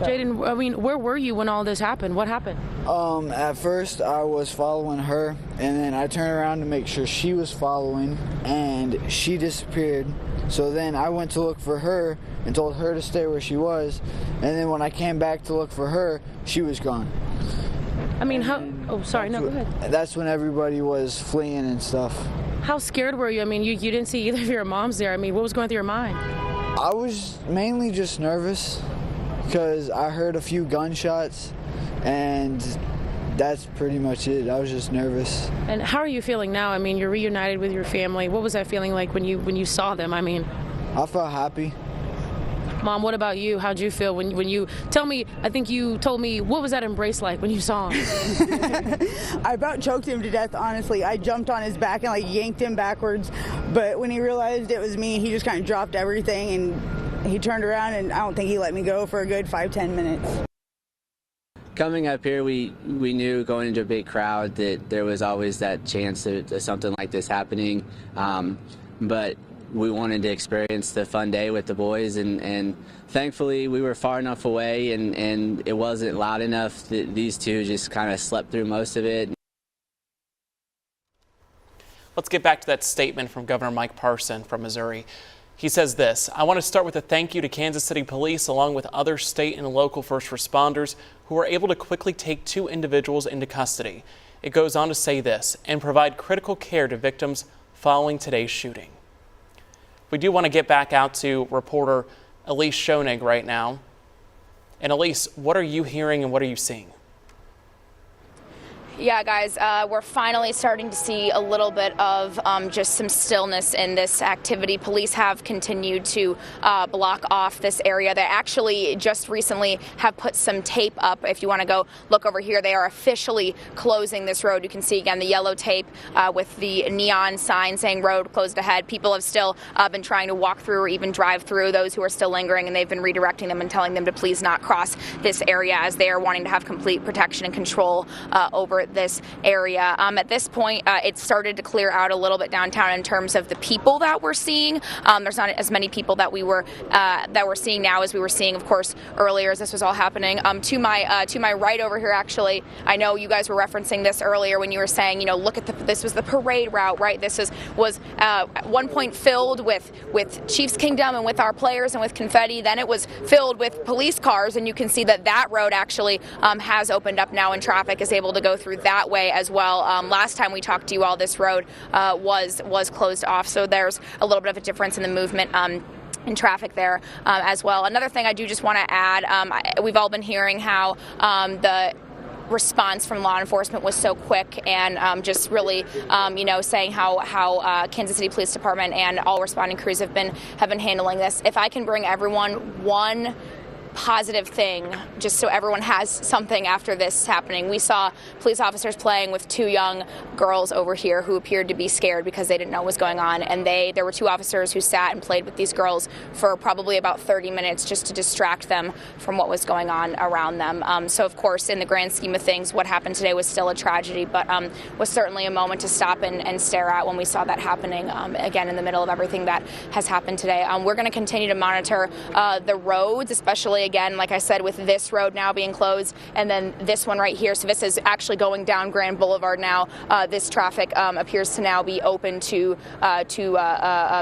Jaden, I mean, where were you when all this happened? What happened? At first, I was following her, and then I turned around to make sure she was following, and she disappeared. So then I went to look for her and told her to stay where she was, and then when I came back to look for her, she was gone. I mean, how? Oh, sorry. No, go ahead. That's when everybody was fleeing and stuff. How scared were you? I mean, you didn't see either of your moms there. I mean, what was going through your mind? I was mainly just nervous because I heard a few gunshots, and that's pretty much it. I was just nervous. And how are you feeling now? I mean, you're reunited with your family. What was that feeling like when you saw them? I mean, I felt happy. Mom, what about you? How'd you feel when you tell me? I think you told me, what was that embrace like when you saw him? I about choked him to death, honestly. I jumped on his back and like yanked him backwards, but when he realized it was me, he just kind of dropped everything and he turned around, and I don't think he let me go for a good 5-10 minutes. Coming up here, we knew going into a big crowd that there was always that chance of something like this happening, but we wanted to experience the fun day with the boys, and thankfully we were far enough away and it wasn't loud enough that these two just kind of slept through most of it. Let's get back to that statement from Governor Mike Parson from Missouri. He says this: I want to start with a thank you to Kansas City Police along with other state and local first responders who were able to quickly take 2 individuals into custody. It goes on to say this: and provide critical care to victims following today's shooting. We do want to get back out to reporter Elise Schoenig right now. And Elise, what are you hearing and what are you seeing? Yeah, guys, we're finally starting to see a little bit of just some stillness in this activity. Police have continued to block off this area. They actually just recently have put some tape up. If you want to go look over here, they are officially closing this road. You can see again the yellow tape with the neon sign saying road closed ahead. People have still been trying to walk through or even drive through, those who are still lingering, and they've been redirecting them and telling them to please not cross this area as they are wanting to have complete protection and control over this area. At this point, it started to clear out a little bit downtown in terms of the people that we're seeing. There's not as many people that we're seeing now as we were seeing, of course, earlier as this was all happening. To my right over here, actually, I know you guys were referencing this earlier when you were saying, you know, look at this was the parade route, right? This was at one point filled with Chiefs Kingdom and with our players and with confetti. Then it was filled with police cars, and you can see that road actually has opened up now, and traffic is able to go through that way as well. Last time we talked to you all, this road was closed off, so there's a little bit of a difference in the movement in traffic there as well. Another thing I do just want to add, we've all been hearing how the response from law enforcement was so quick, and just really, saying how Kansas City Police Department and all responding crews have been handling this. If I can bring everyone one positive thing, just so everyone has something after this happening. We saw police officers playing with two young girls over here who appeared to be scared because they didn't know what was going on, and there were two officers who sat and played with these girls for probably about 30 minutes just to distract them from what was going on around them. So of course, in the grand scheme of things, what happened today was still a tragedy, but was certainly a moment to stop and stare at when we saw that happening, again, in the middle of everything that has happened today. We're going to continue to monitor the roads, especially again, like I said, with this road now being closed, and then this one right here. So this is actually going down Grand Boulevard now. This traffic appears to now be open to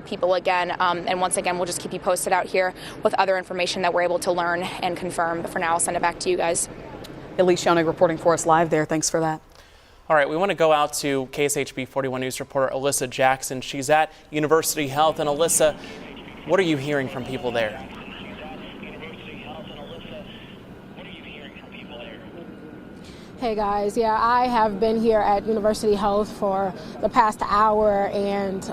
people again. And once again, we'll just keep you posted out here with other information that we're able to learn and confirm. But for now, I'll send it back to you guys. Elise Yonig reporting for us live there. Thanks for that. All right, we want to go out to KSHB 41 News reporter Alyssa Jackson. She's at University Health. And Alyssa, what are you hearing from people there? Hey guys, yeah, I have been here at University Health for the past hour, and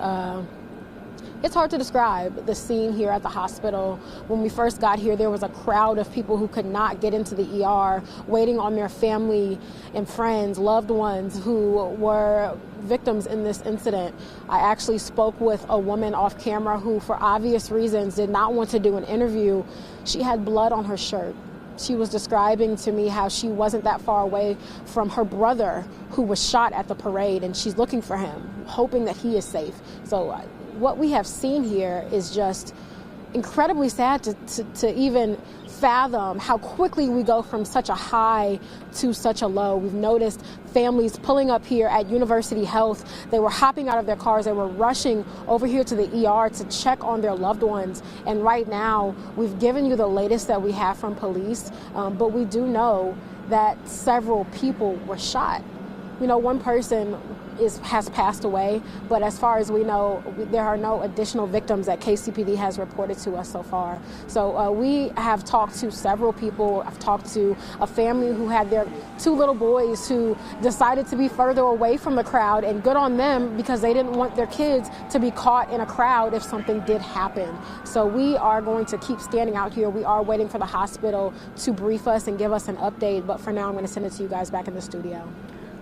it's hard to describe the scene here at the hospital. When we first got here, there was a crowd of people who could not get into the ER, waiting on their family and friends, loved ones who were victims in this incident. I actually spoke with a woman off camera who, for obvious reasons, did not want to do an interview. She had blood on her shirt. She was describing to me how she wasn't that far away from her brother who was shot at the parade, and she's looking for him, hoping that he is safe. So what we have seen here is just incredibly sad to even fathom how quickly we go from such a high to such a low. We've noticed families pulling up here at University Health. They were hopping out of their cars. They were rushing over here to the ER to check on their loved ones. And right now, we've given you the latest that we have from police, but we do know that several people were shot. You know, one person has passed away, but as far as we know, there are no additional victims that KCPD has reported to us so far. So we have talked to several people. I've talked to a family who had their two little boys who decided to be further away from the crowd, and good on them because they didn't want their kids to be caught in a crowd if something did happen. So we are going to keep standing out here. We are waiting for the hospital to brief us and give us an update, but for now I'm going to send it to you guys back in the studio.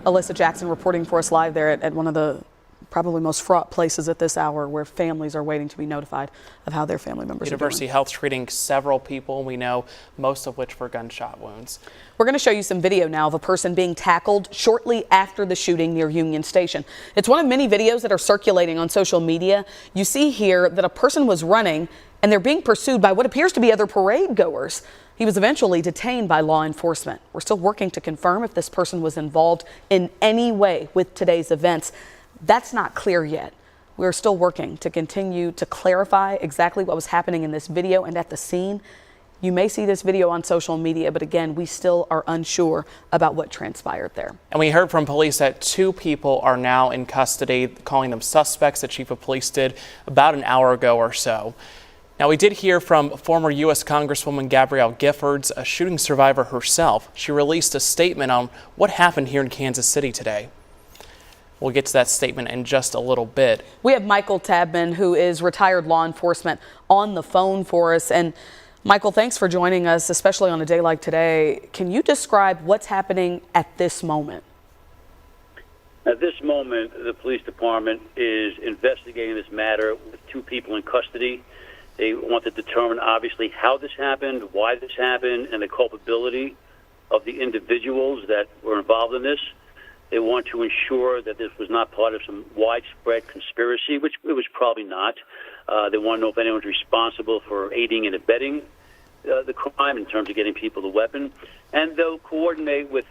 Alyssa Jackson reporting for us live there at one of the probably most fraught places at this hour, where families are waiting to be notified of how their family members are doing. University Health treating several people, we know, most of which were gunshot wounds. We're going to show you some video now of a person being tackled shortly after the shooting near Union Station. It's one of many videos that are circulating on social media. You see here that a person was running and they're being pursued by what appears to be other parade goers. He was eventually detained by law enforcement. We're still working to confirm if this person was involved in any way with today's events. That's not clear yet. We're still working to continue to clarify exactly what was happening in this video and at the scene. You may see this video on social media, but again, we still are unsure about what transpired there. And we heard from police that 2 people are now in custody, calling them suspects. The chief of police did about an hour ago or so. Now, we did hear from former U.S. Congresswoman Gabrielle Giffords, a shooting survivor herself. She released a statement on what happened here in Kansas City today. We'll get to that statement in just a little bit. We have Michael Tabman, who is retired law enforcement, on the phone for us. And Michael, thanks for joining us, especially on a day like today. Can you describe what's happening at this moment? At this moment, the police department is investigating this matter with 2 people in custody. They want to determine, obviously, how this happened, why this happened, and the culpability of the individuals that were involved in this. They want to ensure that this was not part of some widespread conspiracy, which it was probably not. They want to know if anyone's responsible for aiding and abetting the crime in terms of getting people the weapon. And they'll coordinate with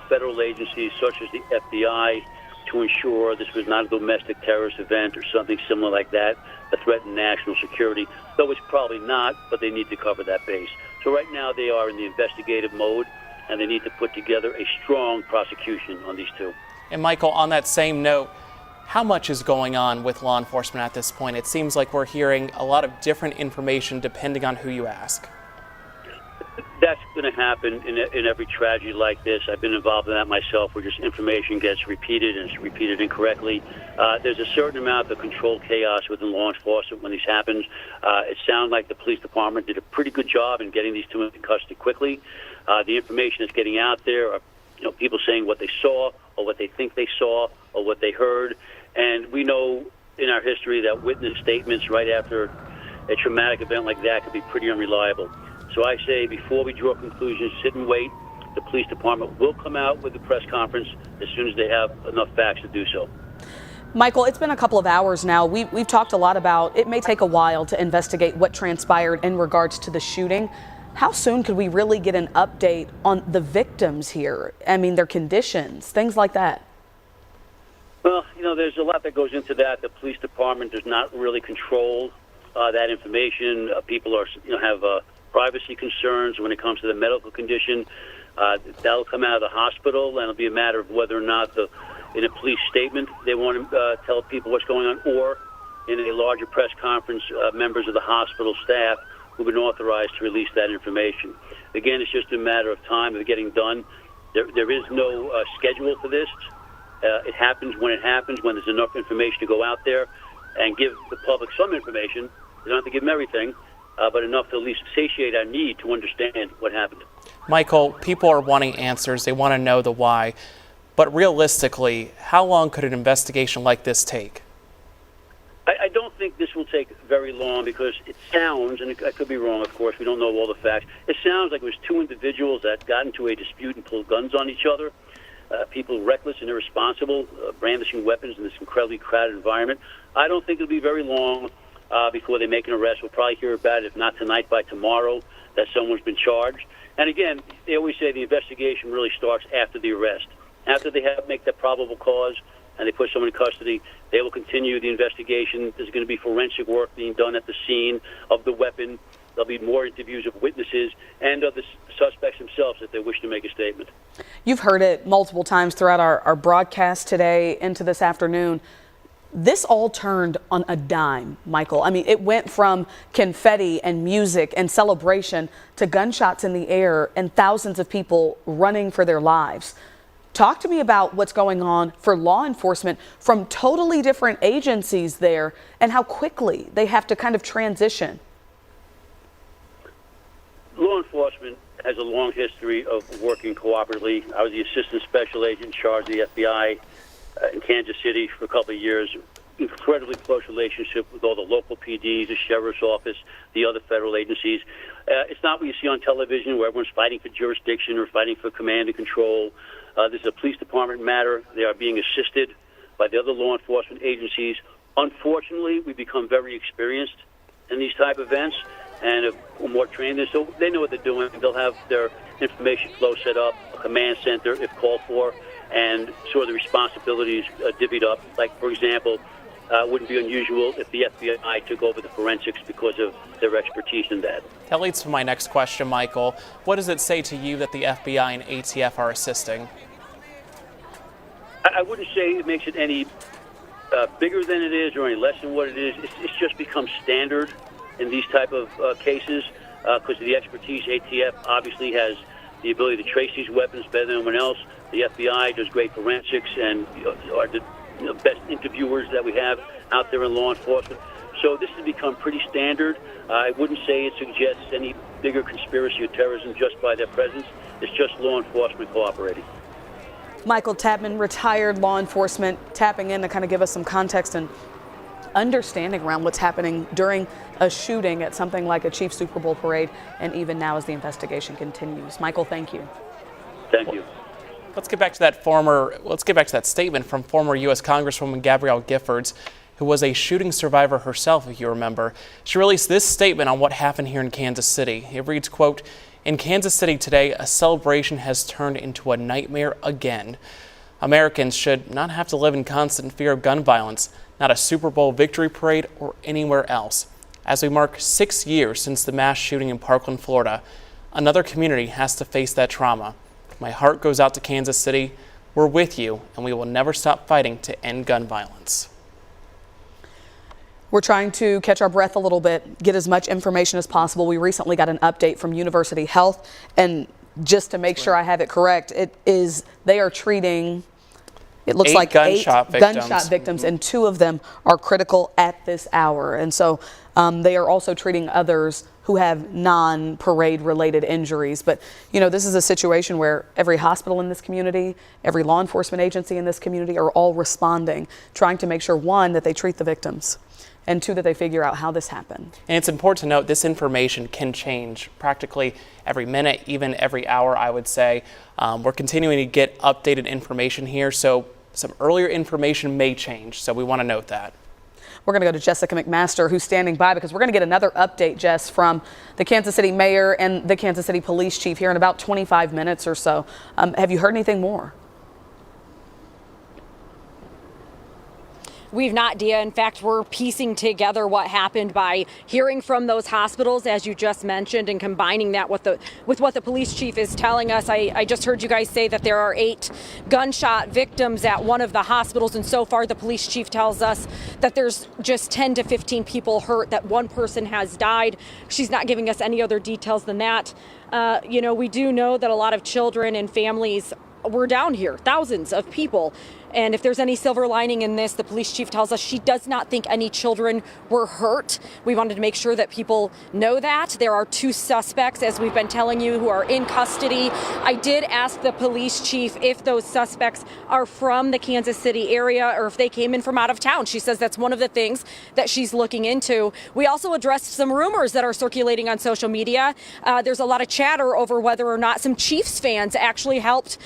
federal agencies such as the FBI to ensure this was not a domestic terrorist event or something similar like that, a threat to national security, though it's probably not, but they need to cover that base. So right now they are in the investigative mode, and they need to put together a strong prosecution on these 2. And Michael, on that same note, how much is going on with law enforcement at this point? It seems like we're hearing a lot of different information depending on who you ask. That's going to happen in every tragedy like this. I've been involved in that myself, where just information gets repeated and it's repeated incorrectly. There's a certain amount of controlled chaos within law enforcement when this happens. It sounds like the police department did a pretty good job in getting these 2 into custody quickly. The information that's getting out there are, people saying what they saw or what they think they saw or what they heard. And we know in our history that witness statements right after a traumatic event like that could be pretty unreliable. So I say, before we draw conclusions, sit and wait. The police department will come out with a press conference as soon as they have enough facts to do so. Michael, it's been a couple of hours now. We've talked a lot about it may take a while to investigate what transpired in regards to the shooting. How soon could we really get an update on the victims here? I mean, their conditions, things like that. Well, there's a lot that goes into that. The police department does not really control that information. People have privacy concerns when it comes to the medical condition. That'll come out of the hospital, and it'll be a matter of whether or not in a police statement they want to tell people what's going on, or in a larger press conference, members of the hospital staff who've been authorized to release that information. Again, it's just a matter of time of getting done. There is no schedule for this. It happens when it happens, when there's enough information to go out there and give the public some information. You don't have to give them everything, but enough to at least satiate our need to understand what happened. Michael, people are wanting answers. They want to know the why. But realistically, how long could an investigation like this take? I don't think this will take very long, because it sounds, and I could be wrong, of course, we don't know all the facts, it sounds like it was 2 individuals that got into a dispute and pulled guns on each other. People reckless and irresponsible, brandishing weapons in this incredibly crowded environment. I don't think it'll be very long before they make an arrest. We'll probably hear about it, if not tonight, by tomorrow, that someone's been charged. And again, they always say the investigation really starts after the arrest. After they make that probable cause and they put someone in custody, they will continue the investigation. There's going to be forensic work being done at the scene of the weapon. There'll be more interviews of witnesses and of the suspects themselves if they wish to make a statement. You've heard it multiple times throughout our broadcast today into this afternoon. This all turned on a dime, Michael. I mean, it went from confetti and music and celebration to gunshots in the air and thousands of people running for their lives. Talk to me about what's going on for law enforcement from totally different agencies there, and how quickly they have to kind of transition. Law enforcement has a long history of working cooperatively. I was the assistant special agent in charge of the FBI in Kansas City for a couple of years. Incredibly close relationship with all the local PDs, the sheriff's office, the other federal agencies. It's not what you see on television, where everyone's fighting for jurisdiction or fighting for command and control. This is a police department matter. They are being assisted by the other law enforcement agencies. Unfortunately, we've become very experienced in these type of events and are more trained, so they know what they're doing. They'll have their information flow set up, a command center if called for, and sort of the responsibilities divvied up. Like, for example, it wouldn't be unusual if the FBI took over the forensics because of their expertise in that. That leads to my next question, Michael. What does it say to you that the FBI and ATF are assisting? I wouldn't say it makes it any bigger than it is or any less than what it is. It's just become standard in these type of cases because of the expertise. ATF obviously has the ability to trace these weapons better than anyone else. The FBI does great forensics and are the best interviewers that we have out there in law enforcement. So this has become pretty standard. I wouldn't say it suggests any bigger conspiracy or terrorism just by their presence. It's just law enforcement cooperating. Michael Tapman, retired law enforcement, tapping in to kind of give us some context and understanding around what's happening during a shooting at something like a Chiefs Super Bowl parade, and even now as the investigation continues. Michael, thank you. Thank you. Let's get back to that statement from former U.S. Congresswoman Gabrielle Giffords, who was a shooting survivor herself, if you remember. She released this statement on what happened here in Kansas City. It reads, quote, "In Kansas City today, a celebration has turned into a nightmare again. Americans should not have to live in constant fear of gun violence, not a Super Bowl victory parade or anywhere else. As we mark 6 years since the mass shooting in Parkland, Florida, another community has to face that trauma. My heart goes out to Kansas City. We're with you, and we will never stop fighting to end gun violence." We're trying to catch our breath a little bit, get as much information as possible. We recently got an update from University Health, and just to make sure I have it correct, they are treating, it looks like eight gunshot victims, and 2 of them are critical at this hour. And so they are also treating others who have non-parade related injuries. But, you know, this is a situation where every hospital in this community, every law enforcement agency in this community are all responding, trying to make sure, 1, that they treat the victims, and 2, that they figure out how this happened. And it's important to note this information can change practically every minute, even every hour, I would say. We're continuing to get updated information here, so some earlier information may change, so we want to note that. We're going to go to Jessica McMaster, who's standing by, because we're going to get another update, Jess, from the Kansas City mayor and the Kansas City police chief here in about 25 minutes or so. Have you heard anything more? We've not, Dia. In fact, we're piecing together what happened by hearing from those hospitals, as you just mentioned, and combining that with what the police chief is telling us. I just heard you guys say that there are 8 gunshot victims at one of the hospitals, and so far the police chief tells us that there's just 10 to 15 people hurt, that 1 person has died. She's not giving us any other details than that. You know, we do know that a lot of children and families were down here, thousands of people. And if there's any silver lining in this, the police chief tells us she does not think any children were hurt. We wanted to make sure that people know that. There are 2 suspects, as we've been telling you, who are in custody. I did ask the police chief if those suspects are from the Kansas City area or if they came in from out of town. She says that's one of the things that she's looking into. We also addressed some rumors that are circulating on social media. There's a lot of chatter over whether or not some Chiefs fans actually helped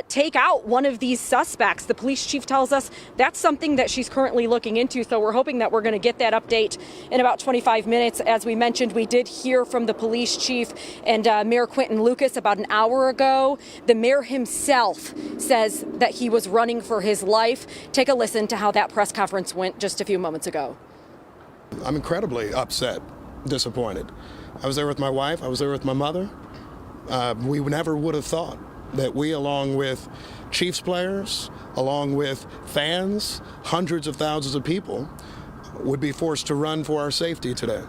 take out one of these suspects. The police chief tells us that's something that she's currently looking into, so we're hoping that we're going to get that update in about 25 minutes. As we mentioned, we did hear from the police chief and Mayor Quentin Lucas about an hour ago. The mayor himself says that he was running for his life. Take a listen to how that press conference went just a few moments ago. I'm incredibly upset, disappointed. I was there with my wife, I was there with my mother. We never would have thought that we, along with Chiefs players, along with fans, hundreds of thousands of people, would be forced to run for our safety today.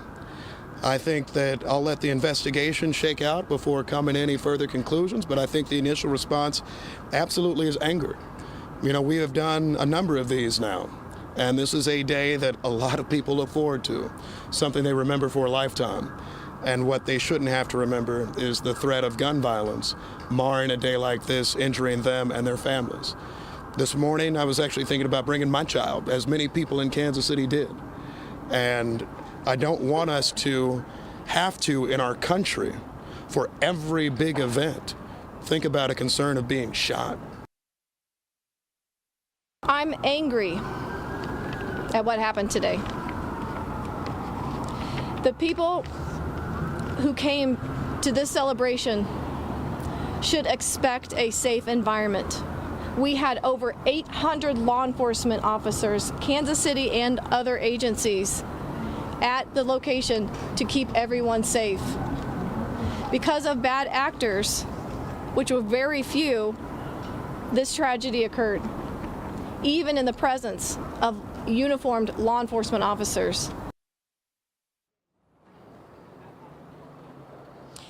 I think that I'll let the investigation shake out before coming to any further conclusions, but I think the initial response absolutely is anger. You know, we have done a number of these now, and this is a day that a lot of people look forward to, something they remember for a lifetime. And what they shouldn't have to remember is the threat of gun violence, marring a day like this, injuring them and their families. This morning, I was actually thinking about bringing my child, as many people in Kansas City did. And I don't want us to have to, in our country, for every big event, think about a concern of being shot. I'm angry at what happened today. The people who came to this celebration should expect a safe environment. We had over 800 law enforcement officers, Kansas City and other agencies, at the location to keep everyone safe. Because of bad actors, which were very few, this tragedy occurred, even in the presence of uniformed law enforcement officers.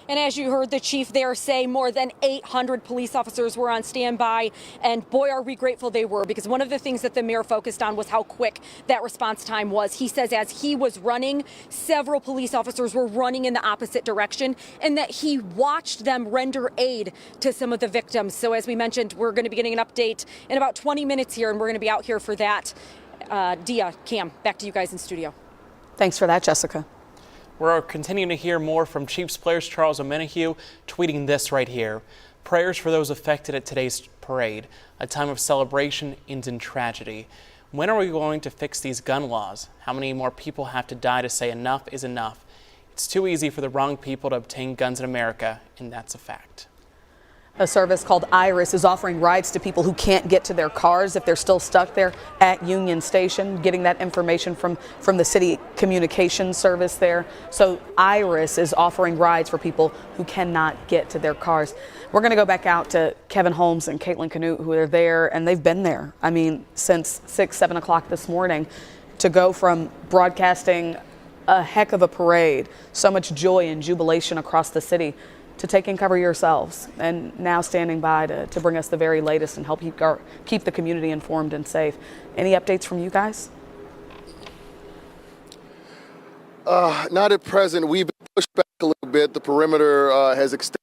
And as you heard the chief there say, more than 800 police officers were on standby. And boy, are we grateful they were, because one of the things that the mayor focused on was how quick that response time was. He says as he was running, several police officers were running in the opposite direction, and that he watched them render aid to some of the victims. So as we mentioned, we're going to be getting an update in about 20 minutes here, and we're going to be out here for that. Dia, Cam, back to you guys in studio. Thanks for that, Jessica. We're continuing to hear more from Chiefs players. Charles O'Menahue tweeting this right here. Prayers for those affected at today's parade. A time of celebration ends in tragedy. When are we going to fix these gun laws? How many more people have to die to say enough is enough? It's too easy for the wrong people to obtain guns in America, and that's a fact. A service called Iris is offering rides to people who can't get to their cars if they're still stuck there at Union Station, getting that information from the city communications service there. So Iris is offering rides for people who cannot get to their cars. We're going to go back out to Kevin Holmes and Caitlin Canute, who are there, and they've been there, I mean, since 6, 7 o'clock this morning, to go from broadcasting a heck of a parade, so much joy and jubilation across the city, to taking cover yourselves, and now standing by to bring us the very latest and help keep the community informed and safe. Any updates from you guys? Not at present. We've been pushed back a little bit. The perimeter has extended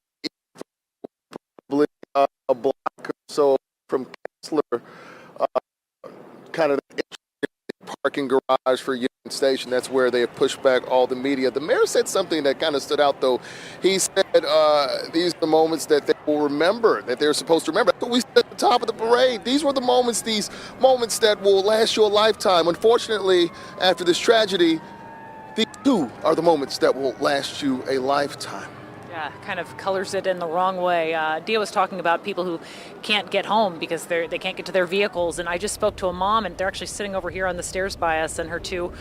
probably a block or so from Kessler, kind of the parking garage for Union Station. That's where they have pushed back all the media. The mayor said something that kind of stood out, though. He said these are the moments that they will remember, that they're supposed to remember. That's what we said at the top of the parade. These were the moments, these moments that will last you a lifetime. Unfortunately, after this tragedy, these two are the moments that will last you a lifetime. Yeah, kind of colors it in the wrong way. Dia was talking about people who can't get home because they can't get to their vehicles. And I just spoke to a mom, and they're actually sitting over here on the stairs by us, and her two,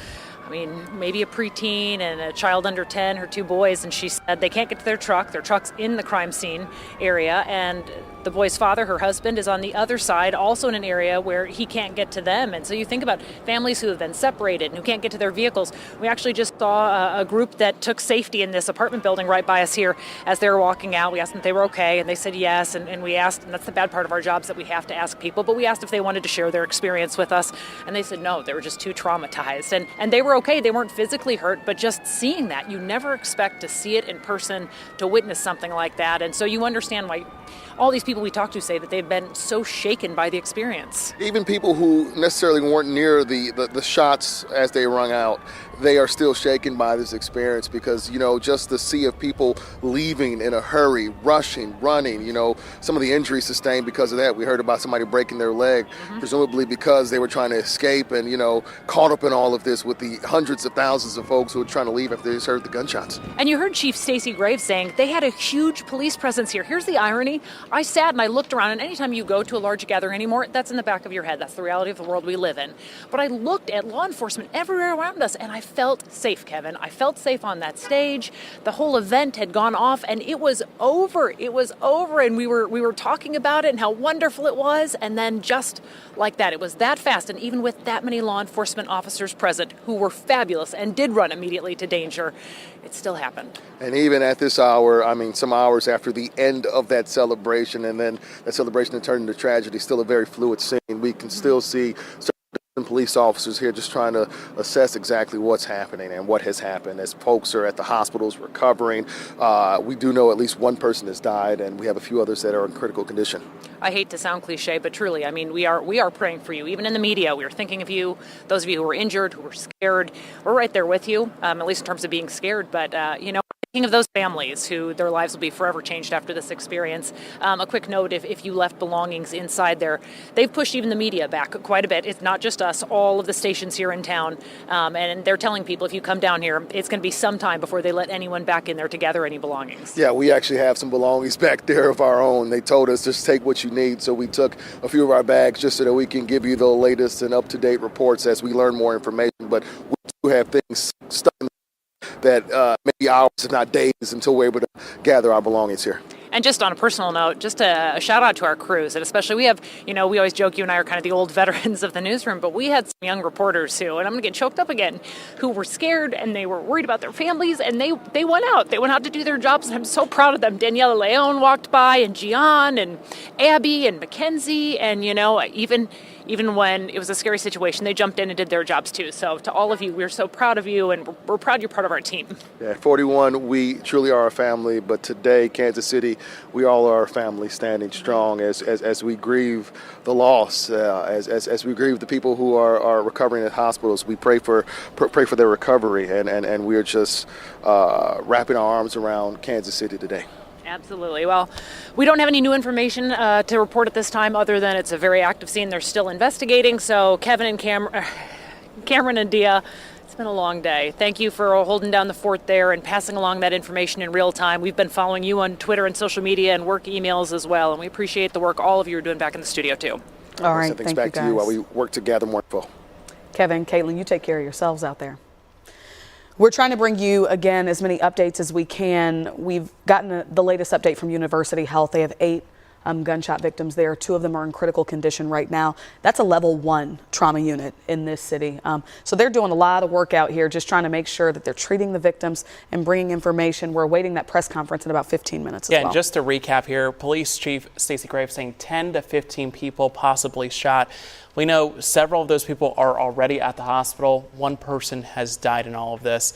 maybe a preteen and a child under 10, her two boys, and she said they can't get to their truck. Their truck's in the crime scene area, and the boy's father, her husband, is on the other side, also in an area where he can't get to them. And so you think about families who have been separated and who can't get to their vehicles. We actually just saw a group that took safety in this apartment building right by us here as they were walking out. We asked them if they were okay, and they said yes. And we asked, and that's the bad part of our jobs, that we have to ask people, but we asked if they wanted to share their experience with us, and they said no, they were just too traumatized. And they were okay. They weren't physically hurt, but just seeing that, you never expect to see it in person, to witness something like that. And so you understand why all these people we talk to say that they've been so shaken by the experience. Even people who necessarily weren't near the shots as they rung out, they are still shaken by this experience because, just the sea of people leaving in a hurry, rushing, running, some of the injuries sustained because of that. We heard about somebody breaking their leg, presumably because they were trying to escape and, caught up in all of this with the hundreds of thousands of folks who were trying to leave after they just heard the gunshots. And you heard Chief Stacey Graves saying they had a huge police presence here. Here's the irony. I sat and I looked around, and anytime you go to a large gathering anymore, that's in the back of your head. That's the reality of the world we live in. But I looked at law enforcement everywhere around us, and I felt safe, Kevin. I felt safe on that stage. The whole event had gone off, and it was over. It was over, and we were talking about it and how wonderful it was, and then just like that, it was that fast. And even with that many law enforcement officers present, who were fabulous and did run immediately to danger, it still happened. And even at this hour, some hours after the end of that celebration, and then that celebration had turned into tragedy, still a very fluid scene. We can still see certain police officers here just trying to assess exactly what's happening and what has happened as folks are at the hospitals recovering. We do know at least one person has died, and we have a few others that are in critical condition. I hate to sound cliche, but truly, we are praying for you. Even in the media, we are thinking of you. Those of you who were injured, who were scared, we're right there with you, at least in terms of being scared. But, thinking of those families who their lives will be forever changed after this experience. A quick note, if you left belongings inside there, they've pushed even the media back quite a bit. It's not just us, all of the stations here in town. And they're telling people if you come down here, it's going to be some time before they let anyone back in there to gather any belongings. Yeah, we actually have some belongings back there of our own. They told us just take what you need. So we took a few of our bags just so that we can give you the latest and up-to-date reports as we learn more information. But we do have things stuck in that maybe hours, if not days, until we're able to gather our belongings here. And And just on a personal note, just a shout out to our crews, and especially we have, we always joke you and I are kind of the old veterans of the newsroom, but we had some young reporters who, and I'm going to get choked up again, who were scared and they were worried about their families, and they went out. They went out to do their jobs, and I'm so proud of them. Daniela Leon walked by, and Gian, and Abby, and Mackenzie, and even when it was a scary situation, they jumped in and did their jobs too. So to all of you, we're so proud of you, and we're proud you're part of our team. Yeah, 41, we truly are a family, but today, Kansas City, we all are a family standing strong as we grieve the loss, as we grieve the people who are recovering at hospitals. We pray for their recovery, and we are just wrapping our arms around Kansas City today. Absolutely. Well, we don't have any new information to report at this time other than it's a very active scene. They're still investigating. So Kevin and Cameron and Dia, it's been a long day. Thank you for holding down the fort there and passing along that information in real time. We've been following you on Twitter and social media and work emails as well. And we appreciate the work all of you are doing back in the studio too. All right. Thanks back to you while we work to gather more info. Kevin, Caitlin, you take care of yourselves out there. We're trying to bring you, again, as many updates as we can. We've gotten the latest update from University Health. They have 8 gunshot victims there. 2 of them are in critical condition right now. That's a level 1 trauma unit in this city. So they're doing a lot of work out here, just trying to make sure that they're treating the victims and bringing information. We're awaiting that press conference in about 15 minutes as well. And just to recap here, Police Chief Stacey Graves saying 10 to 15 people possibly shot. We know several of those people are already at the hospital. 1 person has died in all of this.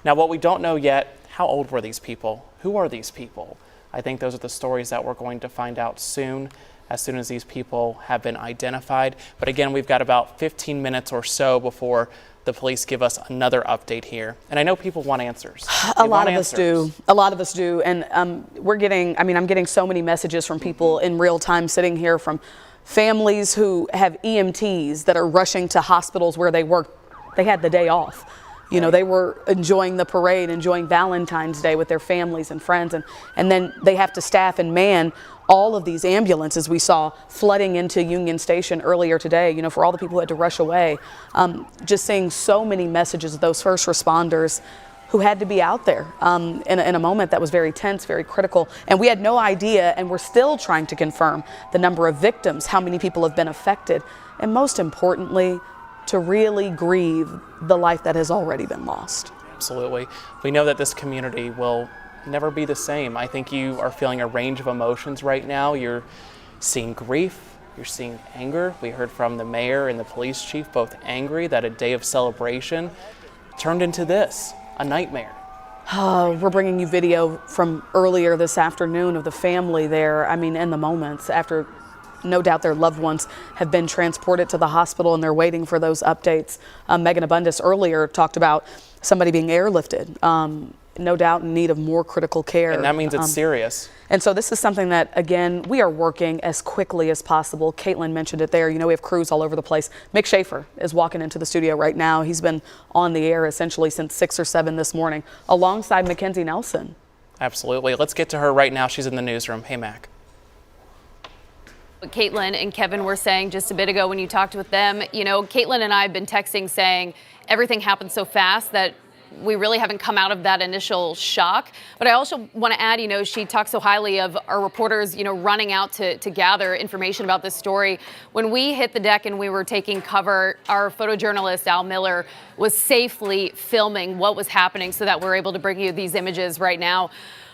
Now, what we don't know yet, how old were these people? Who are these people? I think those are the stories that we're going to find out soon as these people have been identified. But again, we've got about 15 minutes or so before the police give us another update here. And I know people want answers. A lot of us do. A lot of us do. And I'm getting so many messages from people in real time sitting here, from families who have EMTs that are rushing to hospitals where they work. They had the day off. They were enjoying the parade, enjoying Valentine's Day with their families and friends. And then they have to staff and man all of these ambulances we saw flooding into Union Station earlier today, for all the people who had to rush away. Just seeing so many messages of those first responders who had to be out there in a moment that was very tense, very critical. And we had no idea, and we're still trying to confirm the number of victims, how many people have been affected, and most importantly, to really grieve the life that has already been lost. Absolutely. We know that this community will never be the same. I think you are feeling a range of emotions right now. You're seeing grief, you're seeing anger. We heard from the mayor and the police chief, both angry that a day of celebration turned into this, a nightmare. We're bringing you video from earlier this afternoon of the family there. In the moments after no doubt their loved ones have been transported to the hospital and they're waiting for those updates. Megan Abundis earlier talked about somebody being airlifted, no doubt in need of more critical care. And that means it's serious. And so this is something that, again, we are working as quickly as possible. Caitlin mentioned it there. We have crews all over the place. Mick Schaefer is walking into the studio right now. He's been on the air essentially since 6 or 7 this morning, alongside Mackenzie Nelson. Absolutely. Let's get to her right now. She's in the newsroom. Hey, Mac. What Caitlin and Kevin were saying just a bit ago when you talked with them, Caitlin and I have been texting saying everything happened so fast that we really haven't come out of that initial shock. But I also want to add, she talks so highly of our reporters, running out to gather information about this story. When we hit the deck and we were taking cover, our photojournalist, Al Miller, was safely filming what was happening so that we're able to bring you these images right now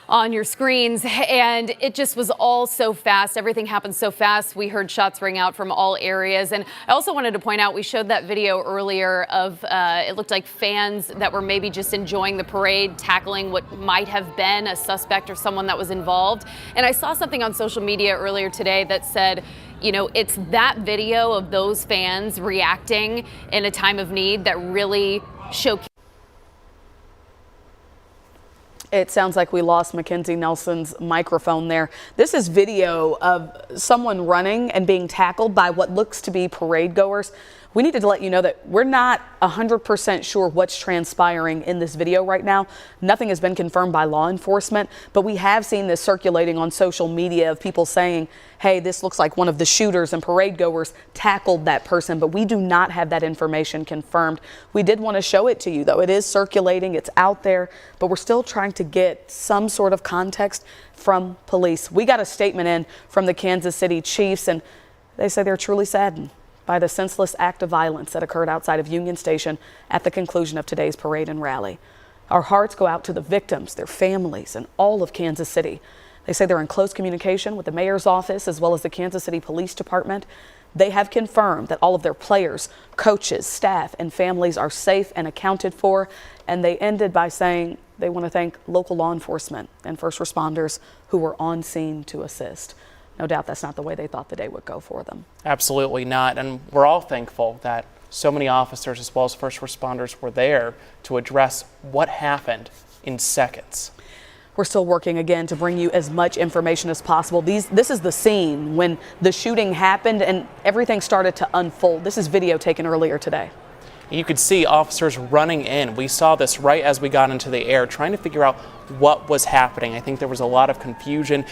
on your screens. And it just was all so fast. Everything happened so fast. We heard shots ring out from all areas. And I also wanted to point out, we showed that video earlier of it looked like fans that were maybe just enjoying the parade, tackling what might have been a suspect or someone that was involved. And I saw something on social media earlier today that said, it's that video of those fans reacting in a time of need that really showcases. It sounds like we lost Mackenzie Nelson's microphone there. This is video of someone running and being tackled by what looks to be parade goers. We need to let you know that we're not 100% sure what's transpiring in this video right now. Nothing has been confirmed by law enforcement, but we have seen this circulating on social media of people saying, hey, this looks like one of the shooters and parade goers tackled that person, but we do not have that information confirmed. We did want to show it to you, though. It is circulating, it's out there, but we're still trying to get some sort of context from police. We got a statement in from the Kansas City Chiefs, and they say they're truly saddened by the senseless act of violence that occurred outside of Union Station at the conclusion of today's parade and rally. Our hearts go out to the victims, their families, and all of Kansas City. They say they're in close communication with the mayor's office as well as the Kansas City Police Department. They have confirmed that all of their players, coaches, staff, and families are safe and accounted for. And they ended by saying they want to thank local law enforcement and first responders who were on scene to assist. No doubt that's not the way they thought the day would go for them. Absolutely not. And we're all thankful that so many officers as well as first responders were there to address what happened in seconds. We're still working again to bring you as much information as possible. This is the scene when the shooting happened and everything started to unfold. This is video taken earlier today. You could see officers running in. We saw this right as we got into the air, trying to figure out what was happening. I think there was a lot of confusion.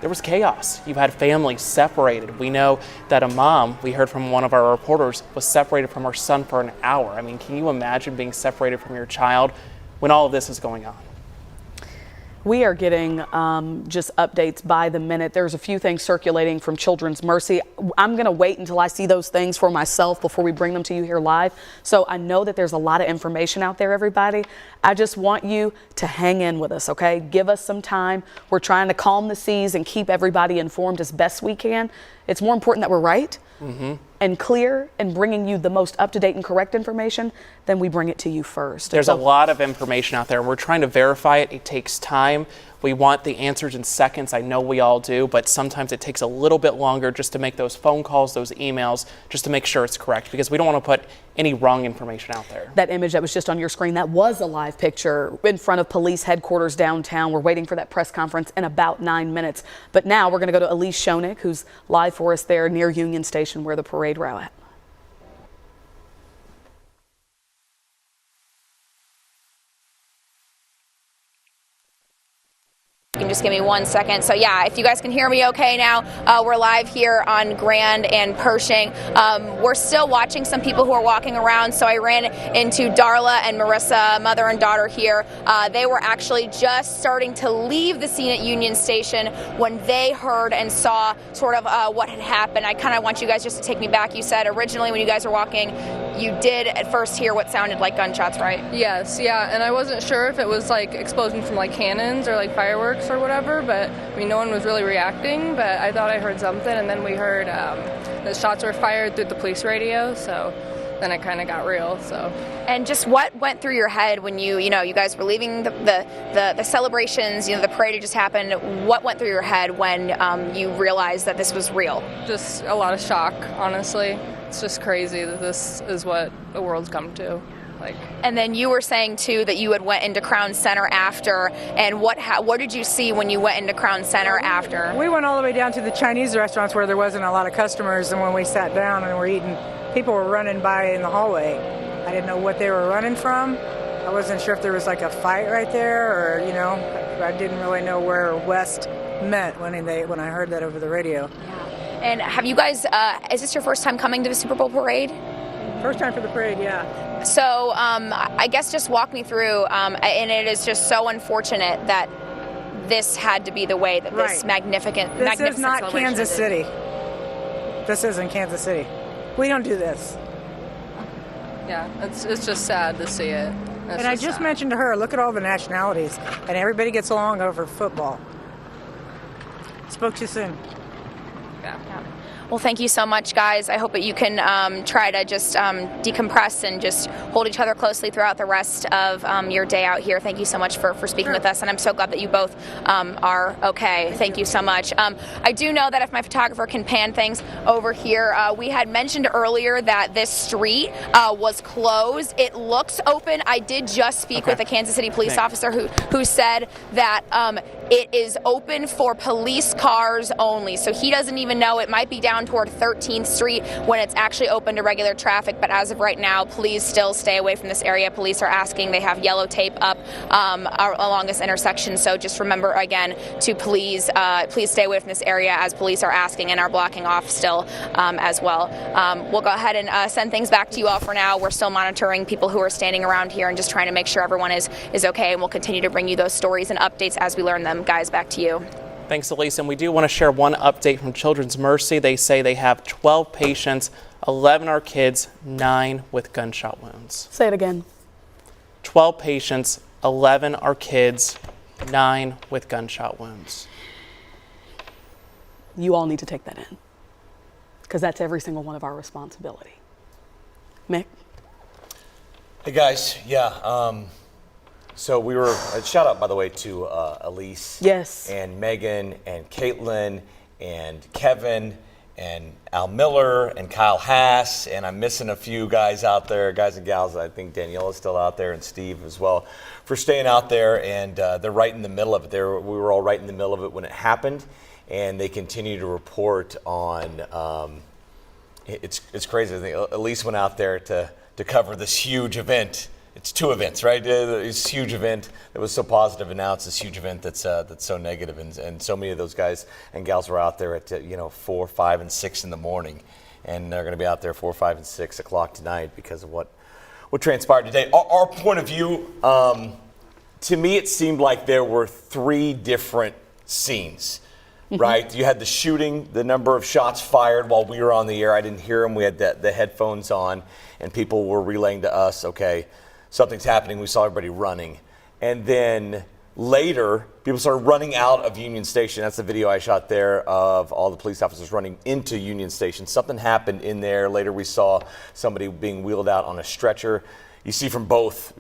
There was chaos. You had families separated. We know that a mom, we heard from one of our reporters, was separated from her son for an hour. I mean, can you imagine being separated from your child when all of this is going on? We are getting just updates by the minute. There's a few things circulating from Children's Mercy. I'm going to wait until I see those things for myself before we bring them to you here live. So I know that there's a lot of information out there, everybody. I just want you to hang in with us, okay? Give us some time. We're trying to calm the seas and keep everybody informed as best we can. It's more important that we're right and clear and bringing you the most up-to-date and correct information, then we bring it to you first. There's a lot of information out there, and we're trying to verify it. It takes time. We want the answers in seconds. I know we all do, but sometimes it takes a little bit longer just to make those phone calls, those emails, just to make sure it's correct, because we don't want to put any wrong information out there. That image that was just on your screen, that was a live picture in front of police headquarters downtown. We're waiting for that press conference in about 9 minutes. But now we're going to go to Elise Schoenig, who's live for us there near Union Station where the parade route at. You can just give me 1 second. So yeah, if you guys can hear me okay now, we're live here on Grand and Pershing. We're still watching some people who are walking around. So I ran into Darla and Marissa, mother and daughter here. They were actually just starting to leave the scene at Union Station when they heard and saw sort of what had happened. I kind of want you guys just to take me back. You said originally when you guys were walking, you did at first hear what sounded like gunshots, right? Yes, yeah, and I wasn't sure if it was like explosions from like cannons or like fireworks or whatever, but I mean no one was really reacting, but I thought I heard something, and then we heard that shots were fired through the police radio, so then it kind of got real. So. And just what went through your head when you guys were leaving the celebrations, the parade had just happened. What went through your head when you realized that this was real? Just a lot of shock, honestly. It's just crazy that this is what the world's come to. And then you were saying too that you had went into Crown Center after, and what did you see when you went into Crown Center after? We went all the way down to the Chinese restaurants where there wasn't a lot of customers, and when we sat down and were eating, people were running by in the hallway. I didn't know what they were running from. I wasn't sure if there was like a fight right there, or I didn't really know where west meant when I heard that over the radio. And have you guys? Is this your first time coming to the Super Bowl parade? First time for the parade, yeah. So I guess just walk me through, and it is just so unfortunate that this had to be the way that this magnificent is not Kansas City. This isn't Kansas City. We don't do this. Yeah, it's just sad to see it. And I just mentioned to her, look at all the nationalities, and everybody gets along over football. Spoke too soon. Yeah. Well, thank you so much, guys. I hope that you can try to just decompress and just hold each other closely throughout the rest of your day out here. Thank you so much for speaking with us, and I'm so glad that you both are okay. Thank you so much. I do know that if my photographer can pan things over here, we had mentioned earlier that this street was closed. It looks open. I did just speak with a Kansas City police officer who said that it is open for police cars only. So he doesn't even know. It might be down down toward 13th Street when it's actually open to regular traffic. But as of right now, please still stay away from this area. Police are asking. They have yellow tape up along this intersection. So just remember again to please stay away from this area as police are asking and are blocking off still as well. We'll go ahead and send things back to you all for now. We're still monitoring people who are standing around here and just trying to make sure everyone is okay. And we'll continue to bring you those stories and updates as we learn them. Guys, back to you. Thanks, Elise. And we do want to share one update from Children's Mercy. They say they have 12 patients, 11 are kids, 9 with gunshot wounds. Say it again. 12 patients, 11 are kids, 9 with gunshot wounds. You all need to take that in, because that's every single one of our responsibility. Mick? Hey guys, so we were, shout out by the way to Elise, yes, and Megan and Caitlin and Kevin and Al Miller and Kyle Haas, and I'm missing a few guys out there, guys and gals. I think Danielle is still out there and Steve as well, for staying out there, and they're right in the middle of it. We were all right in the middle of it when it happened, and they continue to report on, it's crazy. I think Elise went out there to cover this huge event. It's 2 events, right? This huge event that was so positive, and now it's this huge event that's so negative, and so many of those guys and gals were out there at 4, 5, and 6 in the morning, and they're going to be out there 4, 5, and 6 o'clock tonight because of what transpired today. Our point of view, to me, it seemed like there were 3 different scenes. Right? You had the shooting, the number of shots fired while we were on the air. I didn't hear them. We had the headphones on, and people were relaying to us, okay, something's happening. We saw everybody running. And then later, people started running out of Union Station. That's the video I shot there of all the police officers running into Union Station. Something happened in there. Later, we saw somebody being wheeled out on a stretcher. You see from both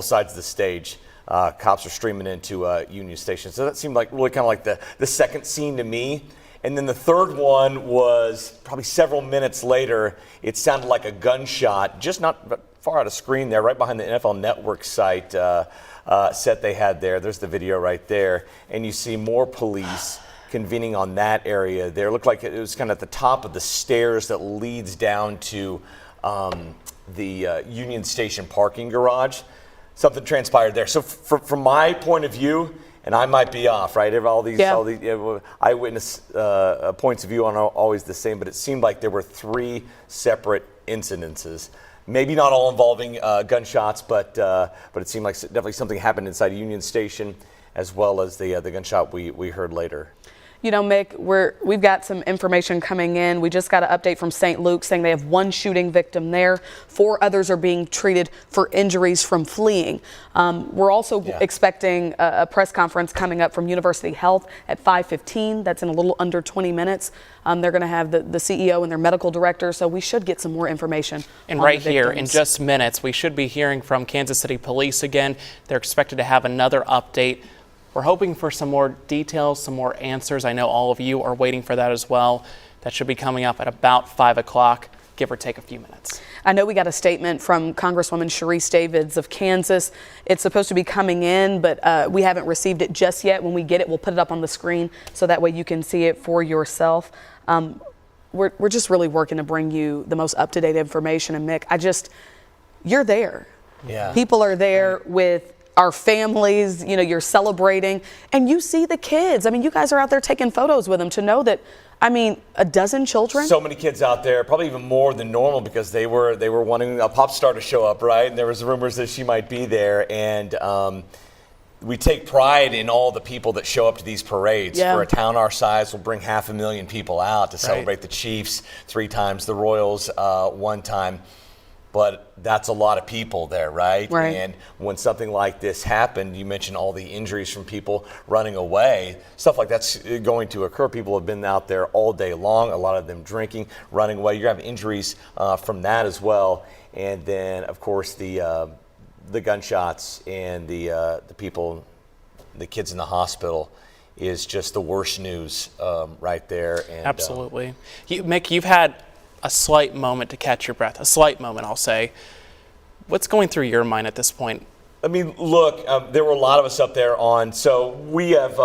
sides of the stage. Cops are streaming into Union Station. So that seemed like really kind of like the second scene to me. And then the third one was probably several minutes later. It sounded like a gunshot, just not far out of screen there, right behind the NFL Network site set they had there. There's the video right there. And you see more police convening on that area there. It looked like it was kind of at the top of the stairs that leads down to the Union Station parking garage. Something transpired there. So from my point of view, and I might be off, right? All these eyewitness points of view aren't always the same, but it seemed like there were 3 separate incidences. Maybe not all involving gunshots, but it seemed like definitely something happened inside Union Station, as well as the gunshot we heard later. Mick, we've got some information coming in. We just got an update from St. Luke saying they have 1 shooting victim there. 4 others are being treated for injuries from fleeing. We're also expecting a press conference coming up from University Health at 5:15. That's in a little under 20 minutes. They're going to have the CEO and their medical director, so we should get some more information. And right here, in just minutes, we should be hearing from Kansas City Police again. They're expected to have another update. We're hoping for some more details, some more answers. I know all of you are waiting for that as well. That should be coming up at about 5 o'clock, give or take a few minutes. I know we got a statement from Congresswoman Sharice Davids of Kansas. It's supposed to be coming in, but we haven't received it just yet. When we get it, we'll put it up on the screen so that way you can see it for yourself. We're just really working to bring you the most up-to-date information. And Mick, you're there. Yeah. People are there with our families, you're celebrating, and you see the kids. I mean, you guys are out there taking photos with them to know that, a dozen children. So many kids out there, probably even more than normal, because they were wanting a pop star to show up, right? And there was rumors that she might be there, and we take pride in all the people that show up to these parades. For a town our size, we'll bring 500,000 people out to celebrate the Chiefs 3 times, the Royals 1 time. But that's a lot of people there, right? And when something like this happened, you mentioned all the injuries from people running away. Stuff like that's going to occur. People have been out there all day long, a lot of them drinking, running away. You're having injuries from that as well. And then, of course, the gunshots and the people, the kids in the hospital is just the worst news right there. And, absolutely. Mick, you've had a slight moment to catch your breath, a slight moment, I'll say. What's going through your mind at this point? Look, there were a lot of us up there so we have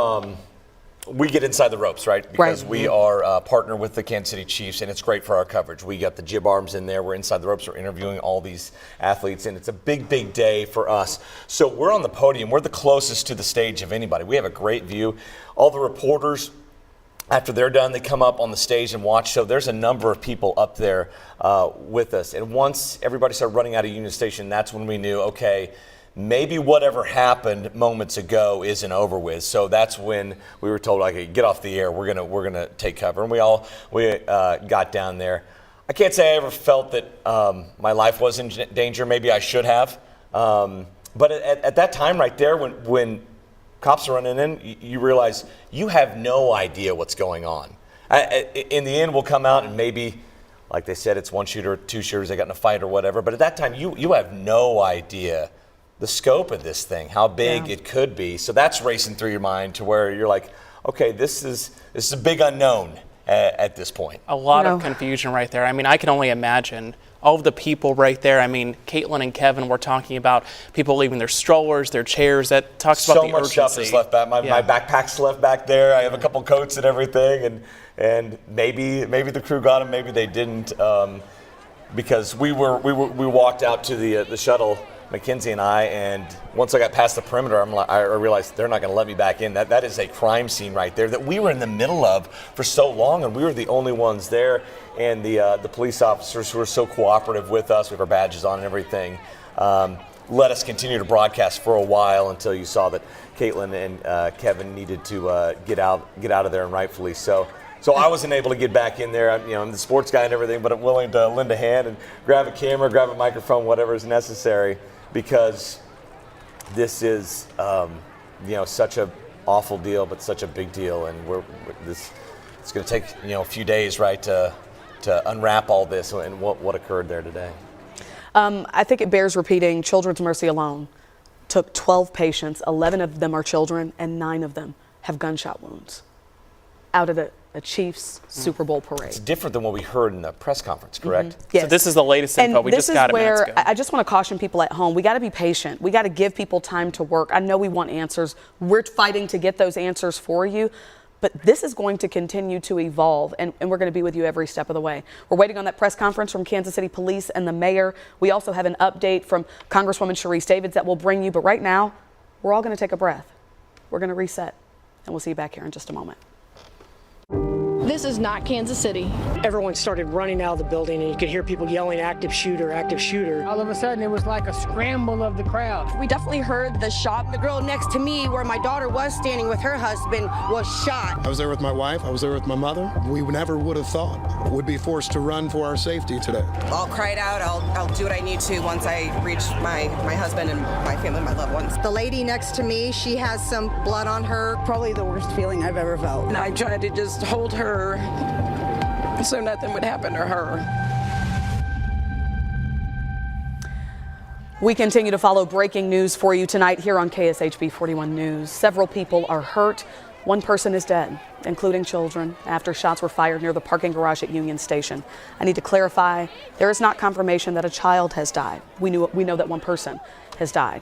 we get inside the ropes, right? Because we are partnered with the Kansas City Chiefs, and it's great for our coverage. We got the jib arms in there. We're inside the ropes. We're interviewing all these athletes, and it's a big, big day for us. So we're on the podium. We're the closest to the stage of anybody. We have a great view. All the reporters, after they're done, they come up on the stage and watch. So there's a number of people up there with us. And once everybody started running out of Union Station, that's when we knew, okay, maybe whatever happened moments ago isn't over with. So that's when we were told, like, get off the air. We're gonna take cover, and we got down there. I can't say I ever felt that my life was in danger. Maybe I should have, but at that time right there, when cops are running in, you realize you have no idea what's going on. In the end, we'll come out and maybe, like they said, it's one shooter, two shooters, they got in a fight or whatever. But at that time, you have no idea the scope of this thing, how big it could be. So that's racing through your mind to where you're like, okay, this is a big unknown at this point. A lot of confusion right there. I mean, I can only imagine all of the people right there. I mean, Caitlin and Kevin were talking about people leaving their strollers, their chairs. That talks about the urgency. So much stuff is left back. My backpack's left back there. I have a couple coats and everything, and maybe the crew got them, maybe they didn't, because we walked out to the shuttle, Mackenzie and I, and once I got past the perimeter, I realized they're not going to let me back in. That is a crime scene right there that we were in the middle of for so long, and we were the only ones there. And the police officers who were so cooperative with us, with our badges on and everything, let us continue to broadcast for a while until you saw that Caitlin and Kevin needed to get out of there, and rightfully so. So I wasn't able to get back in there. I'm the sports guy and everything, but I'm willing to lend a hand and grab a camera, grab a microphone, whatever is necessary, because this is such a awful deal, but such a big deal, and it's going to take a few days, right, to unwrap all this and what occurred there today. I think it bears repeating. Children's Mercy alone took 12 patients. 11 of them are children, and 9 of them have gunshot wounds out of the Chiefs Super Bowl parade. It's different than what we heard in the press conference, correct? Yes. So this is the latest info. And we just got it minutes ago. I just want to caution people at home. We got to be patient. We got to give people time to work. I know we want answers. We're fighting to get those answers for you. But this is going to continue to evolve, and we're going to be with you every step of the way. We're waiting on that press conference from Kansas City Police and the mayor. We also have an update from Congresswoman Sharice Davids that we'll bring you. But right now, we're all going to take a breath. We're going to reset, and we'll see you back here in just a moment. This is not Kansas City. Everyone started running out of the building, and you could hear people yelling, active shooter, active shooter. All of a sudden, it was like a scramble of the crowd. We definitely heard the shot. The girl next to me, where my daughter was standing with her husband, was shot. I was there with my wife. I was there with my mother. We never would have thought we'd be forced to run for our safety today. I'll cry it out. I'll do what I need to once I reach my husband and my family, my loved ones. The lady next to me, she has some blood on her. Probably the worst feeling I've ever felt. And I tried to just hold her so nothing would happen to her. We continue to follow breaking news for you tonight here on KSHB 41 News. Several people are hurt. One person is dead, including children, after shots were fired near the parking garage at Union Station. I need to clarify, there is not confirmation that a child has died. We know that one person has died.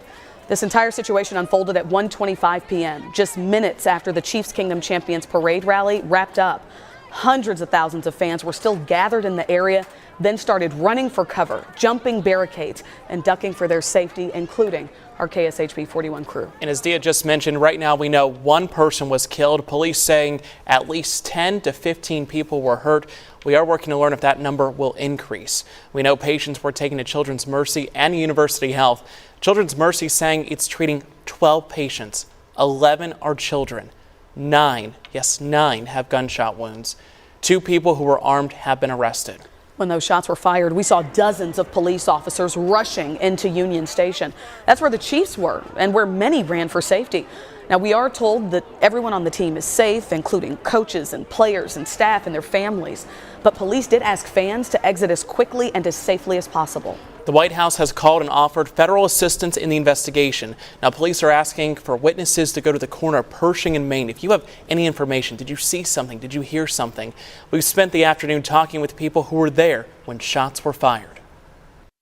This entire situation unfolded at 1:25 p.m., just minutes after the Chiefs Kingdom Champions Parade rally wrapped up. Hundreds of thousands of fans were still gathered in the area, then started running for cover, jumping barricades, and ducking for their safety, including our KSHB 41 crew. And as Dia just mentioned, right now we know one person was killed. Police saying at least 10 to 15 people were hurt. We are working to learn if that number will increase. We know patients were taken to Children's Mercy and University Health. Children's Mercy saying it's treating 12 patients. 11 are children. 9 have gunshot wounds. 2 people who were armed have been arrested. When those shots were fired, we saw dozens of police officers rushing into Union Station. That's where the Chiefs were and where many ran for safety. Now, we are told that everyone on the team is safe, including coaches and players and staff and their families. But police did ask fans to exit as quickly and as safely as possible. The White House has called and offered federal assistance in the investigation. Now, police are asking for witnesses to go to the corner of Pershing and Main. If you have any information, did you see something? Did you hear something? We've spent the afternoon talking with people who were there when shots were fired.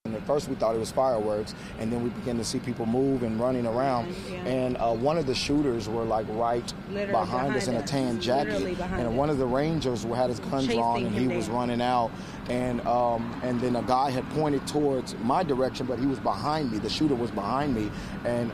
And at first we thought it was fireworks, and then we began to see people move and running around. And one of the shooters were like right behind us in a tan jacket, and one of the Rangers had his gun drawn and he was running out. And then a guy had pointed towards my direction, but he was behind me. The shooter was behind me, and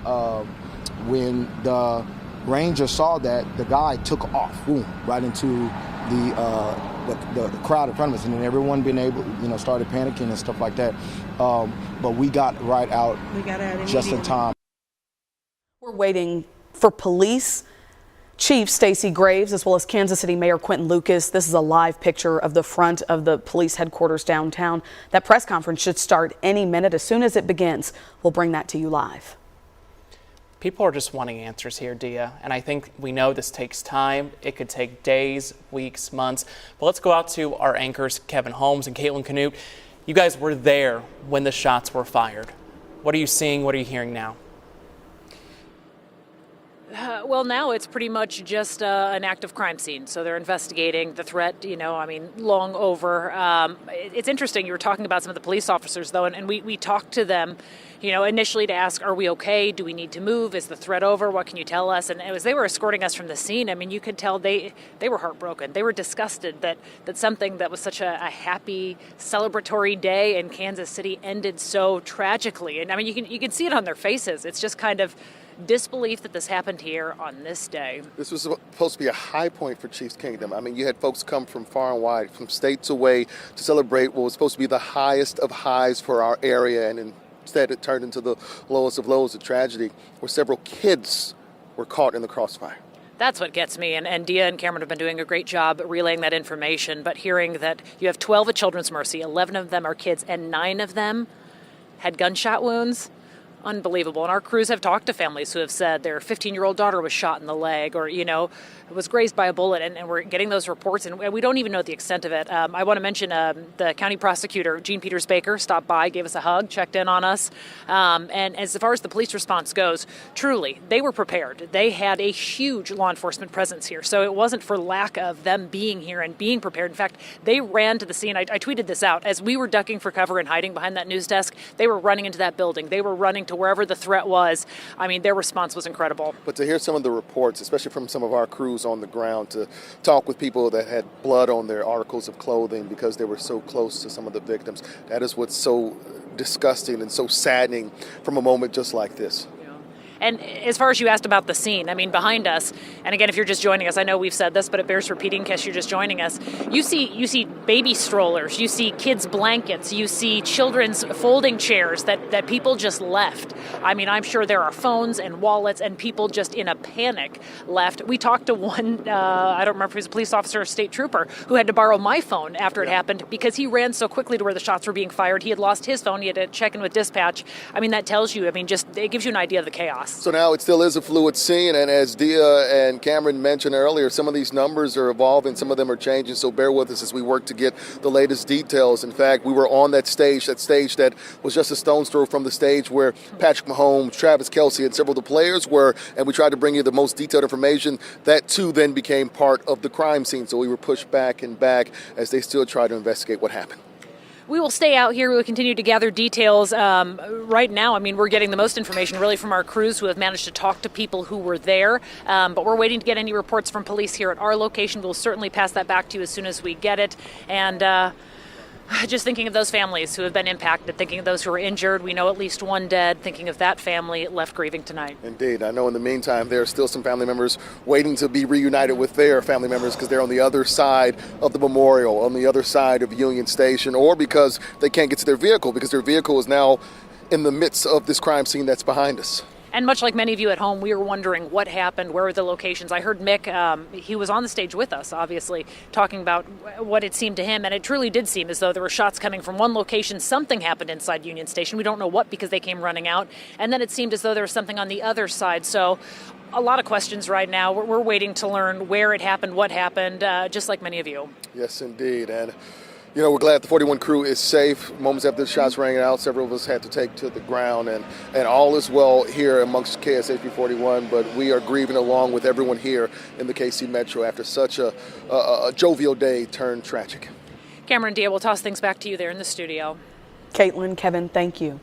when the Ranger saw that, the guy took off, boom, right into the crowd in front of us, and then everyone being able, started panicking and stuff like that. But we got right out just in time. We're waiting for police. Chief Stacey Graves, as well as Kansas City Mayor Quentin Lucas. This is a live picture of the front of the police headquarters downtown. That press conference should start any minute. As soon as it begins, we'll bring that to you live. People are just wanting answers here, Dia, and I think we know this takes time. It could take days, weeks, months. But let's go out to our anchors, Kevin Holmes and Caitlin Canute. You guys were there when the shots were fired. What are you seeing? What are you hearing now? Well, now it's pretty much just an active crime scene. So they're investigating the threat, long over. It's interesting. You were talking about some of the police officers, though, and we talked to them, initially to ask, are we okay? Do we need to move? Is the threat over? What can you tell us? And as they were escorting us from the scene, you could tell they were heartbroken. They were disgusted that something that was such a happy, celebratory day in Kansas City ended so tragically. And you can see it on their faces. It's just kind of disbelief that this happened here on this day. This was supposed to be a high point for Chiefs Kingdom. You had folks come from far and wide, from states away, to celebrate what was supposed to be the highest of highs for our area, and instead it turned into the lowest of lows, a tragedy where several kids were caught in the crossfire. That's what gets me, and Dia and Cameron have been doing a great job relaying that information, but hearing that you have 12 at Children's Mercy, 11 of them are kids, and 9 of them had gunshot wounds. Unbelievable. And our crews have talked to families who have said their 15-year-old daughter was shot in the leg or, was grazed by a bullet, and we're getting those reports, and we don't even know the extent of it. I want to mention the county prosecutor, Gene Peters Baker, stopped by, gave us a hug, checked in on us. And as far as the police response goes, truly, they were prepared. They had a huge law enforcement presence here, so it wasn't for lack of them being here and being prepared. In fact, they ran to the scene. I tweeted this out. As we were ducking for cover and hiding behind that news desk, they were running into that building. They were running to wherever the threat was. Their response was incredible. But to hear some of the reports, especially from some of our crews on the ground, to talk with people that had blood on their articles of clothing because they were so close to some of the victims, that is what's so disgusting and so saddening from a moment just like this. And as far as you asked about the scene, behind us, and again, if you're just joining us, I know we've said this, but it bears repeating in case you're just joining us. You see baby strollers, you see kids' blankets, you see children's folding chairs that people just left. I'm sure there are phones and wallets and people just in a panic left. We talked to one, I don't remember if he was a police officer or a state trooper, who had to borrow my phone after it happened because he ran so quickly to where the shots were being fired. He had lost his phone. He had to check in with dispatch. That tells you, it gives you an idea of the chaos. So now it still is a fluid scene, and as Dia and Cameron mentioned earlier, some of these numbers are evolving, some of them are changing, so bear with us as we work to get the latest details. In fact, we were on that stage that was just a stone's throw from the stage where Patrick Mahomes, Travis Kelce, and several of the players were, and we tried to bring you the most detailed information. That too then became part of the crime scene, so we were pushed back and back as they still try to investigate what happened. We will stay out here. We will continue to gather details. Right now, we're getting the most information really from our crews who have managed to talk to people who were there. But we're waiting to get any reports from police here at our location. We'll certainly pass that back to you as soon as we get it. And just thinking of those families who have been impacted, thinking of those who are injured. We know at least one dead, thinking of that family left grieving tonight. Indeed. I know in the meantime, there are still some family members waiting to be reunited with their family members because they're on the other side of the memorial, on the other side of Union Station, or because they can't get to their vehicle because their vehicle is now in the midst of this crime scene that's behind us. And much like many of you at home, we were wondering what happened, where were the locations. I heard Mick, he was on the stage with us, obviously, talking about what it seemed to him, and it truly did seem as though there were shots coming from one location. Something happened inside Union Station. We don't know what because they came running out. And then it seemed as though there was something on the other side. So a lot of questions right now. We're waiting to learn where it happened, what happened, just like many of you. Yes, indeed. And we're glad the 41 crew is safe. Moments after the shots rang out, several of us had to take to the ground, and all is well here amongst KSHP 41, but we are grieving along with everyone here in the KC Metro after such a jovial day turned tragic. Cameron, Dia, we'll toss things back to you there in the studio. Caitlin, Kevin, thank you.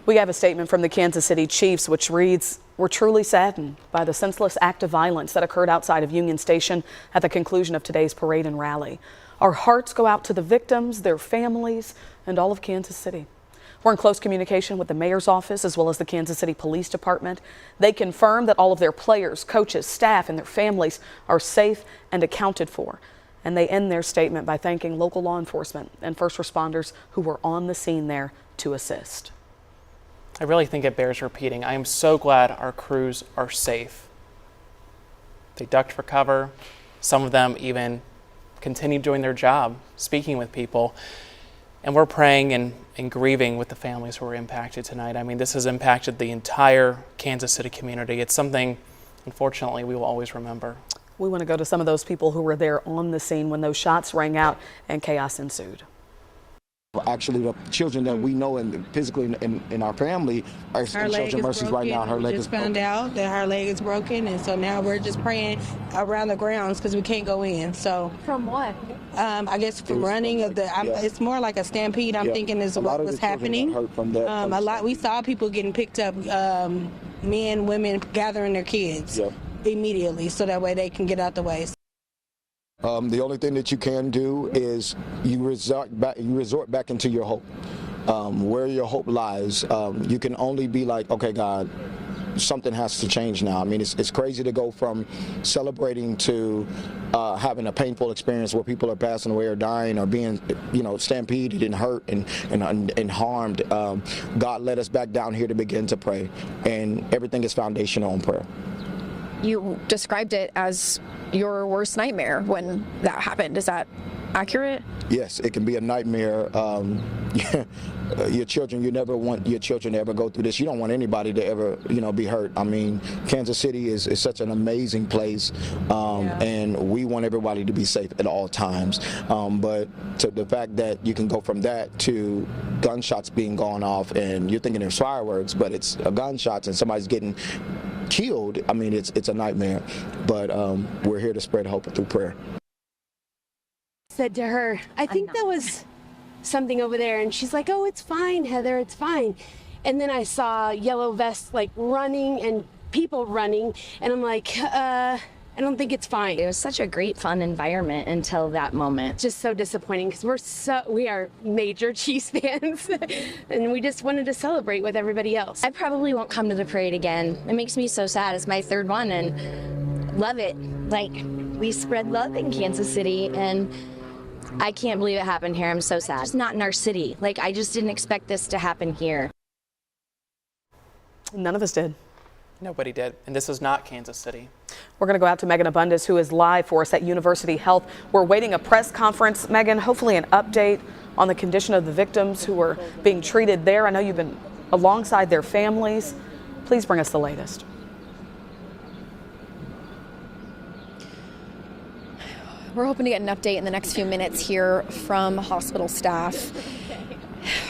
We have a statement from the Kansas City Chiefs which reads, "We're truly saddened by the senseless act of violence that occurred outside of Union Station at the conclusion of today's parade and rally. Our hearts go out to the victims, their families, and all of Kansas City." We're in close communication with the mayor's office as well as the Kansas City Police Department. They confirm that all of their players, coaches, staff, and their families are safe and accounted for. And they end their statement by thanking local law enforcement and first responders who were on the scene there to assist. I really think it bears repeating. I am so glad our crews are safe. They ducked for cover. Some of them even continued doing their job, speaking with people. And we're praying and grieving with the families who were impacted tonight. I mean, this has impacted the entire Kansas City community. It's something, unfortunately, we will always remember. We want to go to some of those people who were there on the scene when those shots rang out and chaos ensued. Actually, the children that we know and physically in our family are in Children's Mercy's right now. Her leg is broken. We just found out that her leg is broken, and so now we're just praying around the grounds because we can't go in. So From what? I guess from running of the. It's more like a stampede. I'm thinking is what was happening. We saw people getting picked up, men, women gathering their kids immediately, so that way they can get out the way. The only thing that you can do is you resort back into your hope. Where your hope lies, you can only be like, okay, God, something has to change now. I mean, it's crazy to go from celebrating to having a painful experience where people are passing away or dying or being, stampeded and hurt and harmed. God led us back down here to begin to pray, and everything is foundational in prayer. You described it as your worst nightmare when that happened. Is that accurate? Yes, it can be a nightmare. Your children, you never want your children to ever go through this. You don't want anybody to ever, be hurt. I mean, Kansas City is such an amazing place, and we want everybody to be safe at all times. But to the fact that you can go from that to gunshots being gone off, and you're thinking there's fireworks, but it's gunshots and somebody's getting killed. I mean, it's a nightmare. But we're here to spread hope through prayer. Said to her, I think that was something over there, and she's like, oh, it's fine, Heather, it's fine. And then I saw yellow vests like running and people running, and I'm like, I don't think it's fine. It was such a great, fun environment until that moment. Just so disappointing because we are major Chiefs fans, and we just wanted to celebrate with everybody else. I probably won't come to the parade again. It makes me so sad. It's my third one, and love it. Like, we spread love in Kansas City, and I can't believe it happened here. I'm so sad. It's not in our city. Like, I just didn't expect this to happen here. None of us did. Nobody did. And this is not Kansas City. We're going to go out to Megan Abundis, who is live for us at University Health. We're waiting a press conference. Megan, hopefully an update on the condition of the victims who are being treated there. I know you've been alongside their families. Please bring us the latest. We're hoping to get an update in the next few minutes here from hospital staff.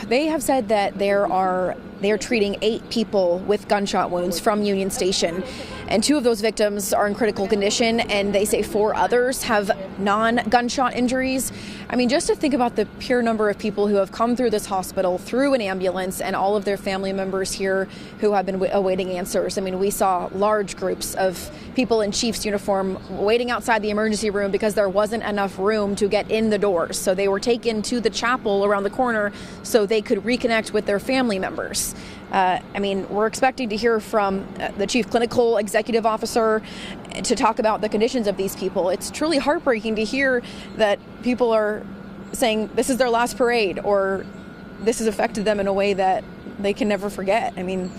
They have said that they are treating 8 people with gunshot wounds from Union Station, and 2 of those victims are in critical condition, and they say 4 others have non-gunshot injuries. I mean, just to think about the pure number of people who have come through this hospital through an ambulance and all of their family members here who have been awaiting answers. I mean, we saw large groups of people in Chiefs uniform waiting outside the emergency room because there wasn't enough room to get in the doors. So they were taken to the chapel around the corner so they could reconnect with their family members. I mean, we're expecting to hear from the chief clinical executive officer to talk about the conditions of these people. It's truly heartbreaking to hear that people are saying this is their last parade or this has affected them in a way that they can never forget. I mean,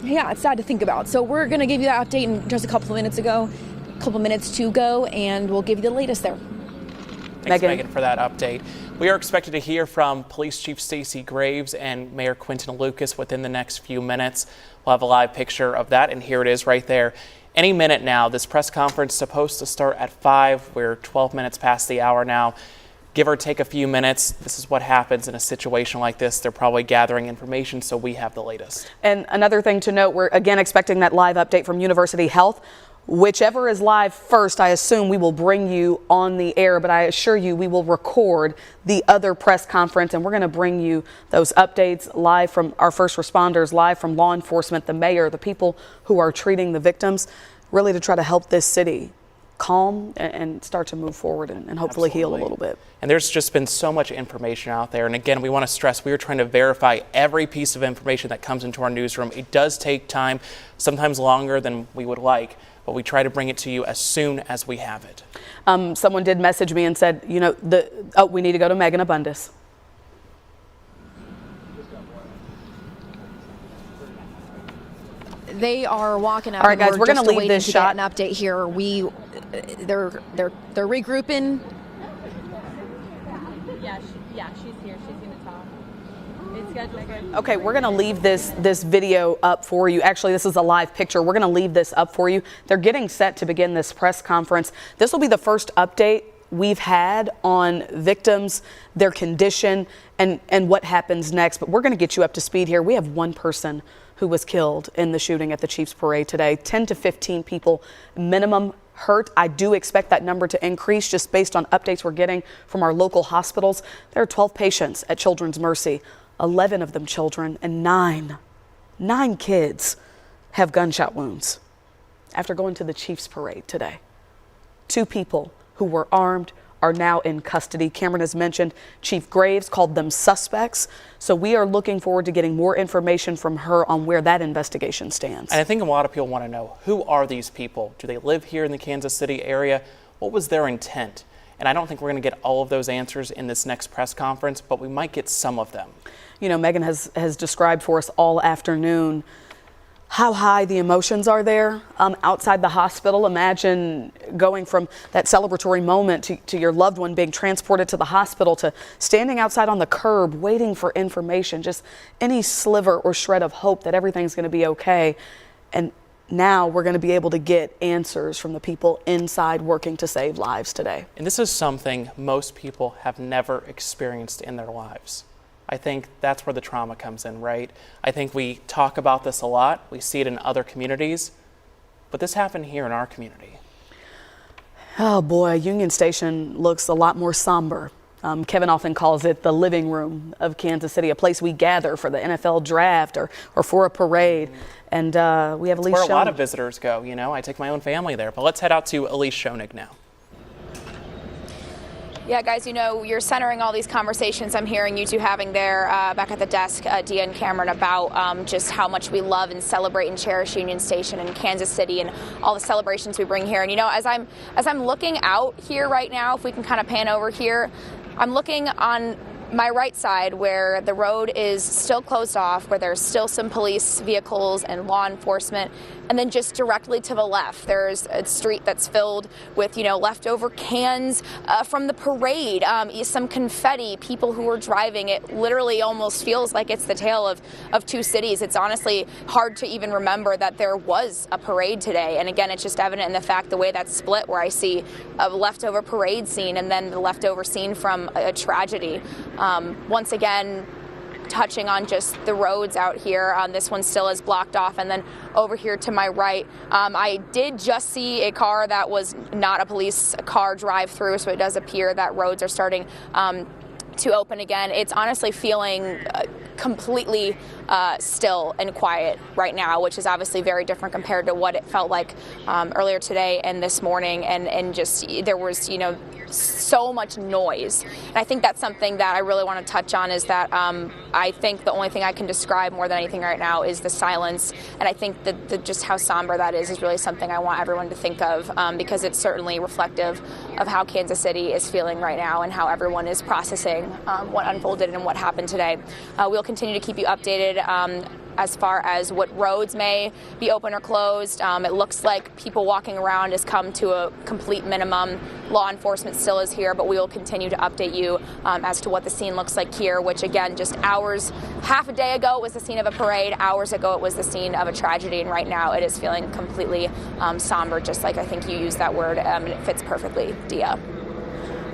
yeah, it's sad to think about. So we're going to give you that update in just a couple of minutes to go, and we'll give you the latest there. Thanks, Megan, for that update. We are expected to hear from Police Chief Stacey Graves and Mayor Quinton Lucas within the next few minutes. We'll have a live picture of that, and here it is right there. Any minute now. This press conference is supposed to start at 5. We're 12 minutes past the hour now. Give or take a few minutes. This is what happens in a situation like this. They're probably gathering information, so we have the latest. And another thing to note, we're again expecting that live update from University Health. Whichever is live first, I assume we will bring you on the air, but I assure you we will record the other press conference, and we're going to bring you those updates live from our first responders, live from law enforcement, the mayor, the people who are treating the victims, really to try to help this city calm and start to move forward and hopefully heal a little bit. And there's just been so much information out there. And again, we want to stress we are trying to verify every piece of information that comes into our newsroom. It does take time, sometimes longer than we would like, but we try to bring it to you as soon as we have it. Someone did message me and said, you know, we need to go to Megan Abundis. They are walking out. All right, guys, we're going to leave this shot. An update here. They're regrouping. Yeah, she's here. She's going to talk. It's scheduled. Okay, we're going to leave this video up for you. Actually, this is a live picture. We're going to leave this up for you. They're getting set to begin this press conference. This will be the first update we've had on victims, their condition, and what happens next. But we're going to get you up to speed here. We have one person who was killed in the shooting at the Chiefs Parade today. 10 to 15 people minimum hurt. I do expect that number to increase just based on updates we're getting from our local hospitals. There are 12 patients at Children's Mercy, 11 of them children, and nine kids have gunshot wounds after going to the Chiefs Parade today. 2 people who were armed are now in custody. Cameron has mentioned Chief Graves called them suspects. So we are looking forward to getting more information from her on where that investigation stands. And I think a lot of people want to know, who are these people? Do they live here in the Kansas City area? What was their intent? And I don't think we're going to get all of those answers in this next press conference, but we might get some of them. You know, Megan has described for us all afternoon how high the emotions are there outside the hospital. Imagine going from that celebratory moment to your loved one being transported to the hospital to standing outside on the curb waiting for information, just any sliver or shred of hope that everything's going to be okay. And now we're going to be able to get answers from the people inside working to save lives today. And this is something most people have never experienced in their lives. I think that's where the trauma comes in, right? I think we talk about this a lot. We see it in other communities, but this happened here in our community. Oh boy, Union Station looks a lot more somber. Kevin often calls it the living room of Kansas City, a place we gather for the NFL draft or for a parade. And we have Elise Where Schoenig. a lot of visitors go, you know. I take my own family there. But let's head out to Elise Schoenig now. Yeah, guys, you know, you're centering all these conversations I'm hearing you two having there back at the desk, Dia and Cameron, about just how much we love and celebrate and cherish Union Station and Kansas City and all the celebrations we bring here. And, you know, as I'm looking out here right now, if we can kind of pan over here, I'm looking on my right side where the road is still closed off, where there's still some police vehicles and law enforcement. And then just directly to the left, there's a street that's filled with, you know, leftover cans from the parade, some confetti, people who were driving. It literally almost feels like it's the tale of two cities. It's honestly hard to even remember that there was a parade today. And again, it's just evident in the fact the way that's split, where I see a leftover parade scene and then the leftover scene from a tragedy. Once again, touching on just the roads out here. This one still is blocked off. And then over here to my right, I did just see a car that was not a police car drive through, so it does appear that roads are starting to open again. It's honestly feeling completely still and quiet right now, which is obviously very different compared to what it felt like earlier today and this morning. And just there was, you know, so much noise. And I think that's something that I really want to touch on, is that I think the only thing I can describe more than anything right now is the silence. And I think that just how somber that is really something I want everyone to think of, because it's certainly reflective of how Kansas City is feeling right now and how everyone is processing what unfolded and what happened today. We'll continue to keep you updated as far as what roads may be open or closed. It looks like people walking around has come to a complete minimum. Law enforcement still is here, but we will continue to update you as to what the scene looks like here, which again, just hours, half a day ago it was the scene of a parade, hours ago it was the scene of a tragedy, and right now it is feeling completely somber, just like I think you used that word, and it fits perfectly, Dia.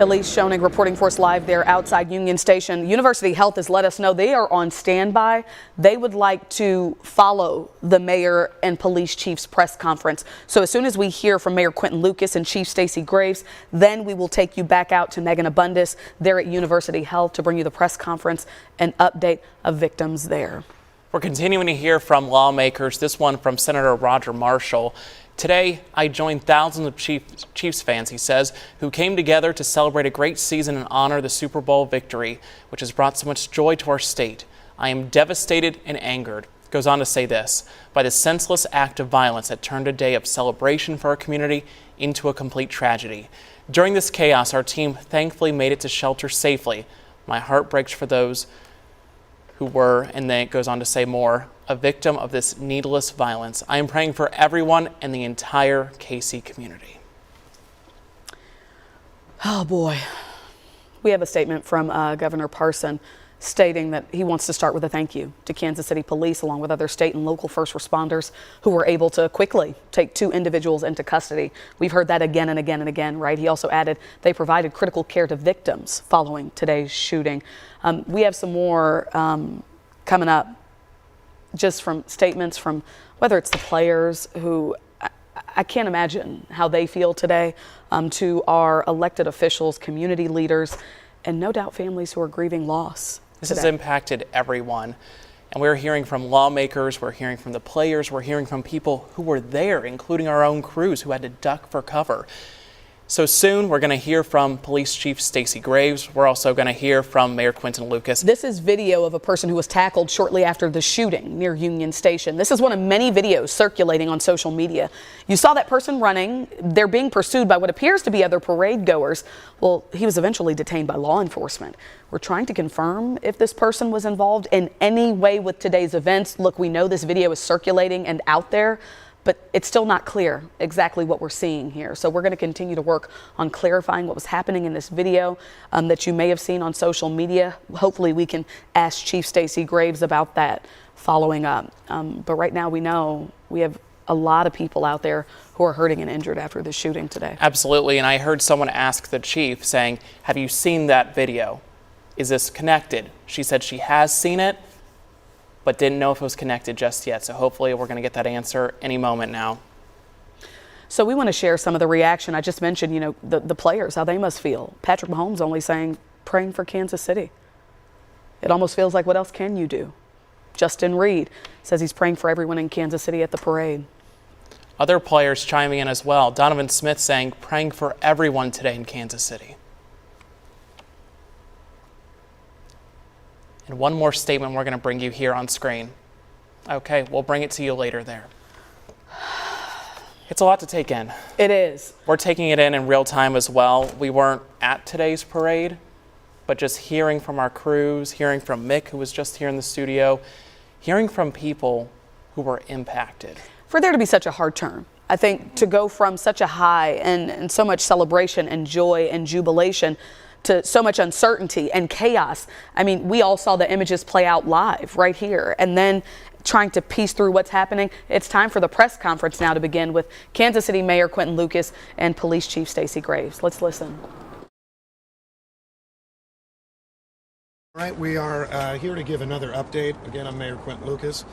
Elise Schoening reporting for us live there outside Union Station. University Health has let us know they are on standby. They would like to follow the mayor and police chief's press conference. So as soon as we hear from Mayor Quentin Lucas and Chief Stacey Graves, then we will take you back out to Megan Abundis there at University Health to bring you the press conference and update of victims there. We're continuing to hear from lawmakers, this one from Senator Roger Marshall. Today, I joined thousands of Chiefs fans, he says, who came together to celebrate a great season and honor the Super Bowl victory, which has brought so much joy to our state. I am devastated and angered. Goes on to say this, by the senseless act of violence that turned a day of celebration for our community into a complete tragedy. During this chaos, our team thankfully made it to shelter safely. My heart breaks for those who were, and then it goes on to say more, a victim of this needless violence. I am praying for everyone and the entire KC community. Oh boy. We have a statement from Governor Parson stating that he wants to start with a thank you to Kansas City Police along with other state and local first responders who were able to quickly take 2 individuals into custody. We've heard that again and again and again, right? He also added they provided critical care to victims following today's shooting. We have some more coming up, just from statements from whether it's the players who I can't imagine how they feel today, to our elected officials, community leaders, and no doubt families who are grieving loss. This has impacted everyone. And we're hearing from lawmakers, we're hearing from the players, we're hearing from people who were there, including our own crews who had to duck for cover. So soon we're going to hear from Police Chief Stacey Graves. We're also going to hear from Mayor Quentin Lucas. This is video of a person who was tackled shortly after the shooting near Union Station. This is one of many videos circulating on social media. You saw that person running. They're being pursued by what appears to be other parade goers. Well, he was eventually detained by law enforcement. We're trying to confirm if this person was involved in any way with today's events. Look, we know this video is circulating and out there, but it's still not clear exactly what we're seeing here. So we're going to continue to work on clarifying what was happening in this video that you may have seen on social media. Hopefully we can ask Chief Stacey Graves about that following up. But right now we know we have a lot of people out there who are hurting and injured after the shooting today. Absolutely, and I heard someone ask the chief saying, have you seen that video? Is this connected? She said she has seen it, but didn't know if it was connected just yet. So hopefully we're going to get that answer any moment now. So we want to share some of the reaction. I just mentioned, you know, the players, how they must feel. Patrick Mahomes only saying, praying for Kansas City. It almost feels like, what else can you do? Justin Reed says he's praying for everyone in Kansas City at the parade. Other players chiming in as well. Donovan Smith saying, praying for everyone today in Kansas City. And one more statement we're going to bring you here on screen. Okay, we'll bring it to you later there. It's a lot to take in. It is. We're taking it in real time as well. We weren't at today's parade, but just hearing from our crews, hearing from Mick, who was just here in the studio, hearing from people who were impacted. For there to be such a hard turn, I think, to go from such a high and so much celebration and joy and jubilation to so much uncertainty and chaos. I mean, we all saw the images play out live right here, and then trying to piece through what's happening. It's time for the press conference now to begin with Kansas City Mayor Quentin Lucas and Police Chief Stacey Graves. Let's listen. All right, we are here to give another update. Again, I'm Mayor Quentin Lucas.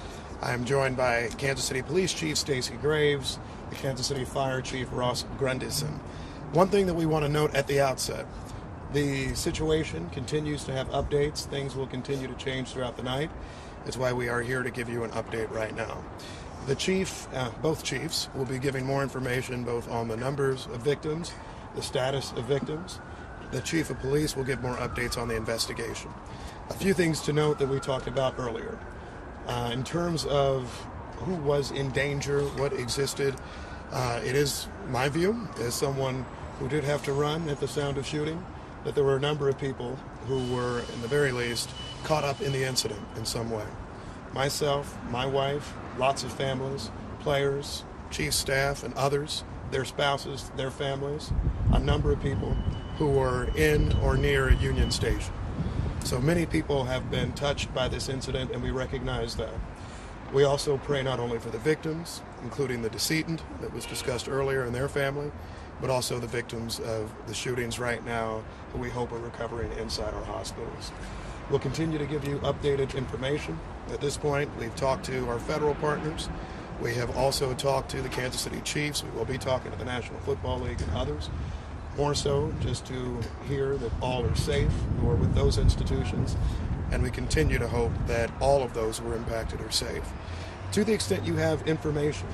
I'm joined by Kansas City Police Chief Stacey Graves, the Kansas City Fire Chief Ross Grundison. One thing that we want to note at the outset, the situation continues to have updates. Things will continue to change throughout the night. That's why we are here to give you an update right now. The chief, both chiefs, will be giving more information both on the numbers of victims, the status of victims. The chief of police will give more updates on the investigation. A few things to note that we talked about earlier. In terms of who was in danger, what existed, it is my view, as someone who did have to run at the sound of shooting, that there were a number of people who were, in the very least, caught up in the incident in some way. Myself, my wife, lots of families, players, chief staff, and others, their spouses, their families, a number of people who were in or near a Union Station. So many people have been touched by this incident, and we recognize that. We also pray not only for the victims, including the decedent that was discussed earlier and their family, but also the victims of the shootings right now who we hope are recovering inside our hospitals. We'll continue to give you updated information. At this point, we've talked to our federal partners. We have also talked to the Kansas City Chiefs. We will be talking to the National Football League and others. More so just to hear that all are safe who are with those institutions, and we continue to hope that all of those who were impacted are safe. To the extent you have information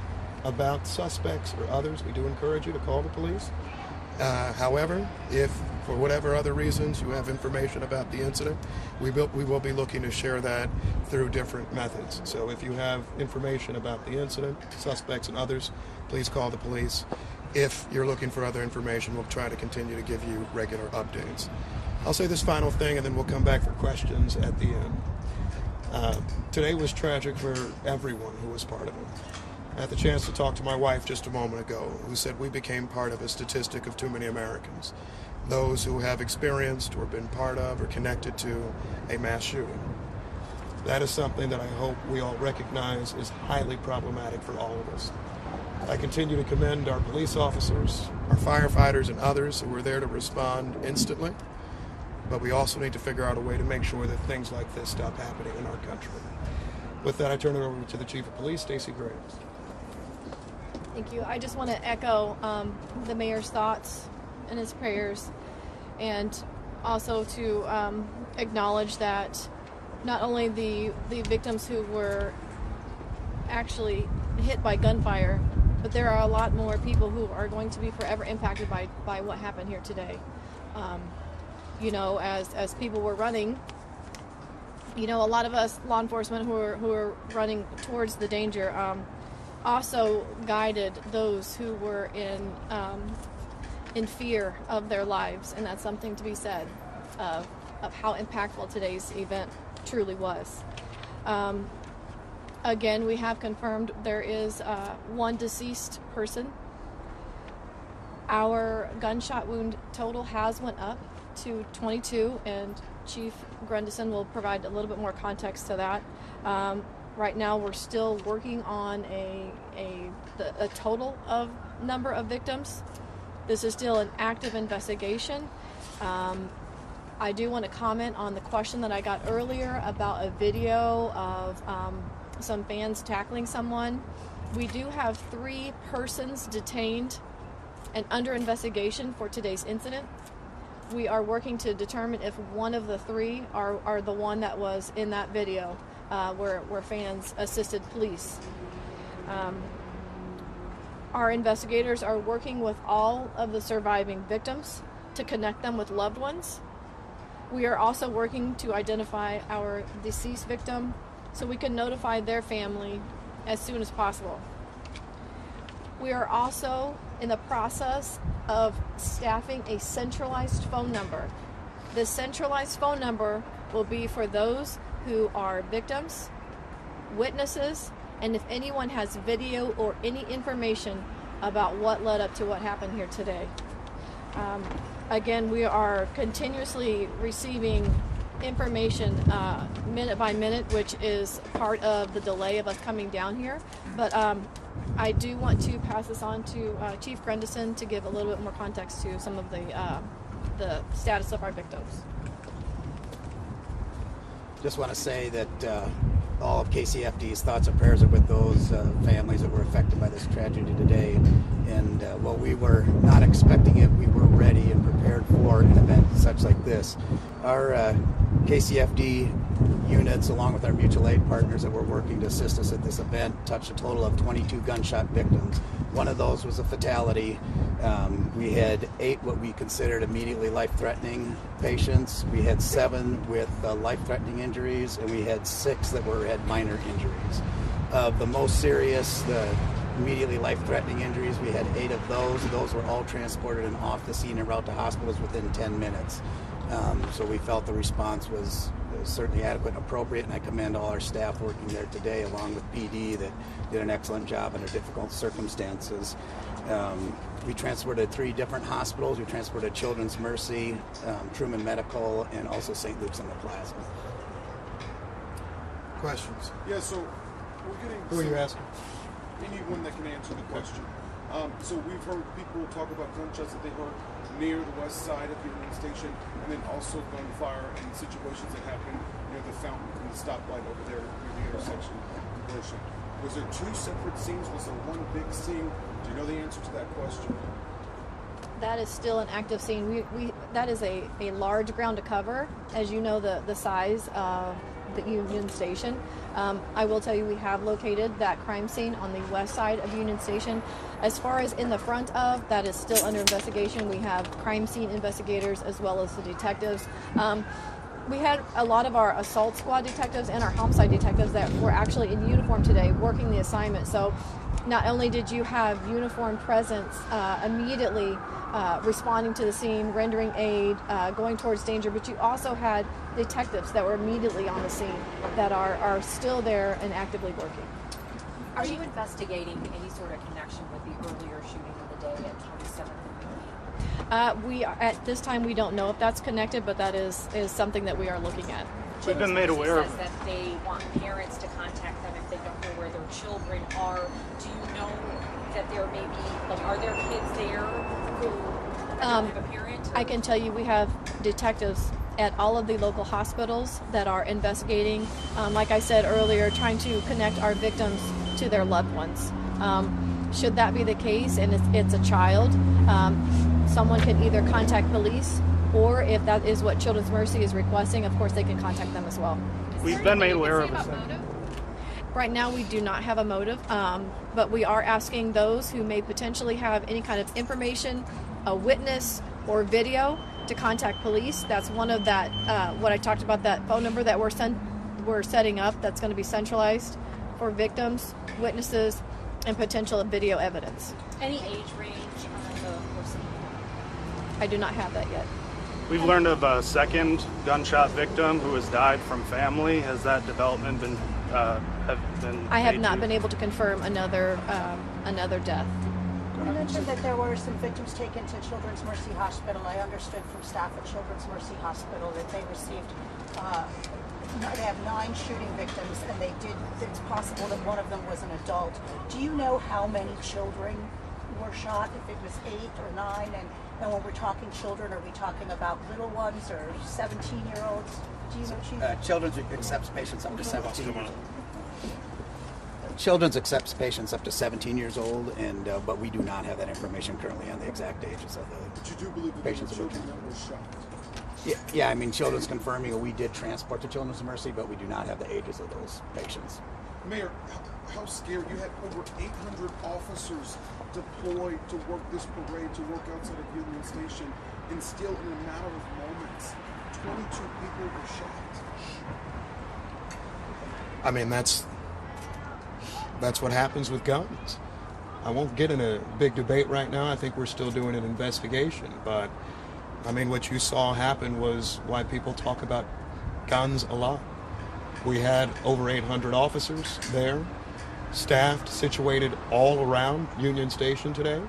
about suspects or others, we do encourage you to call the police. However, if for whatever other reasons you have information about the incident, we will be looking to share that through different methods. So if you have information about the incident, suspects and others, please call the police. If you're looking for other information, we'll try to continue to give you regular updates. I'll say this final thing and then we'll come back for questions at the end. Today was tragic for everyone who was part of it. I had the chance to talk to my wife just a moment ago, who said we became part of a statistic of too many Americans, those who have experienced or been part of or connected to a mass shooting. That is something that I hope we all recognize is highly problematic for all of us. I continue to commend our police officers, our firefighters, and others who were there to respond instantly, but we also need to figure out a way to make sure that things like this stop happening in our country. With that, I turn it over to the Chief of Police, Stacey Graves. Thank you. I just want to echo the mayor's thoughts and his prayers, and also to acknowledge that not only the victims who were actually hit by gunfire, but there are a lot more people who are going to be forever impacted by what happened here today. You know, as people were running, you know, a lot of us law enforcement who are running towards the danger also guided those who were in fear of their lives, and that's something to be said of how impactful today's event truly was. Again, we have confirmed there is one deceased person. Our gunshot wound total has went up to 22, and Chief Grundison will provide a little bit more context to that. Right now, we're still working on a total of number of victims. This is still an active investigation. I do want to comment on the question that I got earlier about a video of some fans tackling someone. We do have 3 persons detained and under investigation for today's incident. We are working to determine if one of the 3 are the one that was in that video where fans assisted police. Our investigators are working with all of the surviving victims to connect them with loved ones. We are also working to identify our deceased victim so we can notify their family as soon as possible. We are also in the process of staffing a centralized phone number. This centralized phone number will be for those who are victims, witnesses, and if anyone has video or any information about what led up to what happened here today. Again, we are continuously receiving information minute by minute, which is part of the delay of us coming down here. But I do want to pass this on to Chief Grundison to give a little bit more context to some of the status of our victims. Just want to say that all of KCFD's thoughts and prayers are with those families that were affected by this tragedy today. And while we were not expecting it, we were ready and prepared for an event such like this. Our KCFD units, along with our mutual aid partners that were working to assist us at this event, touched a total of 22 gunshot victims. One of those was a fatality. We had 8 what we considered immediately life-threatening patients. We had 7 with life-threatening injuries, and we had 6 that had minor injuries. Of the most serious, the immediately life-threatening injuries, we had 8 of those. Those were all transported and off the scene en route to hospitals within 10 minutes. So we felt the response was certainly adequate and appropriate, and I commend all our staff working there today, along with PD, that did an excellent job under difficult circumstances. We transported 3 different hospitals. We transported Children's Mercy, Truman Medical, and also St. Luke's on the Plaza. Questions? Yeah, so we're getting... Who are you asking? Anyone that can answer the question. So we've heard people talk about gunshots that they heard near the west side of Union Station, and then also gunfire in situations that happened near the fountain and the stoplight over there near the intersection of Worship. Was there two separate scenes? Was there one big scene? Do you know the answer to that question? That is still an active scene. That is a large ground to cover, as you know, the size of the Union Station. I will tell you, we have located that crime scene on the west side of Union Station. As far as in the front of, that is still under investigation. We have crime scene investigators as well as the detectives. We had a lot of our assault squad detectives and our homicide detectives that were actually in uniform today working the assignment. So not only did you have uniformed presence immediately responding to the scene, rendering aid, going towards danger, but you also had detectives that were immediately on the scene that are still there and actively working. Are you investigating any sort of connection with the earlier shooting of the day at 27th and Union? We are, at this time, we don't know if that's connected, but that is something that we are looking at. We've been made aware of that they want parents to contact them if they don't know where their children are. Do you know that there may be, like, are there kids there who don't have a parent? I can tell you we have detectives at all of the local hospitals that are investigating, like I said earlier, trying to connect our victims to their loved ones. Should that be the case and it's a child, someone can either contact police, or if that is what Children's Mercy is requesting, of course they can contact them as well. We've been made aware of it. Right now we do not have a motive, but we are asking those who may potentially have any kind of information, a witness or video, to contact police. That's one of that, what I talked about, that phone number that we're setting up that's going to be centralized for victims, witnesses, and potential video evidence. Any age range on the person? I do not have that yet. We've learned of a second gunshot victim who has died from family. Has that development been I have not been able to confirm another death. You mentioned that there were some victims taken to Children's Mercy Hospital. I understood from staff at Children's Mercy Hospital that they received, they have 9 shooting victims, and it's possible that one of them was an adult. Do you know how many children were shot, if it was 8 or 9? And when we're talking children, are we talking about little ones or 17-year-olds? Do you know, Chief? Children's accepts patients up to 17 years old. Children's accepts patients up to 17 years old, and but we do not have that information currently on the exact ages of the patients that were shot. Yeah, I mean, Children's confirming we did transport to Children's Mercy, but we do not have the ages of those patients. Mayor, how scared? You had over 800 officers deployed to work this parade, to work outside of Union Station, and still in a matter of moments, 22 people were shot. I mean, that's what happens with guns. I won't get in a big debate right now. I think we're still doing an investigation, but I mean, what you saw happen was why people talk about guns a lot. We had over 800 officers there, staffed, situated all around Union Station today.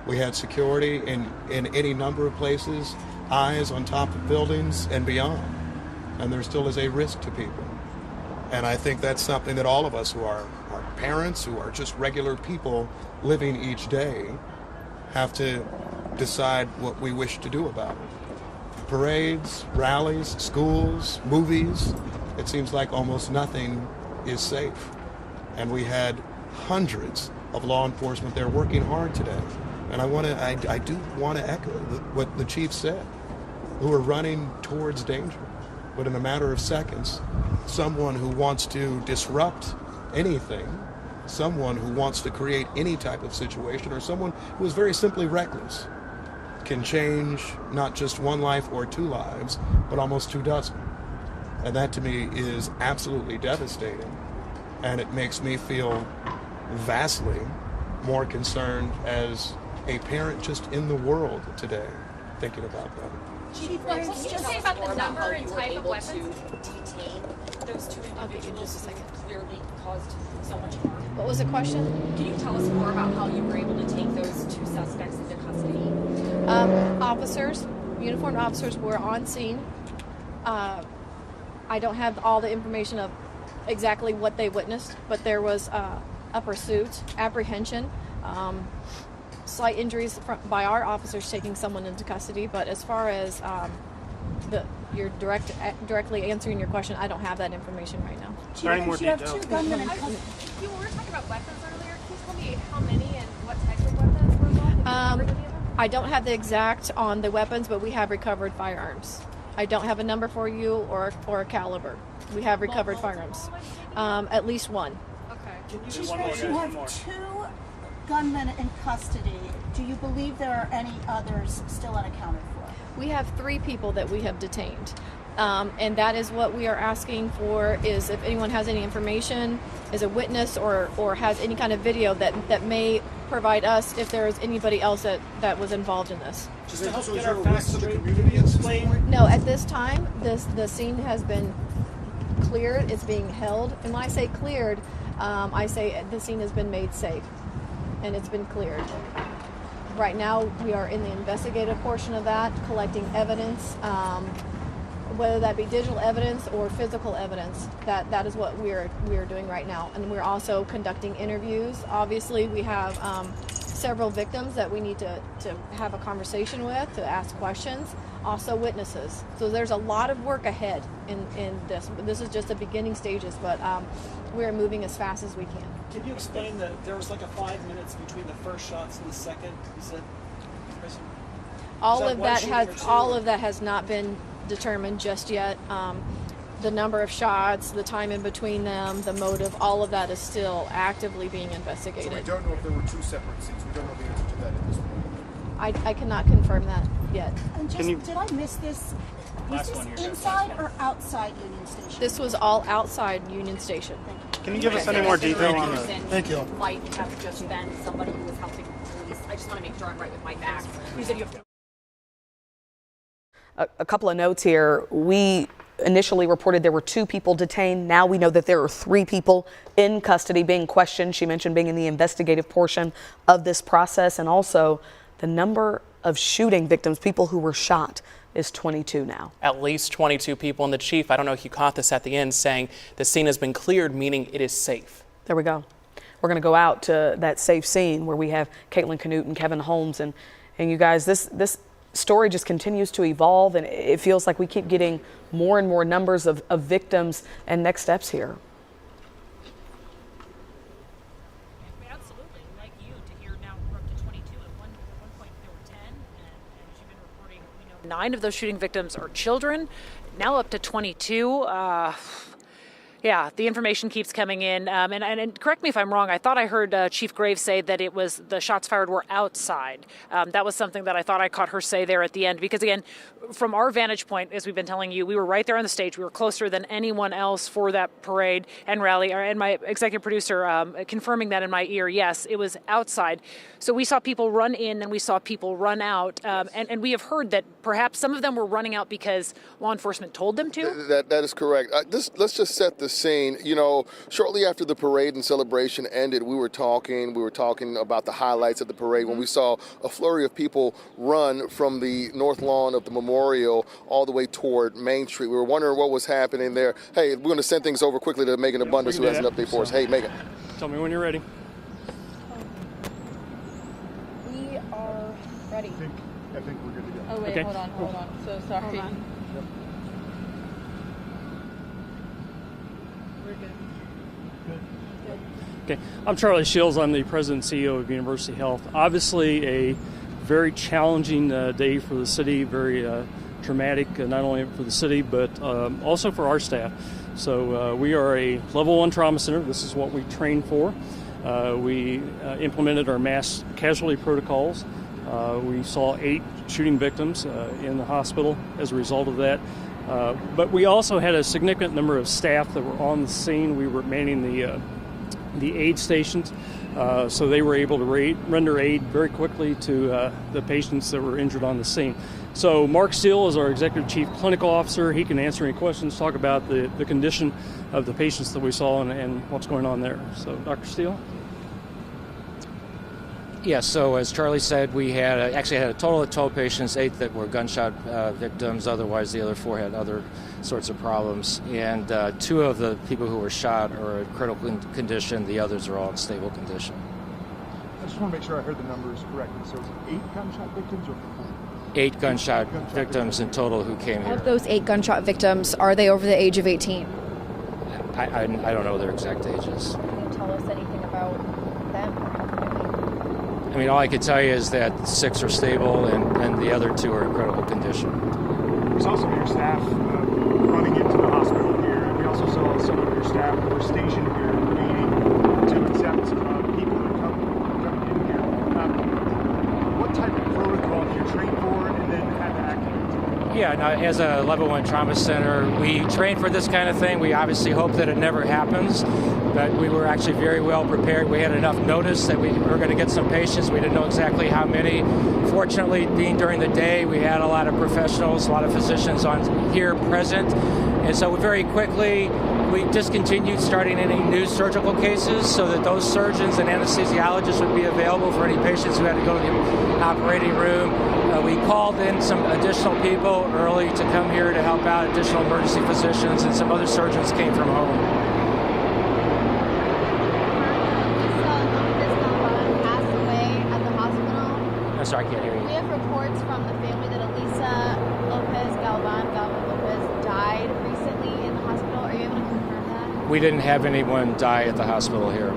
We had security in any number of places, eyes on top of buildings and beyond. And there still is a risk to people. And I think that's something that all of us who are parents, who are just regular people living each day, have to decide what we wish to do about it. Parades, rallies, schools, movies, it seems like almost nothing is safe. And we had hundreds of law enforcement there working hard today. And I do want to echo what the chief said, who are running towards danger. But in a matter of seconds, someone who wants to disrupt anything, someone who wants to create any type of situation, or someone who is very simply reckless, can change not just one life or 2 lives, but almost 24. And that to me is absolutely devastating. And it makes me feel vastly more concerned as a parent just in the world today, thinking about that. Chief, what did you say about the number and type of weapons? To detain those 2 individuals who clearly caused so much harm. What was the question? Can you tell us more about how you were able to take those 2 suspects into custody? Officers, uniformed officers were on scene. I don't have all the information of exactly what they witnessed, but there was a pursuit, apprehension. slight injuries by our officers taking someone into custody, but as far as you're directly answering your question, I don't have that information right now. Any more details? You were talking about weapons earlier. Can you tell me how many and what types of weapons were involved? I don't have the exact on the weapons, but we have recovered firearms. I don't have a number for you or a caliber. We have recovered firearms. At least one. Okay. You have 2 gunmen in custody. Do you believe there are any others still unaccounted for? We have 3 people that we have detained. And that is what we are asking for, is if anyone has any information, is a witness or has any kind of video that may provide us if there is anybody else that was involved in this. Just to help get our facts to the community at this point? No, at this time, the scene has been cleared. It's being held. And when I say cleared, I say the scene has been made safe and it's been cleared. Right now, we are in the investigative portion of that, collecting evidence, whether that be digital evidence or physical evidence. That is what we are doing right now. And we're also conducting interviews. Obviously, we have several victims that we need to have a conversation with, to ask questions, also witnesses. So there's a lot of work ahead in this. This is just the beginning stages, but we're moving as fast as we can. Can you explain that there was like a 5 minutes between the first shots and the second? You said all of that has not been determined just yet. The number of shots, the time in between them, the motive, all of that is still actively being investigated. So we don't know if there were 2 separate scenes. We don't know the answer to that at this point. I cannot confirm that yet. And did I miss this? Was this inside or outside Union Station? This was all outside Union Station. Can you give us any more detail on this? Thank you. Might have just been somebody who was helping police. I just want to make sure I'm right with my facts. You said you have A couple of notes here. We initially reported there were 2 people detained. Now we know that there are 3 people in custody being questioned. She mentioned being in the investigative portion of this process, and also the number of shooting victims, people who were shot, is 22 now. At least 22 people. And the chief, I don't know if you caught this at the end, saying the scene has been cleared, meaning it is safe. There we go. We're going to go out to that safe scene where we have Caitlin Canute and Kevin Holmes. And you guys, this story just continues to evolve, and it feels like we keep getting more and more numbers of victims and next steps here. Absolutely, like you, to hear now we're up to 22. At one point there were 10, and as you've been reporting, 9 of those shooting victims are children. Now up to 22. Yeah, the information keeps coming in. And correct me if I'm wrong, I thought I heard Chief Graves say that it was the shots fired were outside. That was something that I thought I caught her say there at the end. Because again, from our vantage point, as we've been telling you, we were right there on the stage. We were closer than anyone else for that parade and rally. And my executive producer confirming that in my ear, yes, it was outside. So we saw people run in and we saw people run out. And we have heard that perhaps some of them were running out because law enforcement told them to. That is correct. Let's just set the scene. You know, shortly after the parade and celebration ended, we were talking about the highlights of the parade when we saw a flurry of people run from the north lawn of the memorial all the way toward Main Street. We were wondering what was happening there. Hey, we're going to send things over quickly to Megan Abundance, who has an update for us. Hey, Megan. Tell me when you're ready. We are ready. I think we're good to go. Oh, wait, Okay. hold on. So sorry. Hold on. We're good. Okay, I'm Charlie Shields. I'm the president and CEO of University Health. Obviously, a very challenging day for the city, very traumatic, not only for the city, but also for our staff. So we are a level 1 trauma center. This is what we train for. We implemented our mass casualty protocols. We saw 8 shooting victims in the hospital as a result of that. But we also had a significant number of staff that were on the scene. We were manning the aid stations, so they were able to render aid very quickly to the patients that were injured on the scene. So Mark Steele is our Executive Chief Clinical Officer. He can answer any questions, talk about the condition of the patients that we saw and what's going on there. So Dr. Steele? Yes, so as Charlie said, we actually had a total of 12 patients, 8 that were gunshot victims. Otherwise, the other 4 had other sorts of problems. And 2 of the people who were shot are in critical condition. The others are all in stable condition. just want to make sure I heard the numbers correctly. So it's 8 gunshot victims or 4? 8 gunshot victims in total who came here. Of those 8 gunshot victims, are they over the age of 18? I don't know their exact ages. Can you tell us anything about them? I mean, all I can tell you is that 6 are stable and the other 2 are in critical condition. We saw some of your staff running into the hospital here, and we also saw some of your staff who were stationed here waiting to accept people that are coming in here. What type of protocol do you train for and then have to activate? Yeah, now, as a level 1 trauma center, we train for this kind of thing. We obviously hope that it never happens, but we were actually very well prepared. We had enough notice that we were going to get some patients. We didn't know exactly how many. Fortunately, being during the day, we had a lot of professionals, a lot of physicians on here present, and so very quickly we discontinued starting any new surgical cases so that those surgeons and anesthesiologists would be available for any patients who had to go to the operating room. We called in some additional people early to come here to help out, additional emergency physicians, and some other surgeons came from home. I'm sorry, I can't hear you. We have reports from the family that Elisa Galvan Lopez died recently in the hospital. Are you able to confirm that? We didn't have anyone die at the hospital here.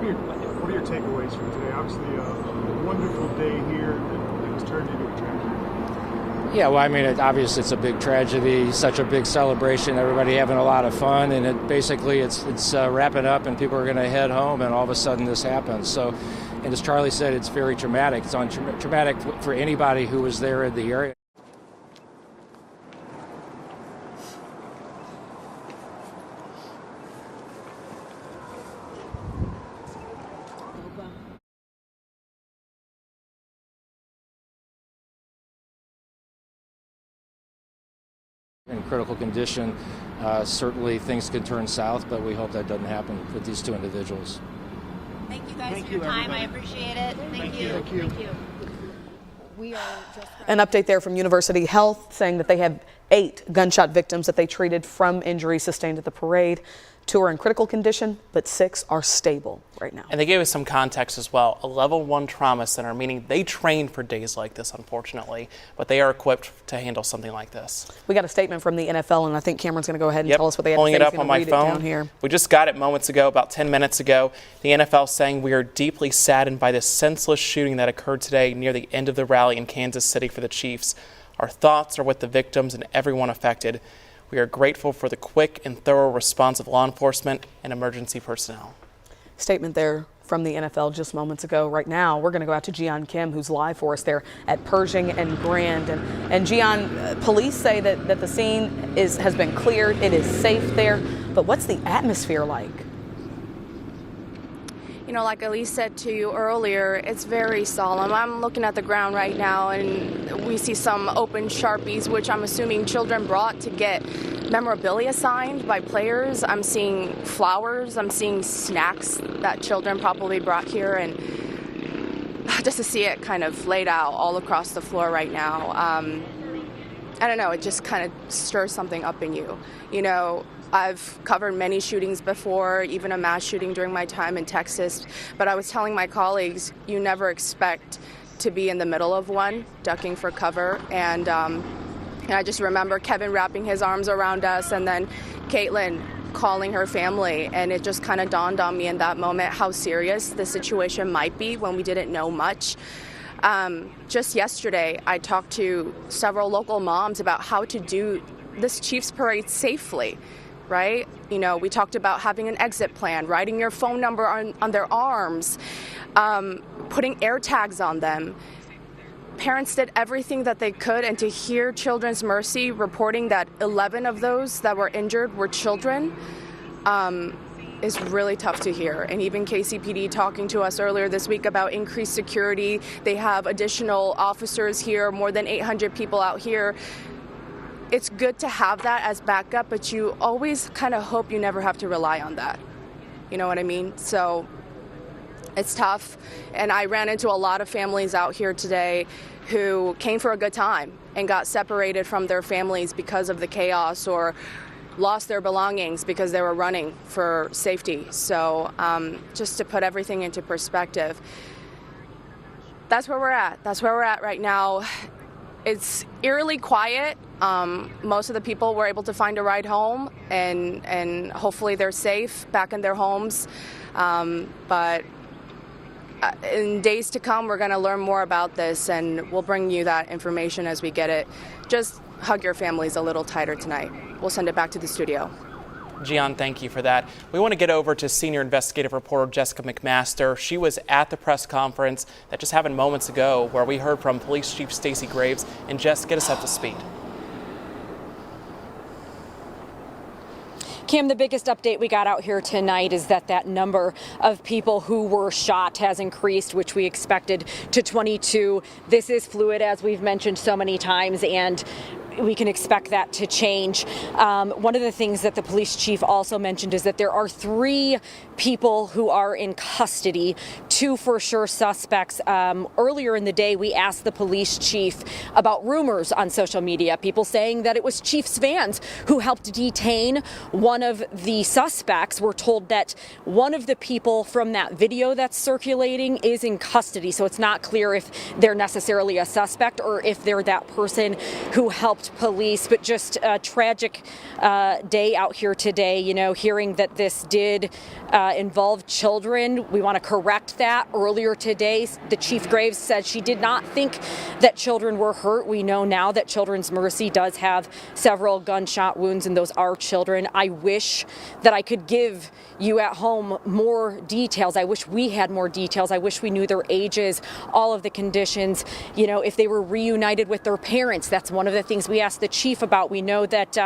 What are your takeaways from today? Obviously, a wonderful day here that was turned into a tragedy. Yeah, well, I mean, obviously it's a big tragedy, such a big celebration, everybody having a lot of fun, and it's wrapping up and people are going to head home, and all of a sudden this happens. So, and as Charlie said, it's very traumatic. It's traumatic for anybody who was there in the area. In critical condition, certainly things can turn south, but we hope that doesn't happen with these 2 individuals. Thank you guys for your time. I appreciate it. Thank you. Thank you. We are just An update there from University Health saying that they have 8 gunshot victims that they treated from injuries sustained at the parade. 2 are in critical condition, but 6 are stable right now. And they gave us some context as well. A level 1 trauma center, meaning they train for days like this, unfortunately, but they are equipped to handle something like this. We got a statement from the NFL, and I think Cameron's going to go ahead and tell us what they had to say. Pulling it up on my phone here. We just got it moments ago, about 10 minutes ago. The NFL saying we are deeply saddened by this senseless shooting that occurred today near the end of the rally in Kansas City for the Chiefs. Our thoughts are with the victims and everyone affected. We are grateful for the quick and thorough response of law enforcement and emergency personnel. Statement there from the NFL just moments ago. Right now, we're going to go out to Gian Kim, who's live for us there at Pershing and Grand. And Gian, police say that the scene has been cleared. It is safe there. But what's the atmosphere like? You know, like Elise said to you earlier, it's very solemn. I'm looking at the ground right now, and we see some open Sharpies, which I'm assuming children brought to get memorabilia signed by players. I'm seeing flowers. I'm seeing snacks that children probably brought here, and just to see it kind of laid out all across the floor right now, I don't know, it just kind of stirs something up in you. You know, I've covered many shootings before, even a mass shooting during my time in Texas, but I was telling my colleagues, you never expect to be in the middle of one, ducking for cover, and I just remember Kevin wrapping his arms around us, and then Caitlin calling her family, and it just kind of dawned on me in that moment how serious the situation might be when we didn't know much. Just yesterday, I talked to several local moms about how to do this Chiefs parade safely. Right? You know, we talked about having an exit plan, writing your phone number on their arms, putting air tags on them. Parents did everything that they could, and to hear Children's Mercy reporting that 11 of those that were injured were children is really tough to hear. And even KCPD talking to us earlier this week about increased security. They have additional officers here, more than 800 people out here. It's good to have that as backup, but you always kind of hope you never have to rely on that. You know what I mean? So it's tough. And I ran into a lot of families out here today who came for a good time and got separated from their families because of the chaos, or lost their belongings because they were running for safety. So just to put everything into perspective, that's where we're at. That's where we're at right now. It's eerily quiet. Most of the people were able to find a ride home, and hopefully they're safe back in their homes. But in days to come, we're going to learn more about this, and we'll bring you that information as we get it. Just hug your families a little tighter tonight. We'll send it back to the studio. Gian, thank you for that. We want to get over to senior investigative reporter Jessica McMaster. She was at the press conference that just happened moments ago where we heard from Police Chief Stacey Graves. And Jess, get us up to speed. Cam, the biggest update we got out here tonight is that number of people who were shot has increased, which we expected, to 22. This is fluid, as we've mentioned so many times, and we can expect that to change. One of the things that the police chief also mentioned is that there are 3 people who are in custody, 2 for sure suspects. Earlier in the day, we asked the police chief about rumors on social media, people saying that it was Chief's vans who helped detain one of the suspects. We're told that one of the people from that video that's circulating is in custody, so it's not clear if they're necessarily a suspect or if they're that person who helped police. But just a tragic day out here today, you know, hearing that this did involve children. We want to correct that. Earlier today, the Chief Graves said she did not think that children were hurt. We know now that Children's Mercy does have several gunshot wounds, and those are children. I wish that I could give you at home more details. I wish we had more details. I wish we knew their ages, all of the conditions, you know, if they were reunited with their parents. That's one of the things we asked the chief about. We know that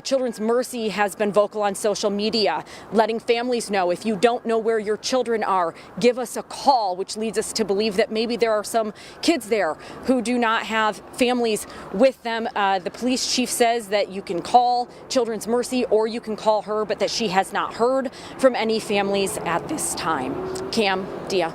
Children's Mercy has been vocal on social media, letting families know, if you don't know where your children are, give us a call, which leads us to believe that maybe there are some kids there who do not have families with them. The police chief says that you can call Children's Mercy or you can call her, but that she has not heard from any families at this time. Cam, Dia.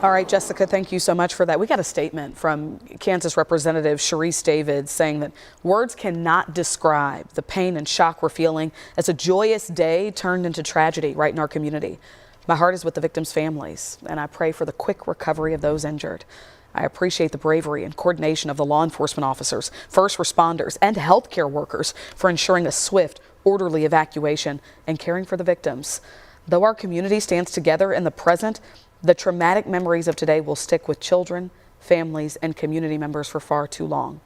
All right, Jessica, thank you so much for that. We got a statement from Kansas Representative Sharice David saying that words cannot describe the pain and shock we're feeling as a joyous day turned into tragedy right in our community. My heart is with the victims' families, and I pray for the quick recovery of those injured. I appreciate the bravery and coordination of the law enforcement officers, first responders, and healthcare workers for ensuring a swift, orderly evacuation and caring for the victims. Though our community stands together in the present, the traumatic memories of today will stick with children, families, and community members for far too long.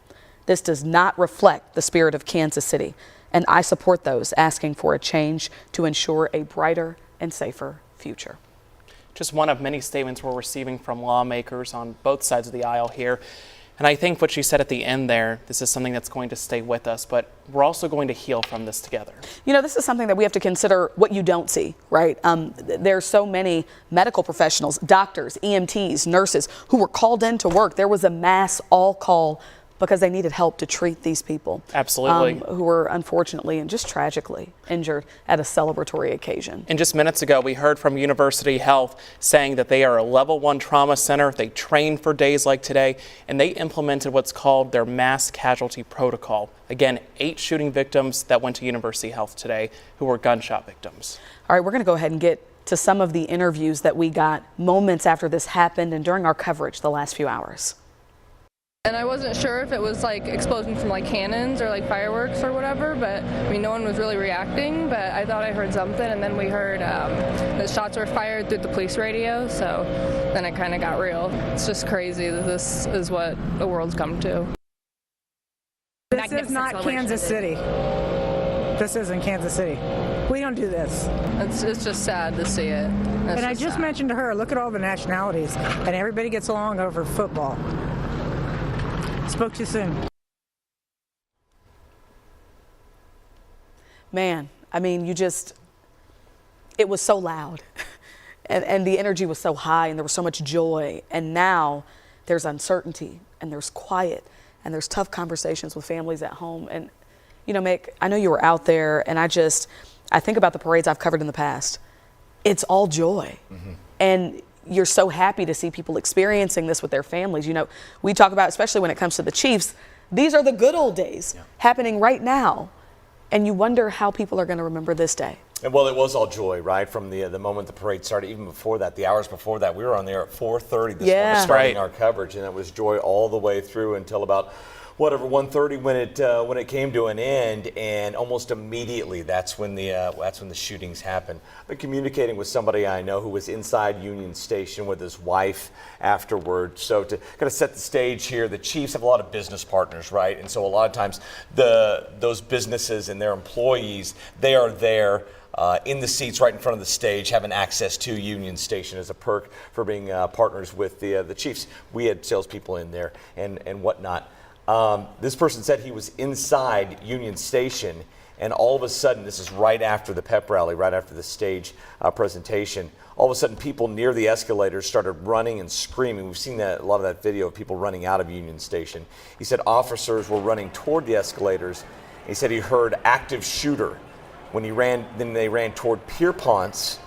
This does not reflect the spirit of Kansas City, and I support those asking for a change to ensure a brighter and safer future. Just one of many statements we're receiving from lawmakers on both sides of the aisle here. And I think what she said at the end there, this is something that's going to stay with us, but we're also going to heal from this together. You know, this is something that we have to consider what you don't see, right? There's so many medical professionals, doctors, EMTs, nurses who were called in to work. There was a mass all call because they needed help to treat these people. Absolutely. Who were unfortunately and just tragically injured at a celebratory occasion. And just minutes ago, we heard from University Health saying that they are a level 1 trauma center. They train for days like today, and they implemented what's called their mass casualty protocol. Again, 8 shooting victims that went to University Health today who were gunshot victims. All right, we're going to go ahead and get to some of the interviews that we got moments after this happened and during our coverage the last few hours. And I wasn't sure if it was like explosions from like cannons or like fireworks or whatever, but I mean, no one was really reacting, but I thought I heard something, and then we heard that shots were fired through the police radio, so then it kind of got real. It's just crazy that this is what the world's come to. This is not Kansas City. This isn't Kansas City. We don't do this. It's just sad to see it. And I just mentioned to her, look at all the nationalities, and everybody gets along over football. Spoke too soon. Man, I mean, it was so loud and the energy was so high and there was so much joy. And now there's uncertainty and there's quiet and there's tough conversations with families at home. And, you know, Mick, I know you were out there, and I think about the parades I've covered in the past. It's all joy. Mm-hmm. And you're so happy to see people experiencing this with their families. You know, we talk about, especially when it comes to the Chiefs, these are the good old days happening right now. And you wonder how people are going to remember this day. And well, it was all joy, right? From the moment the parade started, even before that, the hours before that, we were on there at 4:30 this morning starting our coverage, and it was joy all the way through until about 1:30 when it came to an end, and almost immediately that's when the shootings happened. I've been communicating with somebody I know who was inside Union Station with his wife afterward. So to kind of set the stage here, the Chiefs have a lot of business partners, right? And so a lot of times those businesses and their employees, they are there in the seats right in front of the stage, having access to Union Station as a perk for being partners with the Chiefs. We had salespeople in there and whatnot. This person said he was inside Union Station, and all of a sudden, this is right after the pep rally, right after the stage presentation, all of a sudden people near the escalators started running and screaming. We've seen a lot of that video of people running out of Union Station. He said officers were running toward the escalators. He said he heard active shooter. When they ran toward Pierpont's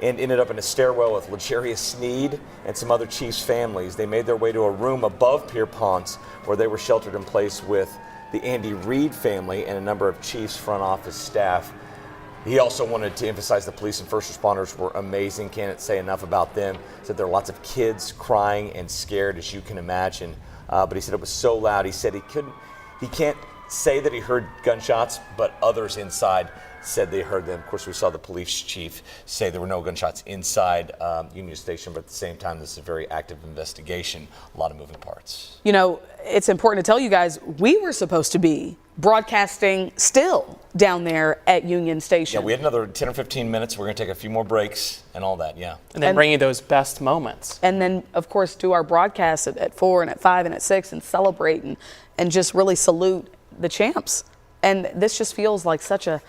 and ended up in a stairwell with Legarius Sneed and some other Chiefs families. They made their way to a room above Pierpont's where they were sheltered in place with the Andy Reid family and a number of Chiefs front office staff. He also wanted to emphasize the police and first responders were amazing. Can't say enough about them. Said there were lots of kids crying and scared, as you can imagine. But he said it was so loud. He said he can't say that he heard gunshots, but others inside said they heard them. Of course, we saw the police chief say there were no gunshots inside Union Station, but at the same time, this is a very active investigation, a lot of moving parts. You know, it's important to tell you guys, we were supposed to be broadcasting still down there at Union Station. Yeah, we had another 10 or 15 minutes. We're going to take a few more breaks and all that, yeah. And then bring you those best moments. And then, of course, do our broadcasts at 4 and at 5 and at 6 and celebrate and just really salute the champs. And this just feels like such a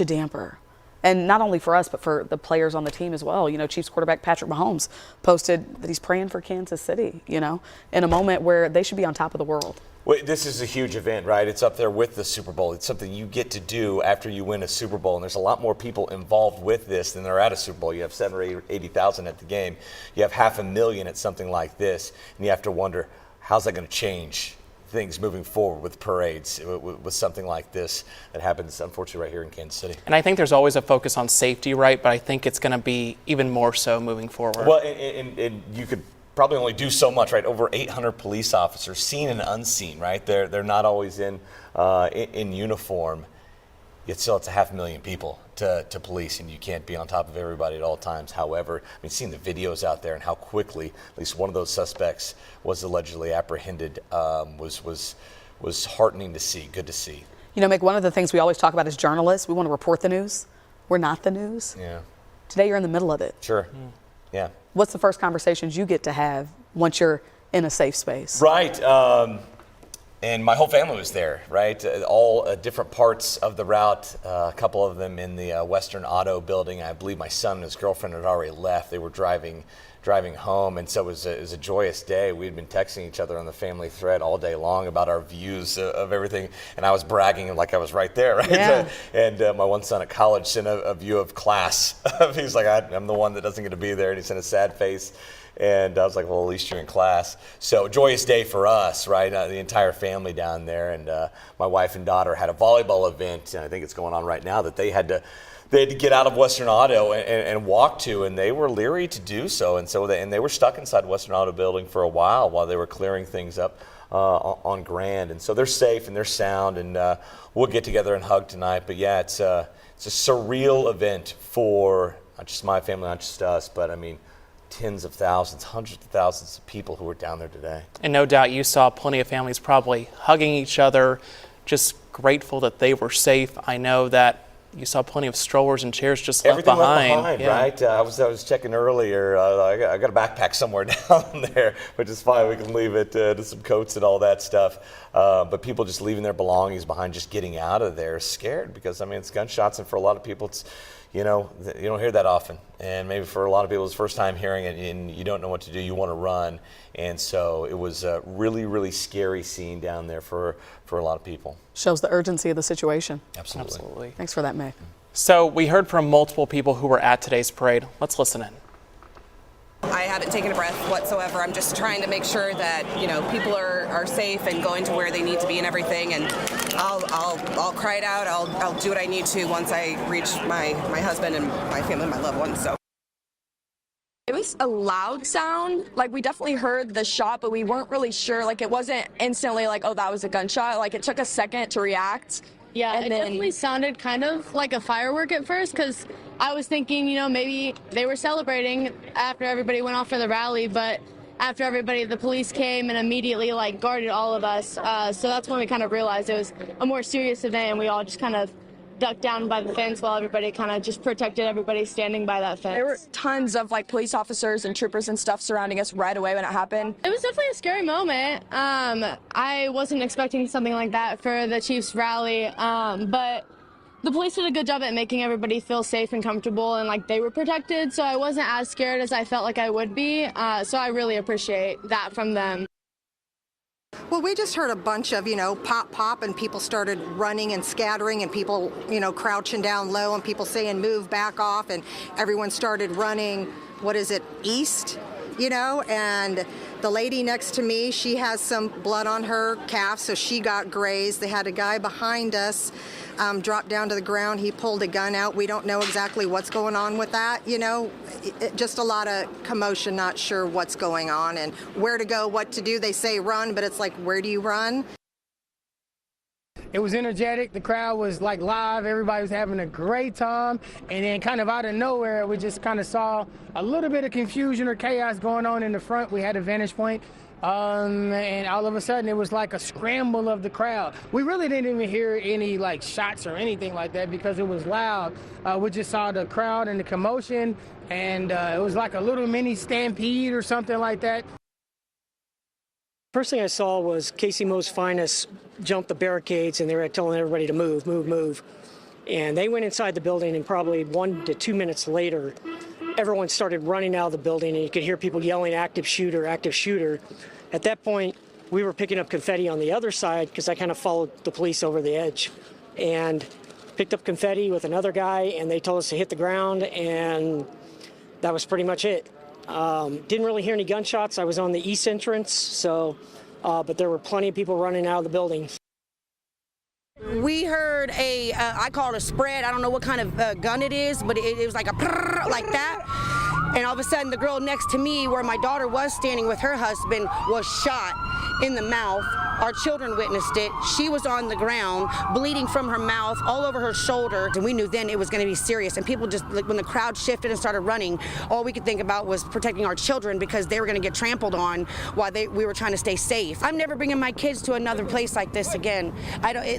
damper. And not only for us, but for the players on the team as well. You know, Chiefs quarterback Patrick Mahomes posted that he's praying for Kansas City, you know, in a moment where they should be on top of the world. Well, this is a huge event, right? It's up there with the Super Bowl. It's something you get to do after you win a Super Bowl. And there's a lot more people involved with this than there are at a Super Bowl. You have 70,000 or 80,000 at the game. You have 500,000 at something like this. And you have to wonder, how's that going to change things moving forward with parades, with something like this that happens, unfortunately, right here in Kansas City. And I think there's always a focus on safety, right? But I think it's going to be even more so moving forward. Well, and you could probably only do so much, right? Over 800 police officers, seen and unseen, right? They're not always in uniform. Yet still, it's 500,000 people to police, and you can't be on top of everybody at all times. However, I mean, seeing the videos out there and how quickly at least one of those suspects was allegedly apprehended was heartening to see. Good to see. You know, Mick, one of the things we always talk about as journalists, we want to report the news. We're not the news. Yeah. Today, you're in the middle of it. Sure. Yeah. What's the first conversations you get to have once you're in a safe space? Right. And my whole family was there, right? All different parts of the route, a couple of them in the Western Auto building. I believe my son and his girlfriend had already left. They were driving home, and so it was a joyous day. We had been texting each other on the family thread all day long about our views of everything, and I was bragging like I was right there, right? Yeah. And my one son at college sent a view of class. He's like, I'm the one that doesn't get to be there, and he sent a sad face. And I was like, well, at least you're in class. So joyous day for us, right? The entire family down there. And my wife and daughter had a volleyball event, and I think it's going on right now, that they had to get out of Western Auto and walk to, and they were leery to do so. And so they were stuck inside Western Auto building for a while they were clearing things up on Grand. And so they're safe and they're sound, and we'll get together and hug tonight. But yeah, it's a surreal event for not just my family, not just us, but I mean, tens of thousands, hundreds of thousands of people who were down there today. And no doubt you saw plenty of families probably hugging each other, just grateful that they were safe. I know that you saw plenty of strollers and chairs just left behind. Yeah. Right? I was checking earlier. I got a backpack somewhere down there, which is fine. We can leave it to some coats and all that stuff. But people just leaving their belongings behind, just getting out of there, scared because, I mean, it's gunshots, and for a lot of people, it's, you know, you don't hear that often. And maybe for a lot of people, it's the first time hearing it, and you don't know what to do. You want to run. And so it was a really, really scary scene down there for a lot of people. Shows the urgency of the situation. Absolutely. Thanks for that, May. So we heard from multiple people who were at today's parade. Let's listen in. I haven't taken a breath whatsoever. I'm just trying to make sure that, you know, people are safe and going to where they need to be and everything. And I'll cry it out. I'll do what I need to once I reach my husband and my family, my loved ones. So. It was a loud sound. Like, we definitely heard the shot, but we weren't really sure. Like, it wasn't instantly like, oh, that was a gunshot. Like, it took a second to react. Yeah, and it definitely sounded kind of like a firework at first, because I was thinking, you know, maybe they were celebrating after everybody went off for the rally, but after everybody, the police came and immediately, like, guarded all of us. So that's when we kind of realized it was a more serious event, and we all just kind of ducked down by the fence while everybody kind of just protected everybody standing by that fence. There were tons of like police officers and troopers and stuff surrounding us right away when it happened. It was definitely a scary moment. I wasn't expecting something like that for the Chiefs rally, but the police did a good job at making everybody feel safe and comfortable, and like they were protected, so I wasn't as scared as I felt like I would be. So I really appreciate that from them. Well, we just heard a bunch of, you know, pop, pop, and people started running and scattering, and people, you know, crouching down low, and people saying move, back off, and everyone started running, what is it, east, you know, and the lady next to me, she has some blood on her calf, so she got grazed. They had a guy behind us drop down to the ground. He pulled a gun out. We don't know exactly what's going on with that, you know, just a lot of commotion, not sure what's going on and where to go, what to do. They say run, but it's like, where do you run? It was energetic. The crowd was like live. Everybody was having a great time. And then kind of out of nowhere, we just kind of saw a little bit of confusion or chaos going on in the front. We had a vantage point. And all of a sudden it was like a scramble of the crowd. We really didn't even hear any like shots or anything like that because it was loud. We just saw the crowd and the commotion, and it was like a little mini stampede or something like that. First thing I saw was Casey Mo's Finest jump the barricades, and they were telling everybody to move, move, move. And they went inside the building, and probably 1 to 2 minutes later, everyone started running out of the building, and you could hear people yelling, active shooter, active shooter. At that point, we were picking up confetti on the other side because I kind of followed the police over the edge and picked up confetti with another guy, and they told us to hit the ground, and that was pretty much it. Didn't really hear any gunshots. I was on the east entrance, so, but there were plenty of people running out of the building. We heard I call it a spread. I don't know what kind of gun it is, but it was like a prrr, like that. And all of a sudden, the girl next to me, where my daughter was standing with her husband, was shot in the mouth. Our children witnessed it. She was on the ground, bleeding from her mouth, all over her shoulder. And we knew then it was going to be serious. And people just, like, when the crowd shifted and started running, all we could think about was protecting our children because they were going to get trampled on while we were trying to stay safe. I'm never bringing my kids to another place like this again.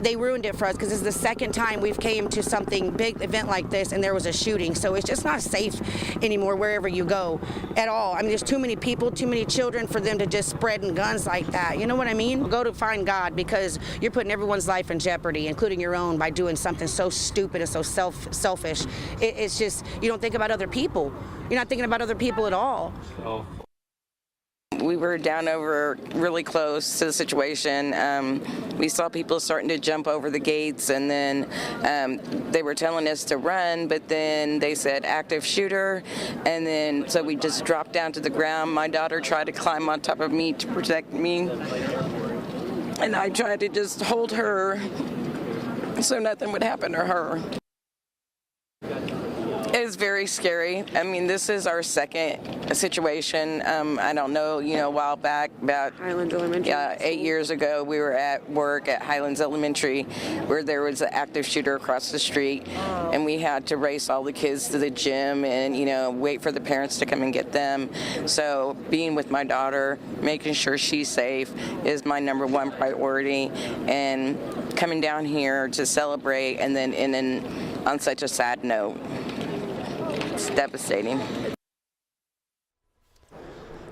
They ruined it for us because this is the second time we've came to something big event like this and there was a shooting. So it's just not safe anymore wherever you go at all. I mean, there's too many people, too many children for them to just spreading guns like that. You know what I mean? Go to find God because you're putting everyone's life in jeopardy, including your own, by doing something so stupid and so selfish. It's just, you don't think about other people. You're not thinking about other people at all. Oh. We were down over really close to the situation. We saw people starting to jump over the gates, and then they were telling us to run, but then they said active shooter, and then so we just dropped down to the ground. My daughter tried to climb on top of me to protect me, and I tried to just hold her so nothing would happen to her. It is very scary. I mean, this is our second situation. I don't know, a while back, about Highlands Elementary. 8 years ago, we were at work at Highlands Elementary where there was an active shooter across the street, and we had to race all the kids to the gym and, wait for the parents to come and get them. So being with my daughter, making sure she's safe is my number one priority, and coming down here to celebrate and then on such a sad note. It's devastating.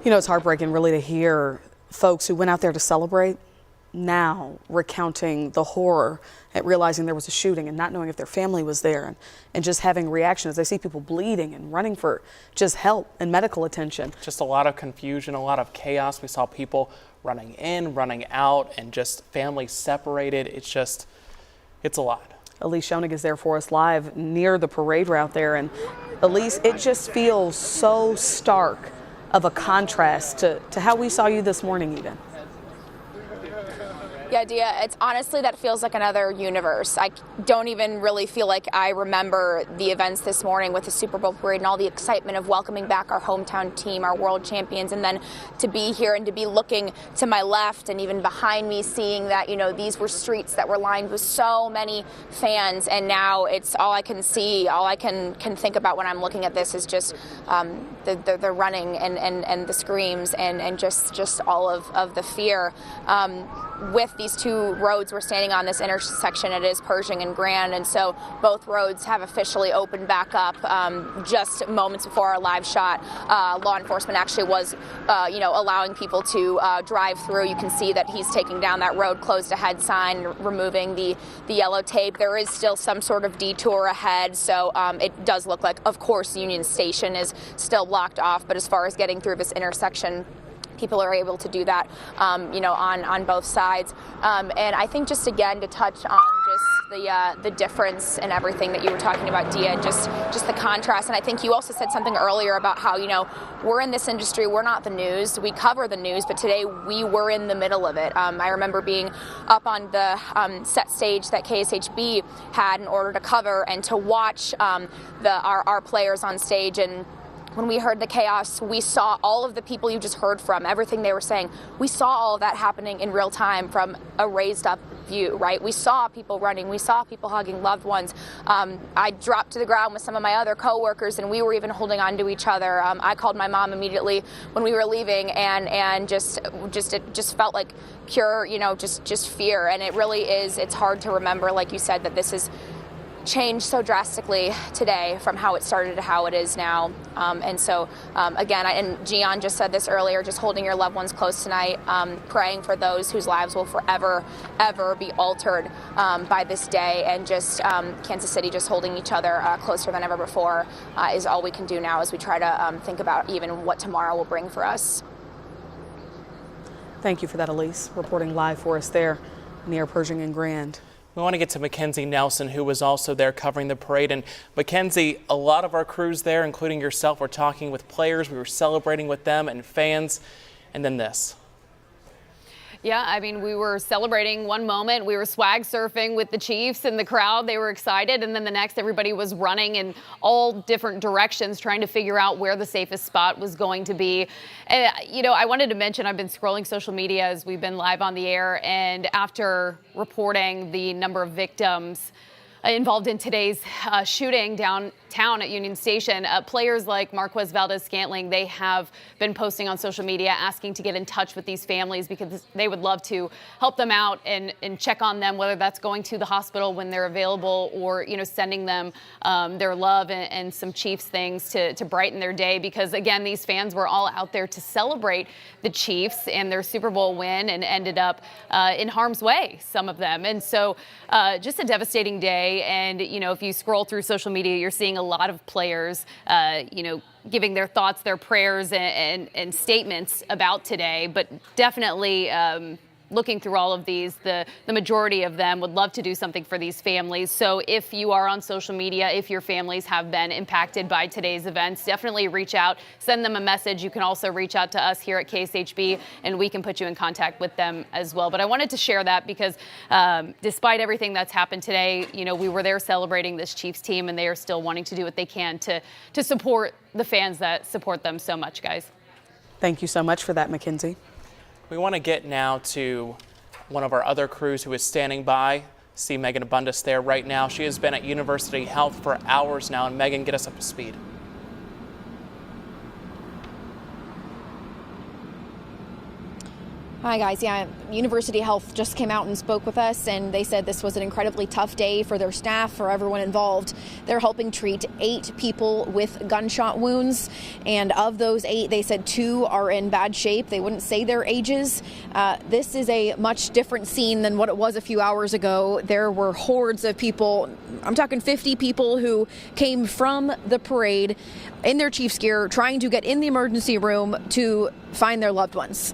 It's heartbreaking really to hear folks who went out there to celebrate now recounting the horror at realizing there was a shooting and not knowing if their family was there, and just having reaction as they see people bleeding and running for just help and medical attention. Just a lot of confusion, a lot of chaos. We saw people running in, running out, and just families separated. It's a lot. Elise Schoenig is there for us live near the parade route there. And Elise, it just feels so stark of a contrast to how we saw you this morning even. Yeah, Dia, it's honestly, that feels like another universe. I don't even really feel like I remember the events this morning with the Super Bowl parade and all the excitement of welcoming back our hometown team, our world champions, and then to be here and to be looking to my left and even behind me, seeing that, you know, these were streets that were lined with so many fans, and now it's all I can see, all I can think about when I'm looking at this is just the running and the screams and just all of the fear. With these two roads we're standing on, this intersection, it is Pershing and Grand, and so both roads have officially opened back up just moments before our live shot. Law enforcement actually was allowing people to drive through. You can see that he's taking down that road closed ahead sign, removing the yellow tape. There is still some sort of detour ahead, so it does look like, of course, Union Station is still blocked off, but as far as getting through this intersection, people are able to do that, on both sides. And I think just again to touch on just the difference and everything that you were talking about, Dia, just the contrast. And I think you also said something earlier about how, we're in this industry, we're not the news, we cover the news, but today we were in the middle of it. I remember being up on the set stage that KSHB had in order to cover and to watch our players on stage, and when we heard the chaos, we saw all of the people you just heard from, everything they were saying. We saw all of that happening in real time from a raised up view, right? We saw people running. We saw people hugging loved ones. I dropped to the ground with some of my other coworkers, and we were even holding on to each other. I called my mom immediately when we were leaving, and it just felt like pure, just fear. And it really is, it's hard to remember, like you said, that this is changed so drastically today from how it started to how it is now. And so, again, and Gian just said this earlier, just holding your loved ones close tonight, praying for those whose lives will forever, ever be altered by this day. And just Kansas City just holding each other closer than ever before is all we can do now as we try to think about even what tomorrow will bring for us. Thank you for that, Elise, reporting live for us there near Pershing and Grand. We want to get to Mackenzie Nelson, who was also there covering the parade. And Mackenzie, a lot of our crews there, including yourself, were talking with players. We were celebrating with them and fans. And then this. Yeah, I mean, we were celebrating one moment. We were swag surfing with the Chiefs and the crowd. They were excited. And then the next, everybody was running in all different directions, trying to figure out where the safest spot was going to be. And, I wanted to mention, I've been scrolling social media as we've been live on the air. And after reporting the number of victims involved in today's shooting downtown at Union Station, players like Marquez Valdez-Scantling, they have been posting on social media asking to get in touch with these families because they would love to help them out and check on them, whether that's going to the hospital when they're available or, sending them their love and some Chiefs things to brighten their day. Because, again, these fans were all out there to celebrate the Chiefs and their Super Bowl win and ended up in harm's way, some of them. And so just a devastating day. And, if you scroll through social media, you're seeing a lot of players, giving their thoughts, their prayers and statements about today. But definitely looking through all of these, the majority of them would love to do something for these families. So if you are on social media, if your families have been impacted by today's events, definitely reach out, send them a message. You can also reach out to us here at KSHB, and we can put you in contact with them as well. But I wanted to share that because despite everything that's happened today, we were there celebrating this Chiefs team, and they are still wanting to do what they can to support the fans that support them so much, guys. Thank you so much for that, Mackenzie. We want to get now to one of our other crews who is standing by. See Megan Abundis there right now. She has been at University Health for hours now. And Megan, get us up to speed. Hi, guys. Yeah, University Health just came out and spoke with us, and they said this was an incredibly tough day for their staff, for everyone involved. They're helping treat 8 people with gunshot wounds, and of those 8, they said 2 are in bad shape. They wouldn't say their ages. This is a much different scene than what it was a few hours ago. There were hordes of people, I'm talking 50 people, who came from the parade in their Chiefs gear, trying to get in the emergency room to find their loved ones.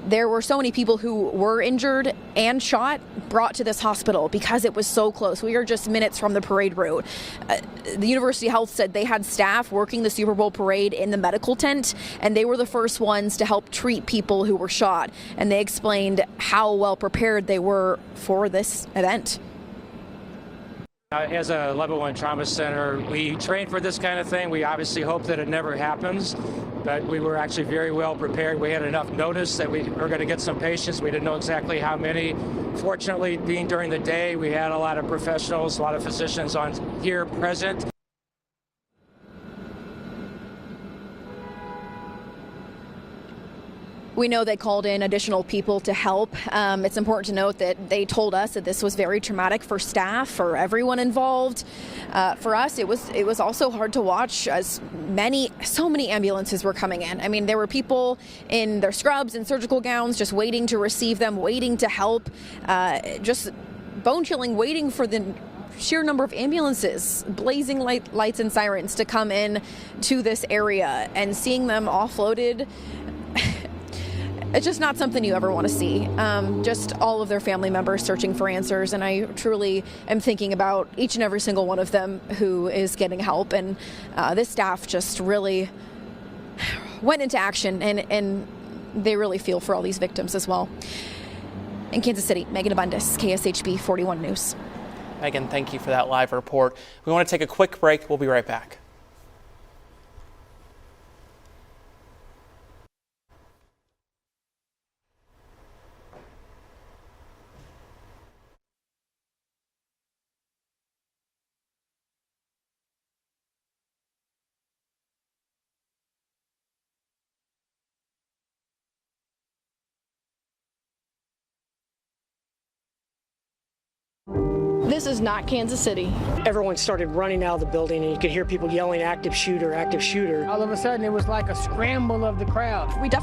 there were so many people who were injured and shot brought to this hospital because it was so close. We were just minutes from the parade route. The University Health said they had staff working the Super Bowl parade in the medical tent, and they were the first ones to help treat people who were shot. And they explained how well prepared they were for this event. As a level 1 trauma center, we train for this kind of thing. We obviously hope that it never happens, but we were actually very well prepared. We had enough notice that we were going to get some patients. We didn't know exactly how many. Fortunately, being during the day, we had a lot of professionals, a lot of physicians on here present. We know they called in additional people to help. It's important to note that they told us that this was very traumatic for staff, for everyone involved. For us, it was also hard to watch as so many ambulances were coming in. I mean, there were people in their scrubs and surgical gowns just waiting to receive them, waiting to help, just bone-chilling, waiting for the sheer number of ambulances, blazing lights and sirens to come in to this area, and seeing them offloaded. It's just not something you ever want to see. Just all of their family members searching for answers, and I truly am thinking about each and every single one of them who is getting help. And this staff just really went into action, and they really feel for all these victims as well. In Kansas City, Megan Abundis, KSHB 41 News. Megan, thank you for that live report. We want to take a quick break. We'll be right back. This is not Kansas City. Everyone started running out of the building, and you could hear people yelling, "Active shooter, active shooter." All of a sudden, it was like a scramble of the crowd. We definitely